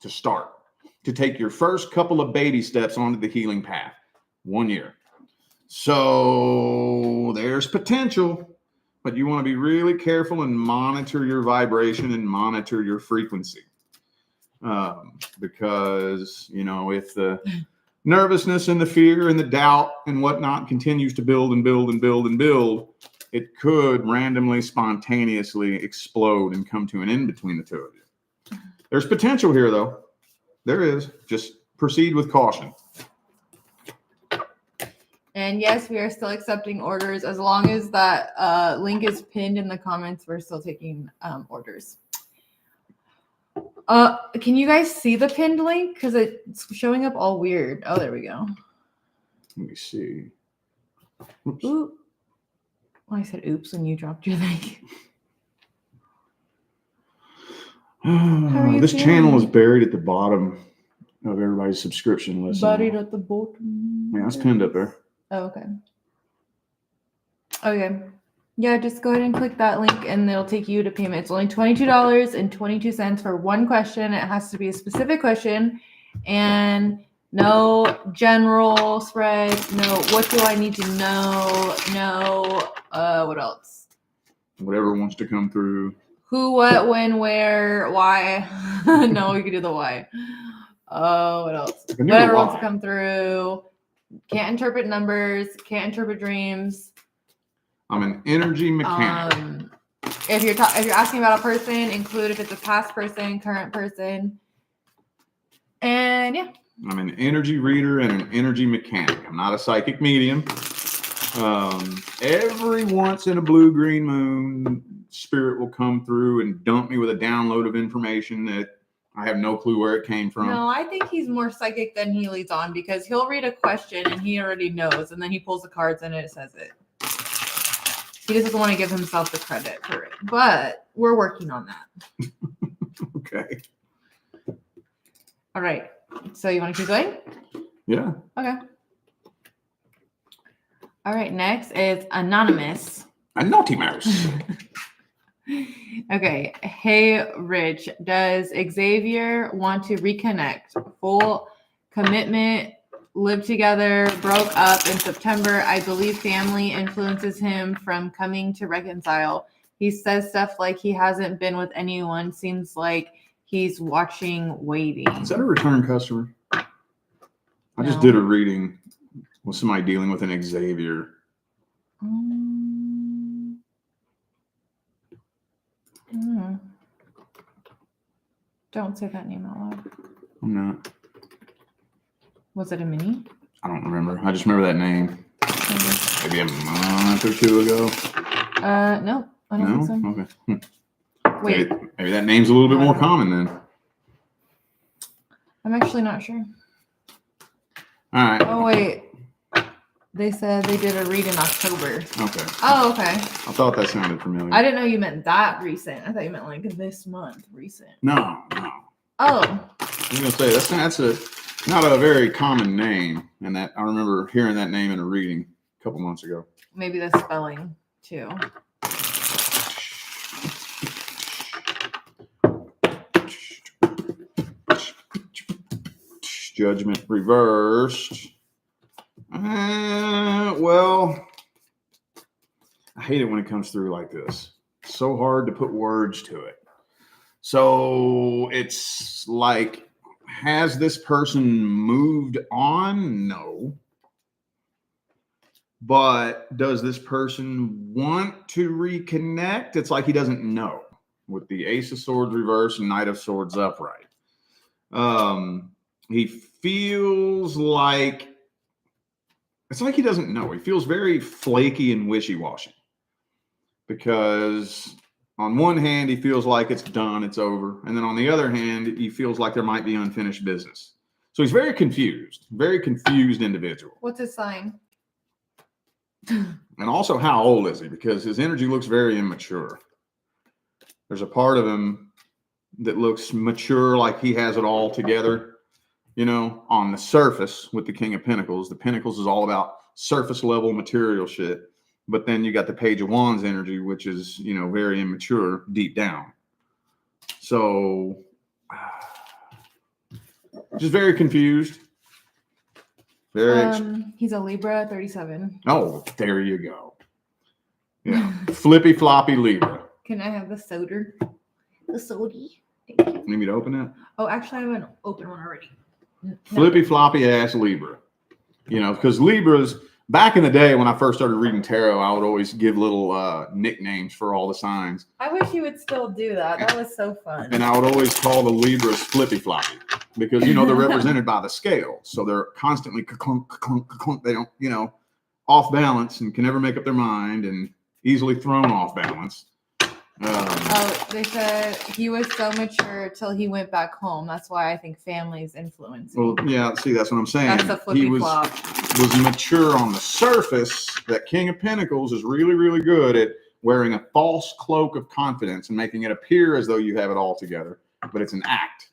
S2: to take your first couple of baby steps onto the healing path. 1 year. So there's potential, but you want to be really careful and monitor your vibration and monitor your frequency. Because, if the nervousness and the fear and the doubt and whatnot continues to build and build and build and build, it could randomly, spontaneously explode and come to an end between the two of you. There's potential here, though. There is. Just proceed with caution.
S1: And yes, we are still accepting orders. As long as that link is pinned in the comments, we're still taking orders. Can you guys see the pinned link? Because it's showing up all weird. Oh, there we go.
S2: Let me see. Oops.
S1: Ooh. I said oops when you dropped your link.
S2: This channel is buried at the bottom of everybody's subscription list.
S1: Buried at the bottom.
S2: Yeah, it's pinned up there.
S1: Oh, okay. Okay. Yeah, just go ahead and click that link and it'll take you to payment. It's only $22.22 for one question. It has to be a specific question and no general spread. No, what do I need to know? No, what else?
S2: Whatever wants to come through.
S1: Who, what, when, where, why. No, we can do the why. What else? Whatever wants to come through. Can't interpret numbers. Can't interpret dreams.
S2: I'm an energy mechanic.
S1: If you're asking about a person, include if it's a past person, current person, and yeah.
S2: I'm an energy reader and an energy mechanic. I'm not a psychic medium. Every once in a blue-green moon, spirit will come through and dump me with a download of information that I have no clue where it came from.
S1: No, I think he's more psychic than he leads on because he'll read a question and he already knows, and then he pulls the cards and it says it. He just doesn't want to give himself the credit for it, but we're working on that.
S2: Okay.
S1: All right. So you want to keep going?
S2: Yeah.
S1: Okay. All right. Next is Anonymous.
S2: A naughty mouse.
S1: Okay. Hey, Rich, does Xavier want to reconnect? Full commitment, live together, broke up in September. I believe family influences him from coming to reconcile. He says stuff like he hasn't been with anyone. Seems like he's watching, waiting.
S2: Is that a return customer? I just
S1: No.
S2: did a reading with somebody dealing with an Xavier.
S1: Don't say that name out loud.
S2: I'm not.
S1: Was it a mini?
S2: I don't remember. I just remember that name. Maybe a month or two ago.
S1: No, I don't think so.
S2: Okay.
S1: Wait,
S2: Maybe that name's a little bit more common then.
S1: I'm actually not sure.
S2: All right.
S1: Oh, wait. They said they did a read in October.
S2: Okay.
S1: Oh, okay.
S2: I thought that sounded familiar.
S1: I didn't know you meant that recent. I thought you meant like this month recent.
S2: No.
S1: Oh.
S2: I was gonna say that's not a very common name, and that I remember hearing that name in a reading a couple months ago.
S1: Maybe the spelling too.
S2: Judgment reversed. Well, I hate it when it comes through like this. It's so hard to put words to it. So it's like, has this person moved on? No. But does this person want to reconnect? It's like he doesn't know, with the Ace of Swords reverse and Knight of Swords upright. He feels like, it's like he doesn't know. He feels very flaky and wishy-washy. Because on one hand, he feels like it's done, it's over. And then on the other hand, he feels like there might be unfinished business. So he's very confused individual.
S1: What's his sign?
S2: And also, how old is he? Because his energy looks very immature. There's a part of him that looks mature, like he has it all together, you know, on the surface with the King of Pentacles. The Pentacles is all about surface level material shit. But then you got the Page of Wands energy, which is, you know, very immature deep down. So, just very confused.
S1: He's a Libra, 37.
S2: Oh, there you go. Yeah. Flippy floppy Libra.
S1: Can I have the soda? The sody. Thank you.
S2: Need me to open that?
S1: Oh, actually, I haven't opened one already. No.
S2: Flippy floppy ass Libra. You know, because Libras, back in the day when I first started reading tarot, I would always give little nicknames for all the signs.
S1: I wish you would still do that. That was so fun.
S2: And I would always call the Libras flippy floppy because, you know, they're represented by the scale. So they're constantly ka-clunk, ka-clunk, ka-clunk. They don't, you know, off balance and can never make up their mind and easily thrown off balance.
S1: They said he was so mature till he went back home. That's why I think families influence him.
S2: Well, yeah, see, that's what I'm saying.
S1: That's the flippy flop.
S2: Was mature on the surface. That King of Pentacles is really, really good at wearing a false cloak of confidence and making it appear as though you have it all together, but it's an act,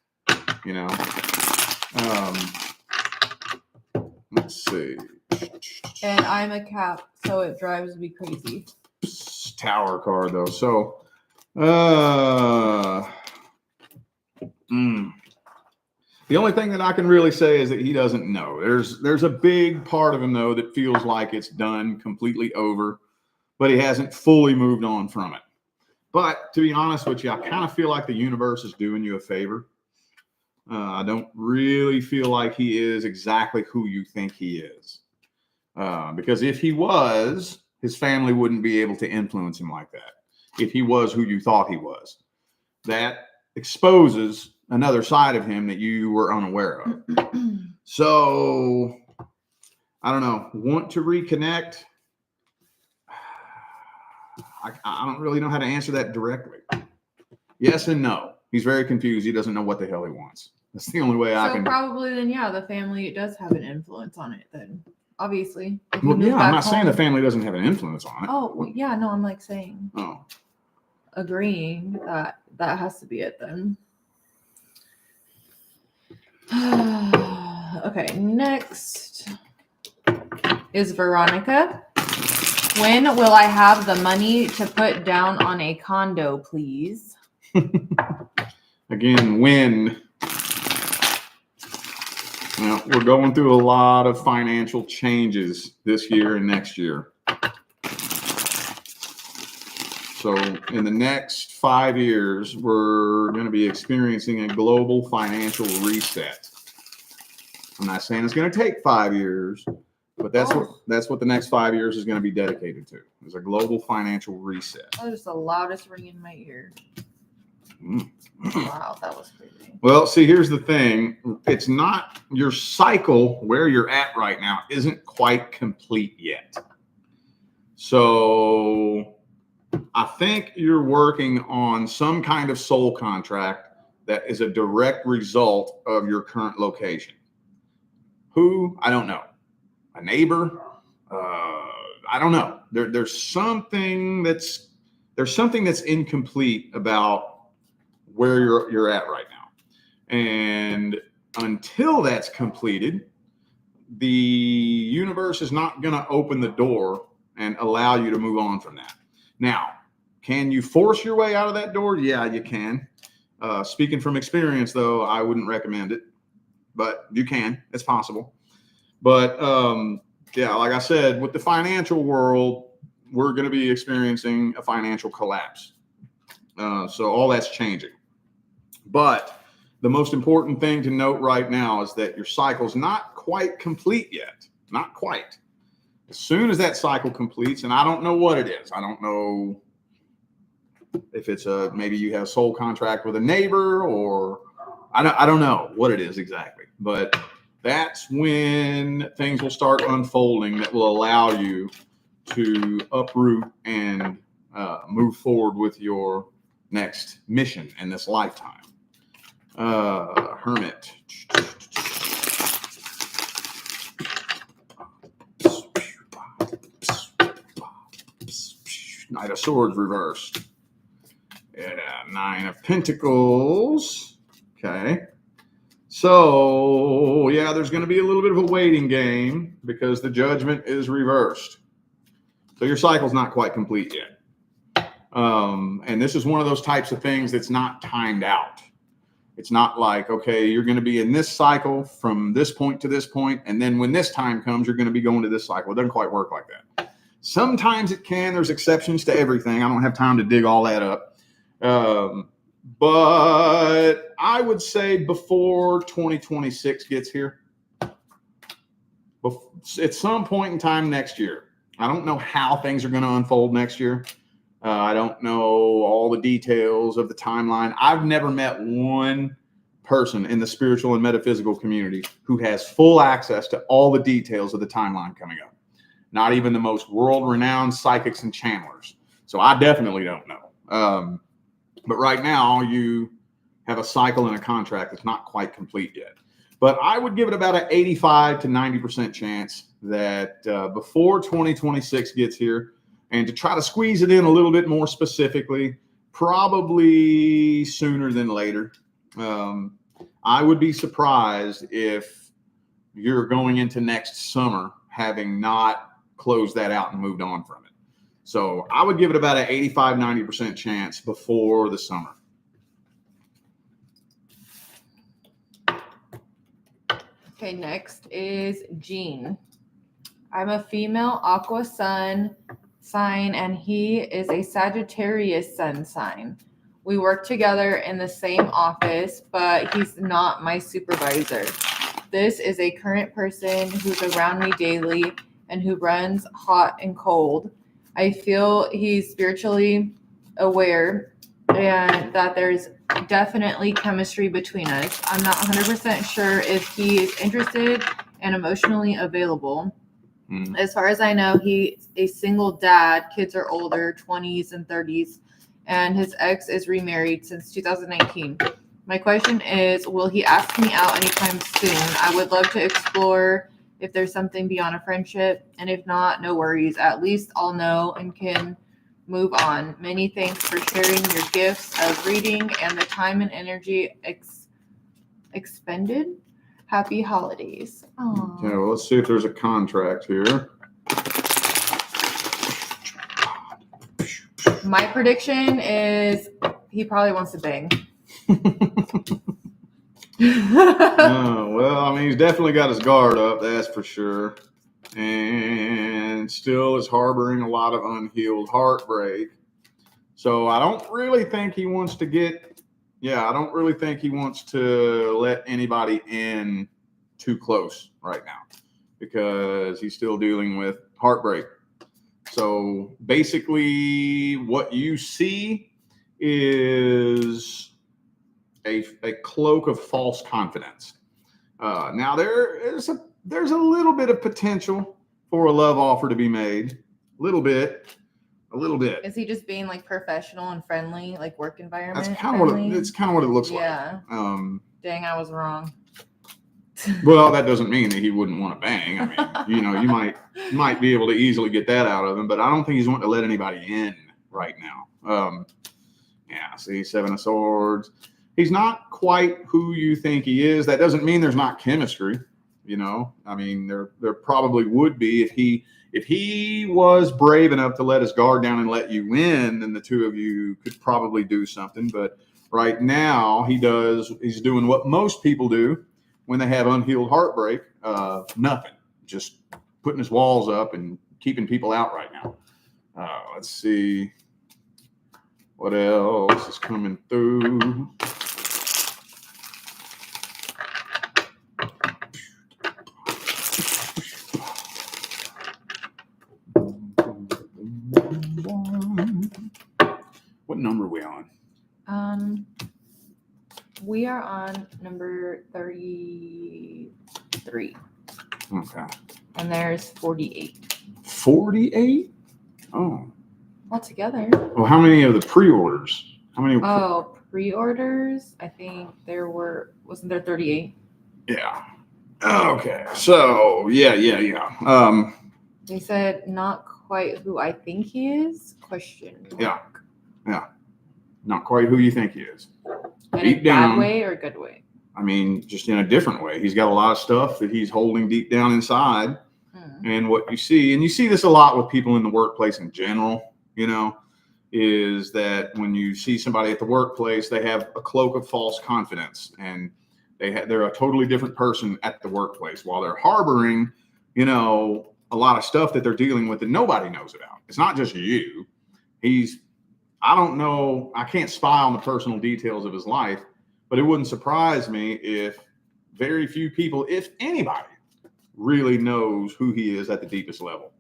S2: you know. Let's see.
S1: And I'm a Cap, so it drives me crazy.
S2: Tower card though, so the only thing that I can really say is that he doesn't know. There's a big part of him though that feels like it's done, completely over, but he hasn't fully moved on from it. But to be honest with you, I kind of feel like the universe is doing you a favor. I don't really feel like he is exactly who you think he is, because if he was, his family wouldn't be able to influence him like that. If he was who you thought he was, that exposes another side of him that you were unaware of. So, I don't know. Want to reconnect? I don't really know how to answer that directly. Yes and no. He's very confused. He doesn't know what the hell he wants. That's the only way I can.
S1: So probably then, yeah, the family does have an influence on it then. Obviously.
S2: Well, yeah, I'm not saying the family doesn't have an influence on it.
S1: Oh, well, yeah, no, I'm like saying.
S2: Oh.
S1: Agreeing that that has to be it then. Okay, next is Veronica. When will I have the money to put down on a condo, please?
S2: Again, when? Well, we're going through a lot of financial changes this year and next year. So in the next 5 years, we're going to be experiencing a global financial reset. I'm not saying it's going to take 5 years, but that's what the next 5 years is going to be dedicated to. Is a global financial reset.
S1: That was the loudest ring in my ear. Wow, that was crazy.
S2: Well, see, here's the thing. It's not your cycle where you're at right now isn't quite complete yet. So I think you're working on some kind of soul contract that is a direct result of your current location. Who? I don't know. A neighbor? I don't know. There's something that's incomplete about where you're at right now. And until that's completed, the universe is not going to open the door and allow you to move on from that. Now, can you force your way out of that door? Yeah, you can. Speaking from experience, though, I wouldn't recommend it, but you can. It's possible. But yeah, like I said, with the financial world, we're going to be experiencing a financial collapse. So all that's changing. But the most important thing to note right now is that your cycle's not quite complete yet. Not quite. As soon as that cycle completes, and I don't know what it is. I don't know if it's maybe you have a soul contract with a neighbor, or I don't know what it is exactly. But that's when things will start unfolding that will allow you to uproot and move forward with your next mission in this lifetime. Hermit. Knight of Swords reversed. Yeah, Nine of Pentacles. Okay. So, yeah, there's going to be a little bit of a waiting game because the Judgment is reversed. So your cycle's not quite complete yet. And this is one of those types of things that's not timed out. It's not like, okay, you're going to be in this cycle from this point to this point, and then when this time comes, you're going to be going to this cycle. It doesn't quite work like that. Sometimes it can. There's exceptions to everything. I don't have time to dig all that up. But I would say before 2026 gets here, at some point in time next year. I don't know how things are going to unfold next year. I don't know all the details of the timeline. I've never met one person in the spiritual and metaphysical community who has full access to all the details of the timeline coming up. Not even the most world-renowned psychics and channelers. So I definitely don't know. But right now, you have a cycle and a contract that's not quite complete yet. But I would give it about an 85 to 90% chance that before 2026 gets here, and to try to squeeze it in a little bit more specifically, probably sooner than later. I would be surprised if you're going into next summer having not closed that out and moved on from it. So I would give it about an 85, 90% chance before the summer.
S1: Okay, next is Jean. I'm a female aqua sun sign, and he is a Sagittarius sun sign. We work together in the same office, but he's not my supervisor. This is a current person who's around me daily and who runs hot and cold. I feel he's spiritually aware and that there's definitely chemistry between us. I'm not 100% sure if he is interested and emotionally available. As far as I know, he's a single dad. Kids are older, 20s and 30s, and his ex is remarried since 2019. My question is, will he ask me out anytime soon? I would love to explore if there's something beyond a friendship, and if not, no worries. At least I'll know and can move on. Many thanks for sharing your gifts of reading and the time and energy expended. Happy holidays. Aww.
S2: Okay, well, let's see if there's a contract here.
S1: My prediction is he probably wants to bang.
S2: Well, I mean, he's definitely got his guard up, that's for sure. And still is harboring a lot of unhealed heartbreak. So I don't really think he wants to I don't really think he wants to let anybody in too close right now because he's still dealing with heartbreak. So basically what you see is a cloak of false confidence. Now there's a little bit of potential for a love offer to be made. A little bit.
S1: Is he just being like professional and friendly, like work environment?
S2: That's kind of what it looks like.
S1: Yeah. Dang, I was wrong.
S2: Well, that doesn't mean that he wouldn't want to bang. I mean, you might be able to easily get that out of him, but I don't think he's wanting to let anybody in right now. See, Seven of Swords. He's not quite who you think he is. That doesn't mean there's not chemistry. I mean, there probably would be if he was brave enough to let his guard down and let you in, then the two of you could probably do something. But right now he's doing what most people do when they have unhealed heartbreak. Nothing, just putting his walls up and keeping people out right now. Let's see what else is coming through. What number are we on?
S1: We are on number 33.
S2: Okay.
S1: And there's 48.
S2: 48? Oh.
S1: Altogether.
S2: Well, how many of the pre-orders? How many?
S1: Pre-orders? I think wasn't there 38?
S2: Yeah. Okay. So, yeah.
S1: They said not quite who I think he is? Question mark.
S2: Yeah. Not quite who you think he is.
S1: In
S2: Deep
S1: a
S2: down,
S1: bad way or a good way?
S2: I mean, just in a different way. He's got a lot of stuff that he's holding deep down inside. And what you see, and you see this a lot with people in the workplace in general, you know, is that when you see somebody at the workplace, they have a cloak of false confidence, and they're a totally different person at the workplace while they're harboring, you know, a lot of stuff that they're dealing with that nobody knows about. It's not just you. I don't know, I can't spy on the personal details of his life, but it wouldn't surprise me if very few people, if anybody, really knows who he is at the deepest level.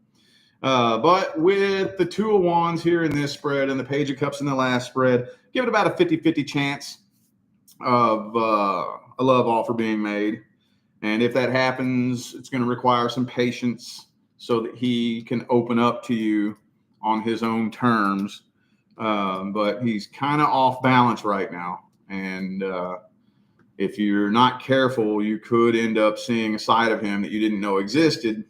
S2: But with the 2 of Wands here in this spread and the Page of Cups in the last spread, give it about a 50-50 chance of a love offer being made. And if that happens, it's going to require some patience so that he can open up to you on his own terms. But he's kind of off balance right now. And if you're not careful, you could end up seeing a side of him that you didn't know existed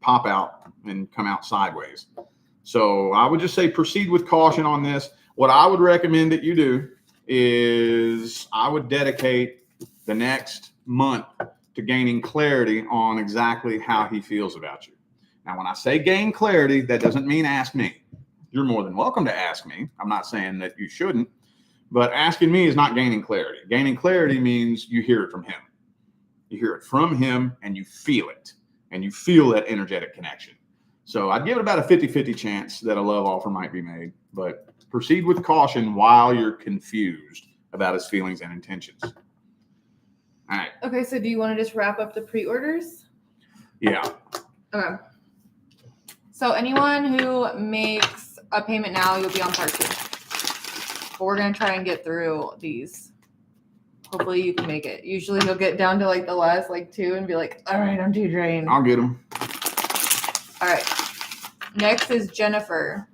S2: pop out and come out sideways. So I would just say proceed with caution on this. What I would recommend that you do is I would dedicate the next month to gaining clarity on exactly how he feels about you. Now, when I say gain clarity, that doesn't mean ask me. You're more than welcome to ask me. I'm not saying that you shouldn't. But asking me is not gaining clarity. Gaining clarity means you hear it from him. You hear it from him and you feel it. And you feel that energetic connection. So I'd give it about a 50-50 chance that a love offer might be made. But proceed with caution while you're confused about his feelings and intentions. All right.
S1: Okay, so do you want to just wrap up the pre-orders?
S2: Yeah.
S1: Okay. So anyone who makes a payment now, you'll be on part 2. But we're going to try and get through these. Hopefully you can make it. Usually he'll get down to like the last like 2 and be like, all right, I'm too drained.
S2: I'll get him.
S1: All right. Next is Jennifer.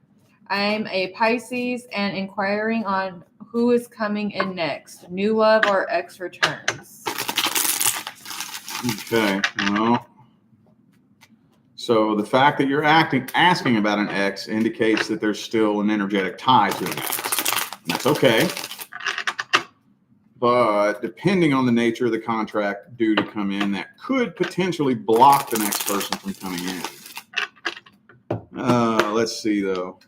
S1: I'm a Pisces and inquiring on who is coming in next, new love or ex returns.
S2: Okay. Well, so the fact that you're asking about an ex indicates that there's still an energetic tie to an ex. That's okay. But depending on the nature of the contract due to come in, that could potentially block the next person from coming in. Let's see, though.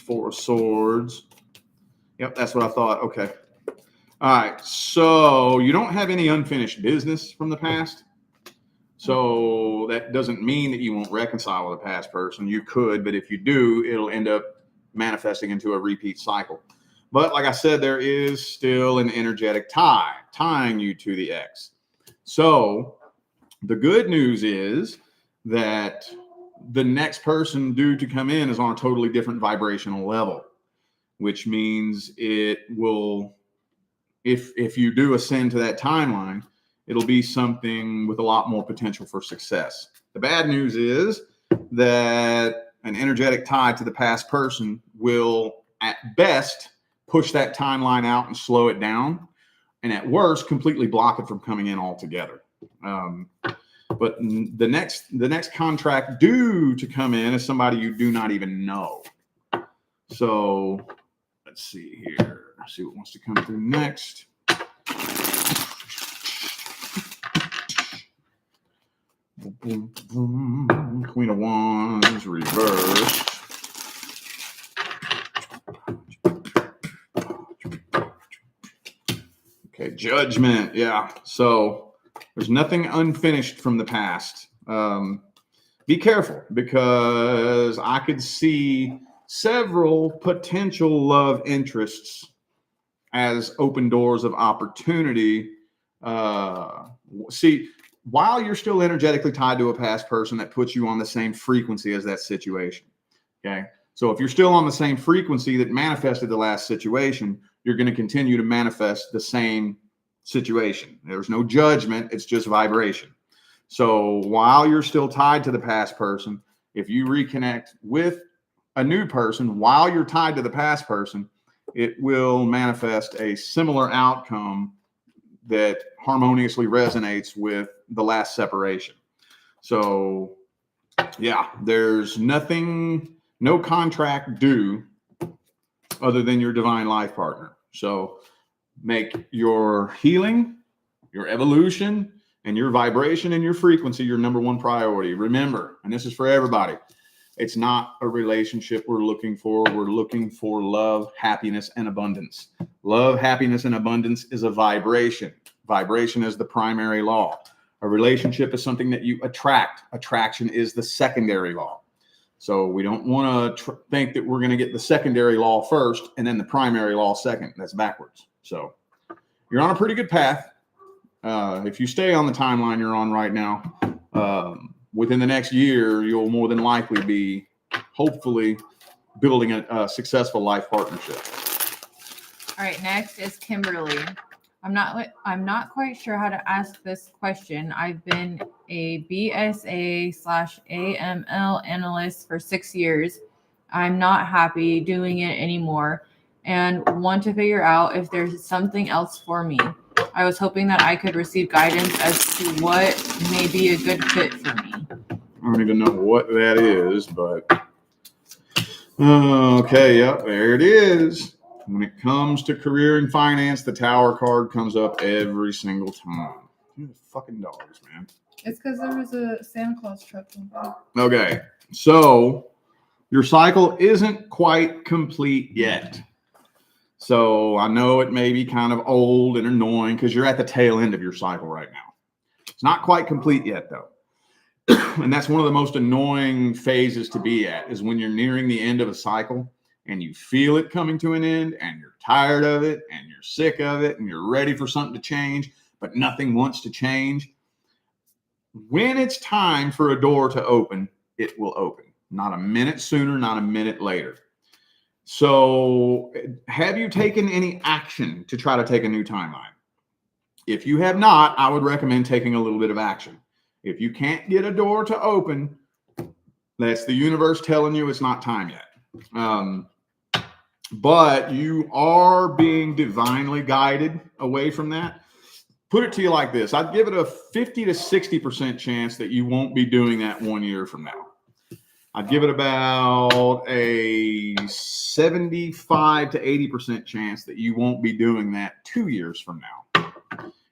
S2: 4 of Swords. Yep, that's what I thought. Okay. All right. So you don't have any unfinished business from the past. So that doesn't mean that you won't reconcile with a past person. You could, but if you do, it'll end up manifesting into a repeat cycle. But like I said, there is still an energetic tie tying you to the ex. So the good news is that the next person due to come in is on a totally different vibrational level, which means it will, if you do ascend to that timeline, it'll be something with a lot more potential for success. The bad news is that an energetic tie to the past person will, at best, push that timeline out and slow it down, and at worst, completely block it from coming in altogether. But the next contract due to come in is somebody you do not even know. So let's see here. Let's see what wants to come through next. Boom, boom. Queen of Wands reversed. Okay, Judgment. Yeah. So there's nothing unfinished from the past. Be careful, because I could see several potential love interests as open doors of opportunity. See, while you're still energetically tied to a past person, that puts you on the same frequency as that situation. Okay. So if you're still on the same frequency that manifested the last situation, you're going to continue to manifest the same situation. There's no judgment. It's just vibration. So while you're still tied to the past person, if you reconnect with a new person while you're tied to the past person, it will manifest a similar outcome that harmoniously resonates with the last separation. So Yeah, there's nothing, no contract due other than your divine life partner. So make your healing, your evolution, and your vibration and your frequency your number one priority. Remember, and this is for everybody, it's not a relationship we're looking for. We're looking for love, happiness, and abundance. Love, happiness, and abundance is a vibration. Vibration is the primary law. A relationship is something that you attract. Attraction is the secondary law. So we don't want to think that we're going to get the secondary law first and then the primary law second. That's backwards. So you're on a pretty good path. If you stay on the timeline you're on right now, within the next year, you'll more than likely be, hopefully, building a successful life partnership.
S1: All right, next is Kimberly. I'm not quite sure how to ask this question. I've been a BSA/AML analyst for 6 years. I'm not happy doing it anymore and want to figure out if there's something else for me. I was hoping that I could receive guidance as to what may be a good fit for me.
S2: I don't even know what that is, but okay, yep, there it is. When it comes to career and finance, the Tower card comes up every single time. You fucking dogs, man.
S1: It's because there was a Santa Claus truck.
S2: Okay, so your cycle isn't quite complete yet. So I know it may be kind of old and annoying because you're at the tail end of your cycle right now. It's not quite complete yet, though. And that's one of the most annoying phases to be at, is when you're nearing the end of a cycle and you feel it coming to an end and you're tired of it and you're sick of it and you're ready for something to change, but nothing wants to change. When it's time for a door to open, it will open. Not a minute sooner, not a minute later. So have you taken any action to try to take a new timeline? If you have not, I would recommend taking a little bit of action. If you can't get a door to open, that's the universe telling you it's not time yet. But you are being divinely guided away from that. Put it to you like this. I'd give it a 50 to 60% chance that you won't be doing that 1 year from now. I'd give it about a 75 to 80% chance that you won't be doing that 2 years from now.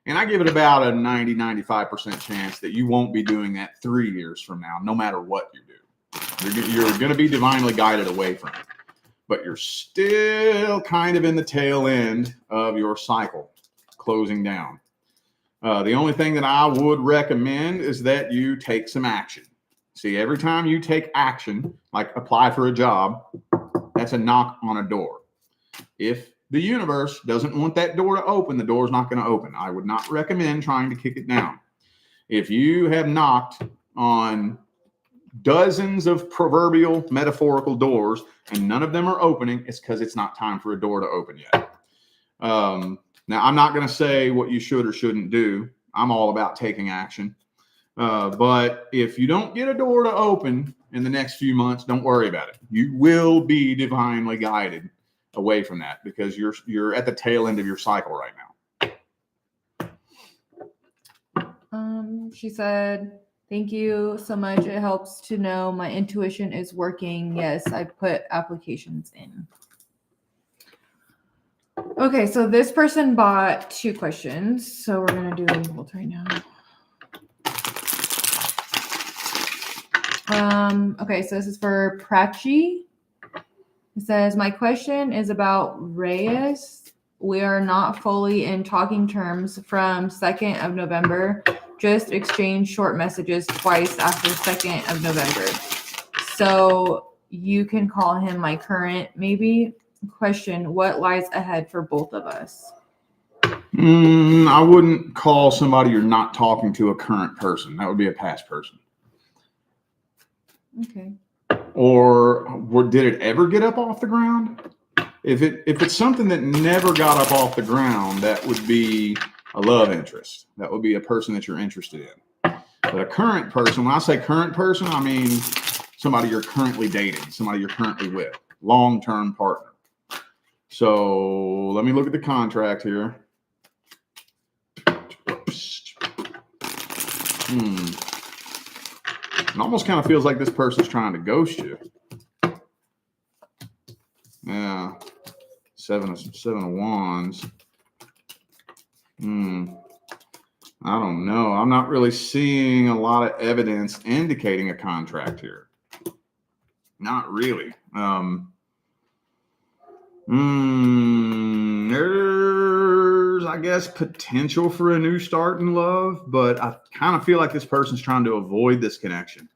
S2: And I give it about a 90, 95% chance that you won't be doing that 3 years from now, no matter what you do. You're going to be divinely guided away from it. But you're still kind of in the tail end of your cycle, closing down. The only thing that I would recommend is that you take some action. See, every time you take action, like apply for a job, that's a knock on a door. If the universe doesn't want that door to open, the door's not going to open. I would not recommend trying to kick it down. If you have knocked on dozens of proverbial metaphorical doors and none of them are opening, it's because it's not time for a door to open yet. Now, I'm not going to say what you should or shouldn't do. I'm all about taking action. But if you don't get a door to open in the next few months, don't worry about it. You will be divinely guided away from that because you're at the tail end of your cycle right
S1: now. She said, "Thank you so much. It helps to know my intuition is working. Yes, I put applications in." Okay, so this person bought 2 questions. So we're going to do both right now. Okay, so this is for Prie. It says, "My question is about Reyes. We are not fully in talking terms from 2nd of November. Just exchanged short messages twice after 2nd of November. So you can call him my current, maybe. Question, what lies ahead for both of us?"
S2: I wouldn't call somebody you're not talking to a current person. That would be a past person.
S1: Okay.
S2: Or did it ever get up off the ground? If it's something that never got up off the ground, that would be a love interest. That would be a person that you're interested in. But a current person, when I say current person, I mean somebody you're currently dating, somebody you're currently with, long-term partner. So let me look at the contract here. It almost kind of feels like this person's trying to ghost you. Yeah. Seven of Wands. I don't know. I'm not really seeing a lot of evidence indicating a contract here. Not really. There's, I guess, potential for a new start in love, but I kind of feel like this person's trying to avoid this connection.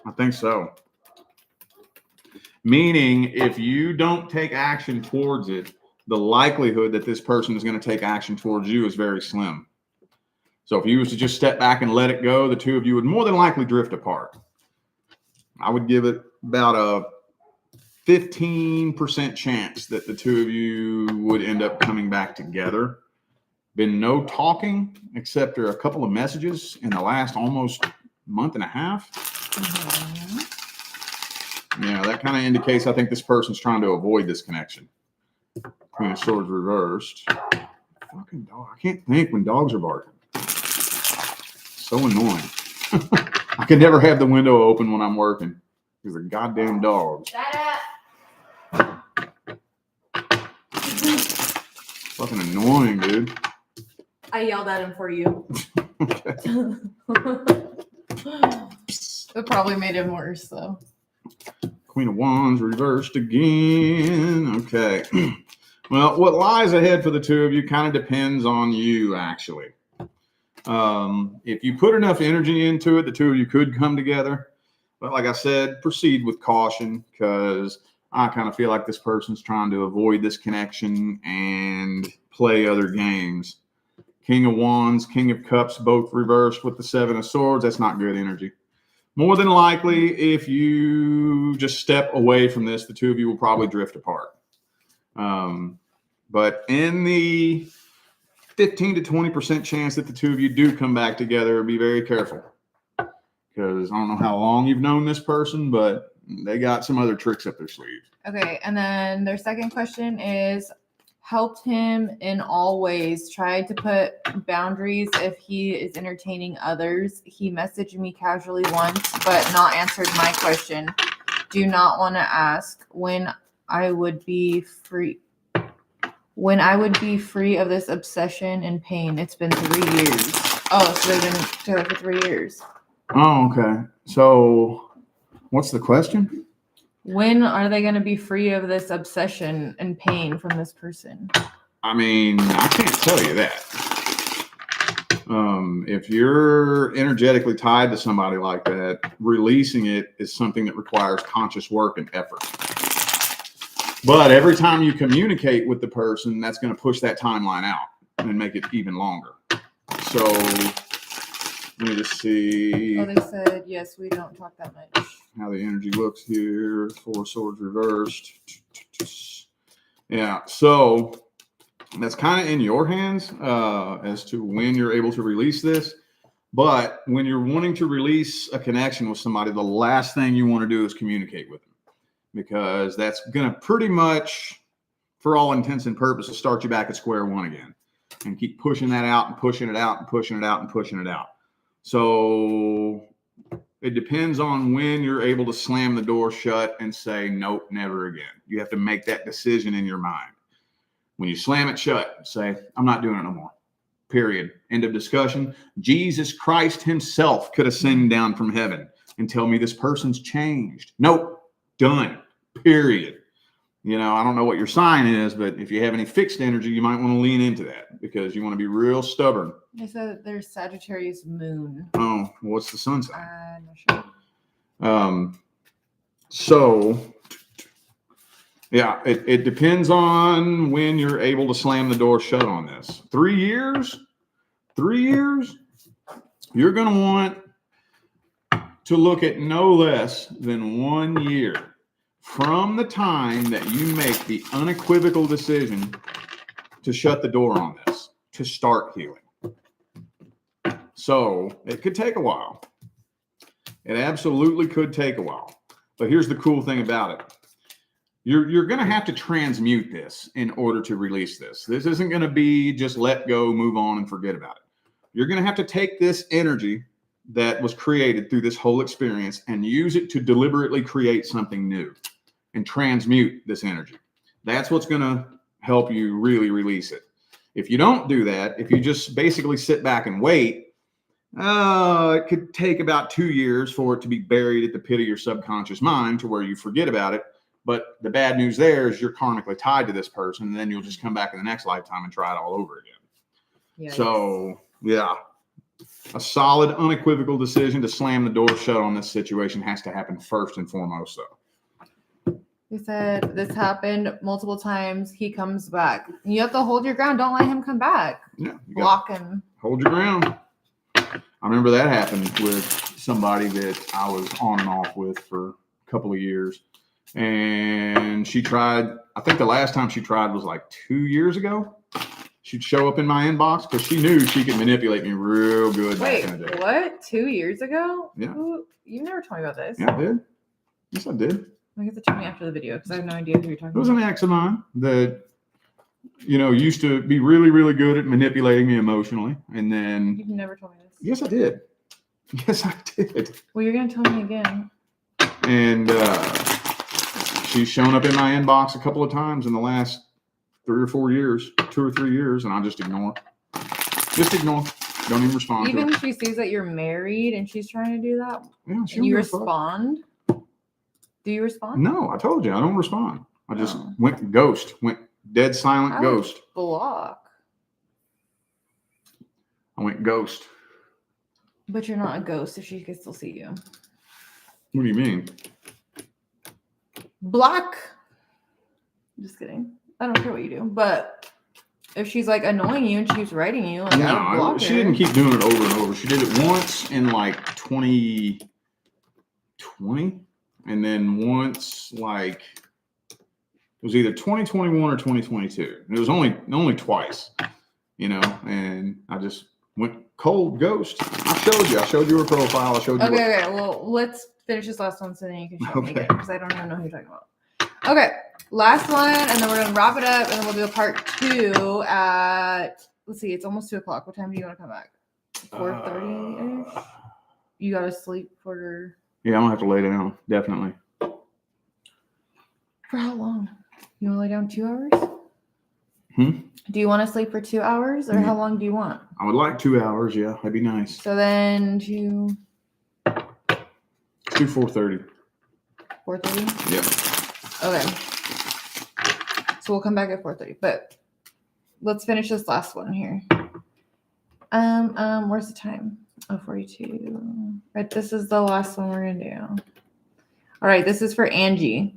S2: I think so. Meaning, if you don't take action towards it, the likelihood that this person is going to take action towards you is very slim. So if you was to just step back and let it go, the two of you would more than likely drift apart. I would give it about a 15% chance that the two of you would end up coming back together. Been no talking except for a couple of messages in the last almost month and a half. Yeah, that kind of indicates I think this person's trying to avoid this connection. Queen of Swords reversed. Fucking dog. I can't think when dogs are barking. So annoying. I can never have the window open when I'm working because of goddamn dogs.
S1: Shut up.
S2: Fucking annoying, dude.
S1: I yelled at him for you.
S2: Okay.
S1: It probably made him worse, though.
S2: Queen of Wands reversed again. Okay. Well, what lies ahead for the two of you kind of depends on you, actually. If you put enough energy into it, the two of you could come together. But like I said, proceed with caution because I kind of feel like this person's trying to avoid this connection and play other games. King of Wands, King of Cups, both reversed with the Seven of Swords. That's not good energy. More than likely, if you just step away from this, the two of you will probably drift apart. But in the 15 to 20% chance that the two of you do come back together, be very careful. Because I don't know how long you've known this person, but they got some other tricks up their sleeve.
S1: Okay, and then their second question is, helped him in all ways, tried to put boundaries if he is entertaining others. He messaged me casually once, but not answered my question. Do not want to ask when I would be free. When I would be free of this obsession and pain. It's been 3 years. Oh, so they've been together for 3 years.
S2: Oh, okay. So what's the question?
S1: When are they going to be free of this obsession and pain from this person?
S2: I mean, I can't tell you that. If you're energetically tied to somebody like that, releasing it is something that requires conscious work and effort. But every time you communicate with the person, that's going to push that timeline out and make it even longer. So let me just see.
S1: Oh, they said, yes, we don't talk that much.
S2: How the energy looks here. Four of Swords reversed. Yeah, so that's kind of in your hands as to when you're able to release this. But when you're wanting to release a connection with somebody, the last thing you want to do is communicate with them. Because that's going to pretty much, for all intents and purposes, start you back at square one again. And keep pushing that out and pushing it out and pushing it out and pushing it out. So it depends on when you're able to slam the door shut and say, nope, never again. You have to make that decision in your mind. When you slam it shut, say, I'm not doing it no more. Period. End of discussion. Jesus Christ himself could ascend down from heaven and tell me this person's changed. Nope. Done. Period. You know, I don't know what your sign is, but if you have any fixed energy, you might want to lean into that because you want to be real stubborn.
S1: They said there's Sagittarius moon.
S2: Oh, what's the sun sign?
S1: I'm not sure.
S2: So, yeah, it depends on when you're able to slam the door shut on this. 3 years? 3 years? You're going to want to look at no less than 1 year from the time that you make the unequivocal decision to shut the door on this, to start healing. So it could take a while. It absolutely could take a while. But here's the cool thing about it. You're going to have to transmute this in order to release this. This isn't going to be just let go, move on, and forget about it. You're going to have to take this energy that was created through this whole experience and use it to deliberately create something new and transmute this energy. That's what's going to help you really release it. If you don't do that, if you just basically sit back and wait, it could take about 2 years for it to be buried at the pit of your subconscious mind to where you forget about it. But the bad news there is you're karmically tied to this person, and then you'll just come back in the next lifetime and try it all over again. Yikes. So, yeah, a solid, unequivocal decision to slam the door shut on this situation has to happen first and foremost, though.
S1: He said this happened multiple times. He comes back. You have to hold your ground. Don't let him come back.
S2: Yeah,
S1: block him.
S2: Hold your ground. I remember that happened with somebody that I was on and off with for a couple of years. And she tried, I think the last time she tried was like 2 years ago. She'd show up in my inbox because she knew she could manipulate me real good.
S1: Wait,
S2: back in the day.
S1: What? 2 years ago?
S2: Yeah.
S1: You never told me about this.
S2: Yeah, I did. Yes, I did.
S1: I guess it told me after the video because I have no idea who you're talking about.
S2: It was an ex of mine that, used to be really, really good at manipulating me emotionally. And then.
S1: You've never told me this.
S2: Yes, I did. Yes, I did.
S1: Well, you're going to tell me again.
S2: And she's shown up in my inbox a couple of times in the last 3 or 4 years, 2 or 3 years, and I just ignore. Just ignore. Don't even respond.
S1: Even if she sees that you're married and she's trying to do that,
S2: yeah,
S1: and you respond. Do you respond?
S2: No, I told you I don't respond. I just went ghost, went dead silent ghost.
S1: Block.
S2: I went ghost.
S1: But you're not a ghost if she can still see you.
S2: What do you mean?
S1: Block. Just kidding. I don't care what you do. But if she's like annoying you and she keeps writing you, like,
S2: no, she didn't keep doing it over and over. She did it once in like 2020, and then once like it was either 2021 or 2022. It was only twice, and I just went cold ghost. I showed you her profile. I showed you.
S1: Okay. Well, let's finish this last one so then you can show me again because I don't even know who you're talking about. Okay. Last one, and then we're going to wrap it up, and then we'll do a part 2 at, let's see, it's almost 2 o'clock. What time do you want to come back? 4:30-ish? You got to sleep for...
S2: Yeah, I'm going to have to lay down, definitely.
S1: For how long? You want to lay down 2 hours?
S2: Do
S1: you want to sleep for 2 hours, or how long do you want?
S2: I would like 2 hours, yeah. That'd be nice.
S1: So then do
S2: 4:30.
S1: 4:30?
S2: Yeah.
S1: Okay. So we'll come back at 4:30, but let's finish this last one here. Where's the time? 42. Right, this is the last one we're gonna do. All right, this is for Angie.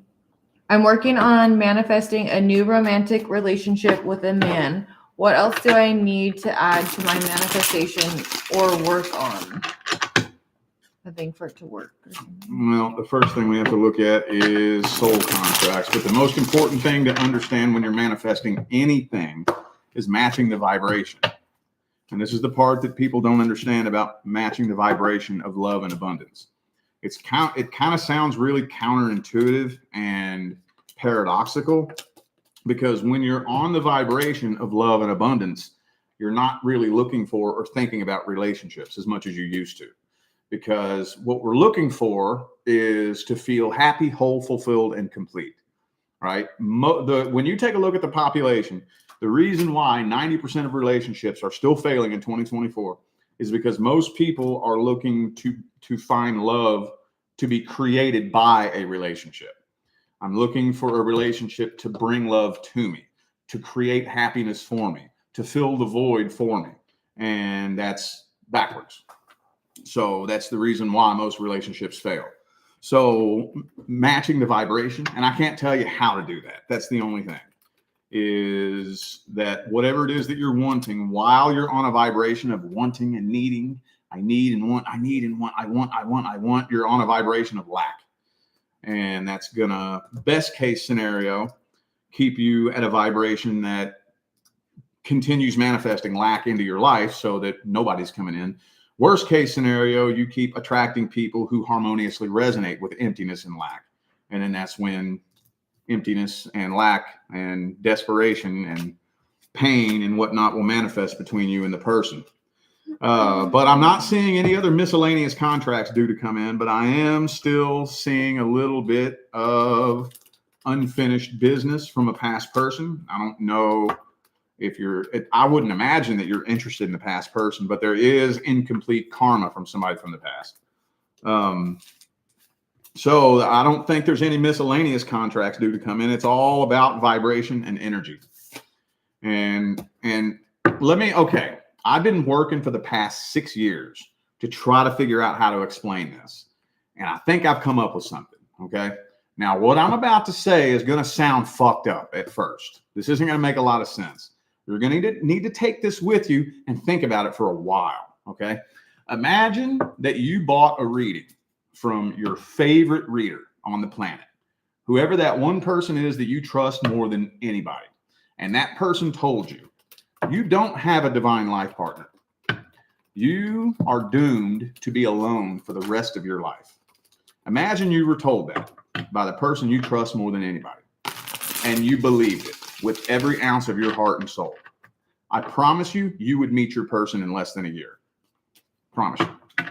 S1: I'm working on manifesting a new romantic relationship with a man. What else do I need to add to my manifestation or work on? I think for it to work.
S2: Well, the first thing we have to look at is soul contracts. But the most important thing to understand when you're manifesting anything is matching the vibration. And this is the part that people don't understand about matching the vibration of love and abundance. It kind of sounds really counterintuitive and paradoxical because when you're on the vibration of love and abundance, you're not really looking for or thinking about relationships as much as you used to. Because what we're looking for is to feel happy, whole, fulfilled, and complete, right? When you take a look at the population, the reason why 90% of relationships are still failing in 2024 is because most people are looking to find love to be created by a relationship. I'm looking for a relationship to bring love to me, to create happiness for me, to fill the void for me. And that's backwards. So that's the reason why most relationships fail. So matching the vibration, and I can't tell you how to do that. That's the only thing, is that whatever it is that you're wanting, while you're on a vibration of wanting and needing, I need and want, I need and want, I want, you're on a vibration of lack. And that's gonna, best case scenario, keep you at a vibration that continues manifesting lack into your life so that nobody's coming in. Worst case scenario, you keep attracting people who harmoniously resonate with emptiness and lack. And then that's when emptiness and lack and desperation and pain and whatnot will manifest between you and the person. But I'm not seeing any other miscellaneous contracts due to come in, but I am still seeing a little bit of unfinished business from a past person. I don't know if I wouldn't imagine that you're interested in the past person, but there is incomplete karma from somebody from the past. So I don't think there's any miscellaneous contracts due to come in. It's all about vibration and energy. And okay. I've been working for the past 6 years to try to figure out how to explain this. And I think I've come up with something. Okay. Now, what I'm about to say is going to sound fucked up at first. This isn't going to make a lot of sense. You're going to need to take this with you and think about it for a while. Okay. Imagine that you bought a reading from your favorite reader on the planet, whoever that one person is that you trust more than anybody. And that person told you, you don't have a divine life partner. You are doomed to be alone for the rest of your life. Imagine you were told that by the person you trust more than anybody, and you believed it with every ounce of your heart and soul. I promise you, you would meet your person in less than a year. Promise you.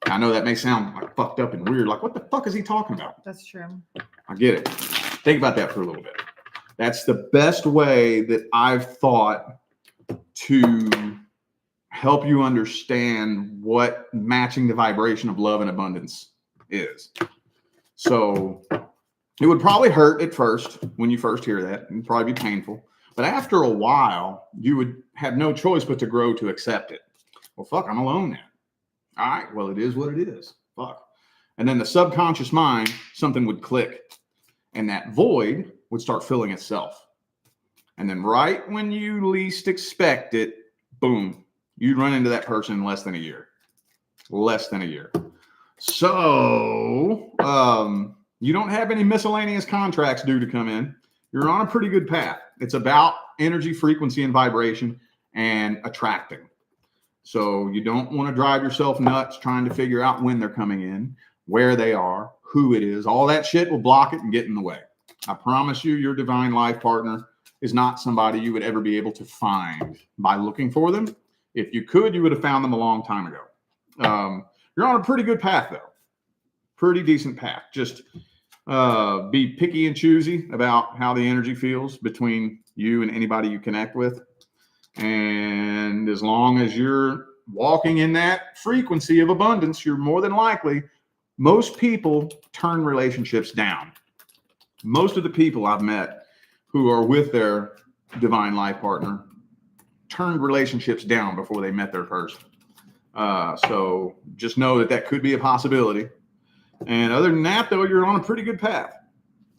S2: I know that may sound like fucked up and weird. Like, what the fuck is he talking about?
S1: That's true.
S2: I get it. Think about that for a little bit. That's the best way that I've thought to help you understand what matching the vibration of love and abundance is. So it would probably hurt at first when you first hear that. It would probably be painful. But after a while, you would have no choice but to grow to accept it. Well, fuck, I'm alone now. All right, well, it is what it is. Fuck. And then the subconscious mind, something would click. And that void would start filling itself. And then right when you least expect it, boom, you'd run into that person in less than a year. Less than a year. So you don't have any miscellaneous contracts due to come in. You're on a pretty good path. It's about energy, frequency, and vibration and attracting. So you don't want to drive yourself nuts trying to figure out when they're coming in, where they are, who it is. All that shit will block it and get in the way. I promise you, your divine life partner is not somebody you would ever be able to find by looking for them. If you could, you would have found them a long time ago. You're on a pretty good path, though. Pretty decent path. Just be picky and choosy about how the energy feels between you and anybody you connect with. And as long as you're walking in that frequency of abundance, you're more than likely, most people turn relationships down. Most of the people I've met who are with their divine life partner turned relationships down before they met their person. So just know that could be a possibility. And other than that, though, you're on a pretty good path.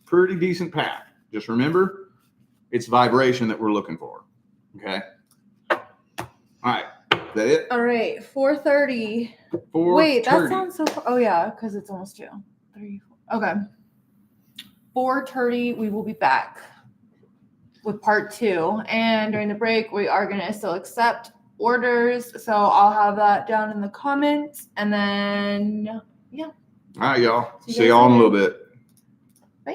S2: Pretty decent path. Just remember, it's vibration that we're looking for. Okay? All right. Is that it?
S1: All right. 4:30. Wait, that sounds so far. Oh, yeah, because it's almost 2. 3, 4. Okay. 4:30, we will be back with part 2. And during the break, we are going to still accept orders. So I'll have that down in the comments. And then, yeah.
S2: All right, y'all. See y'all in a little bit.
S1: Bye.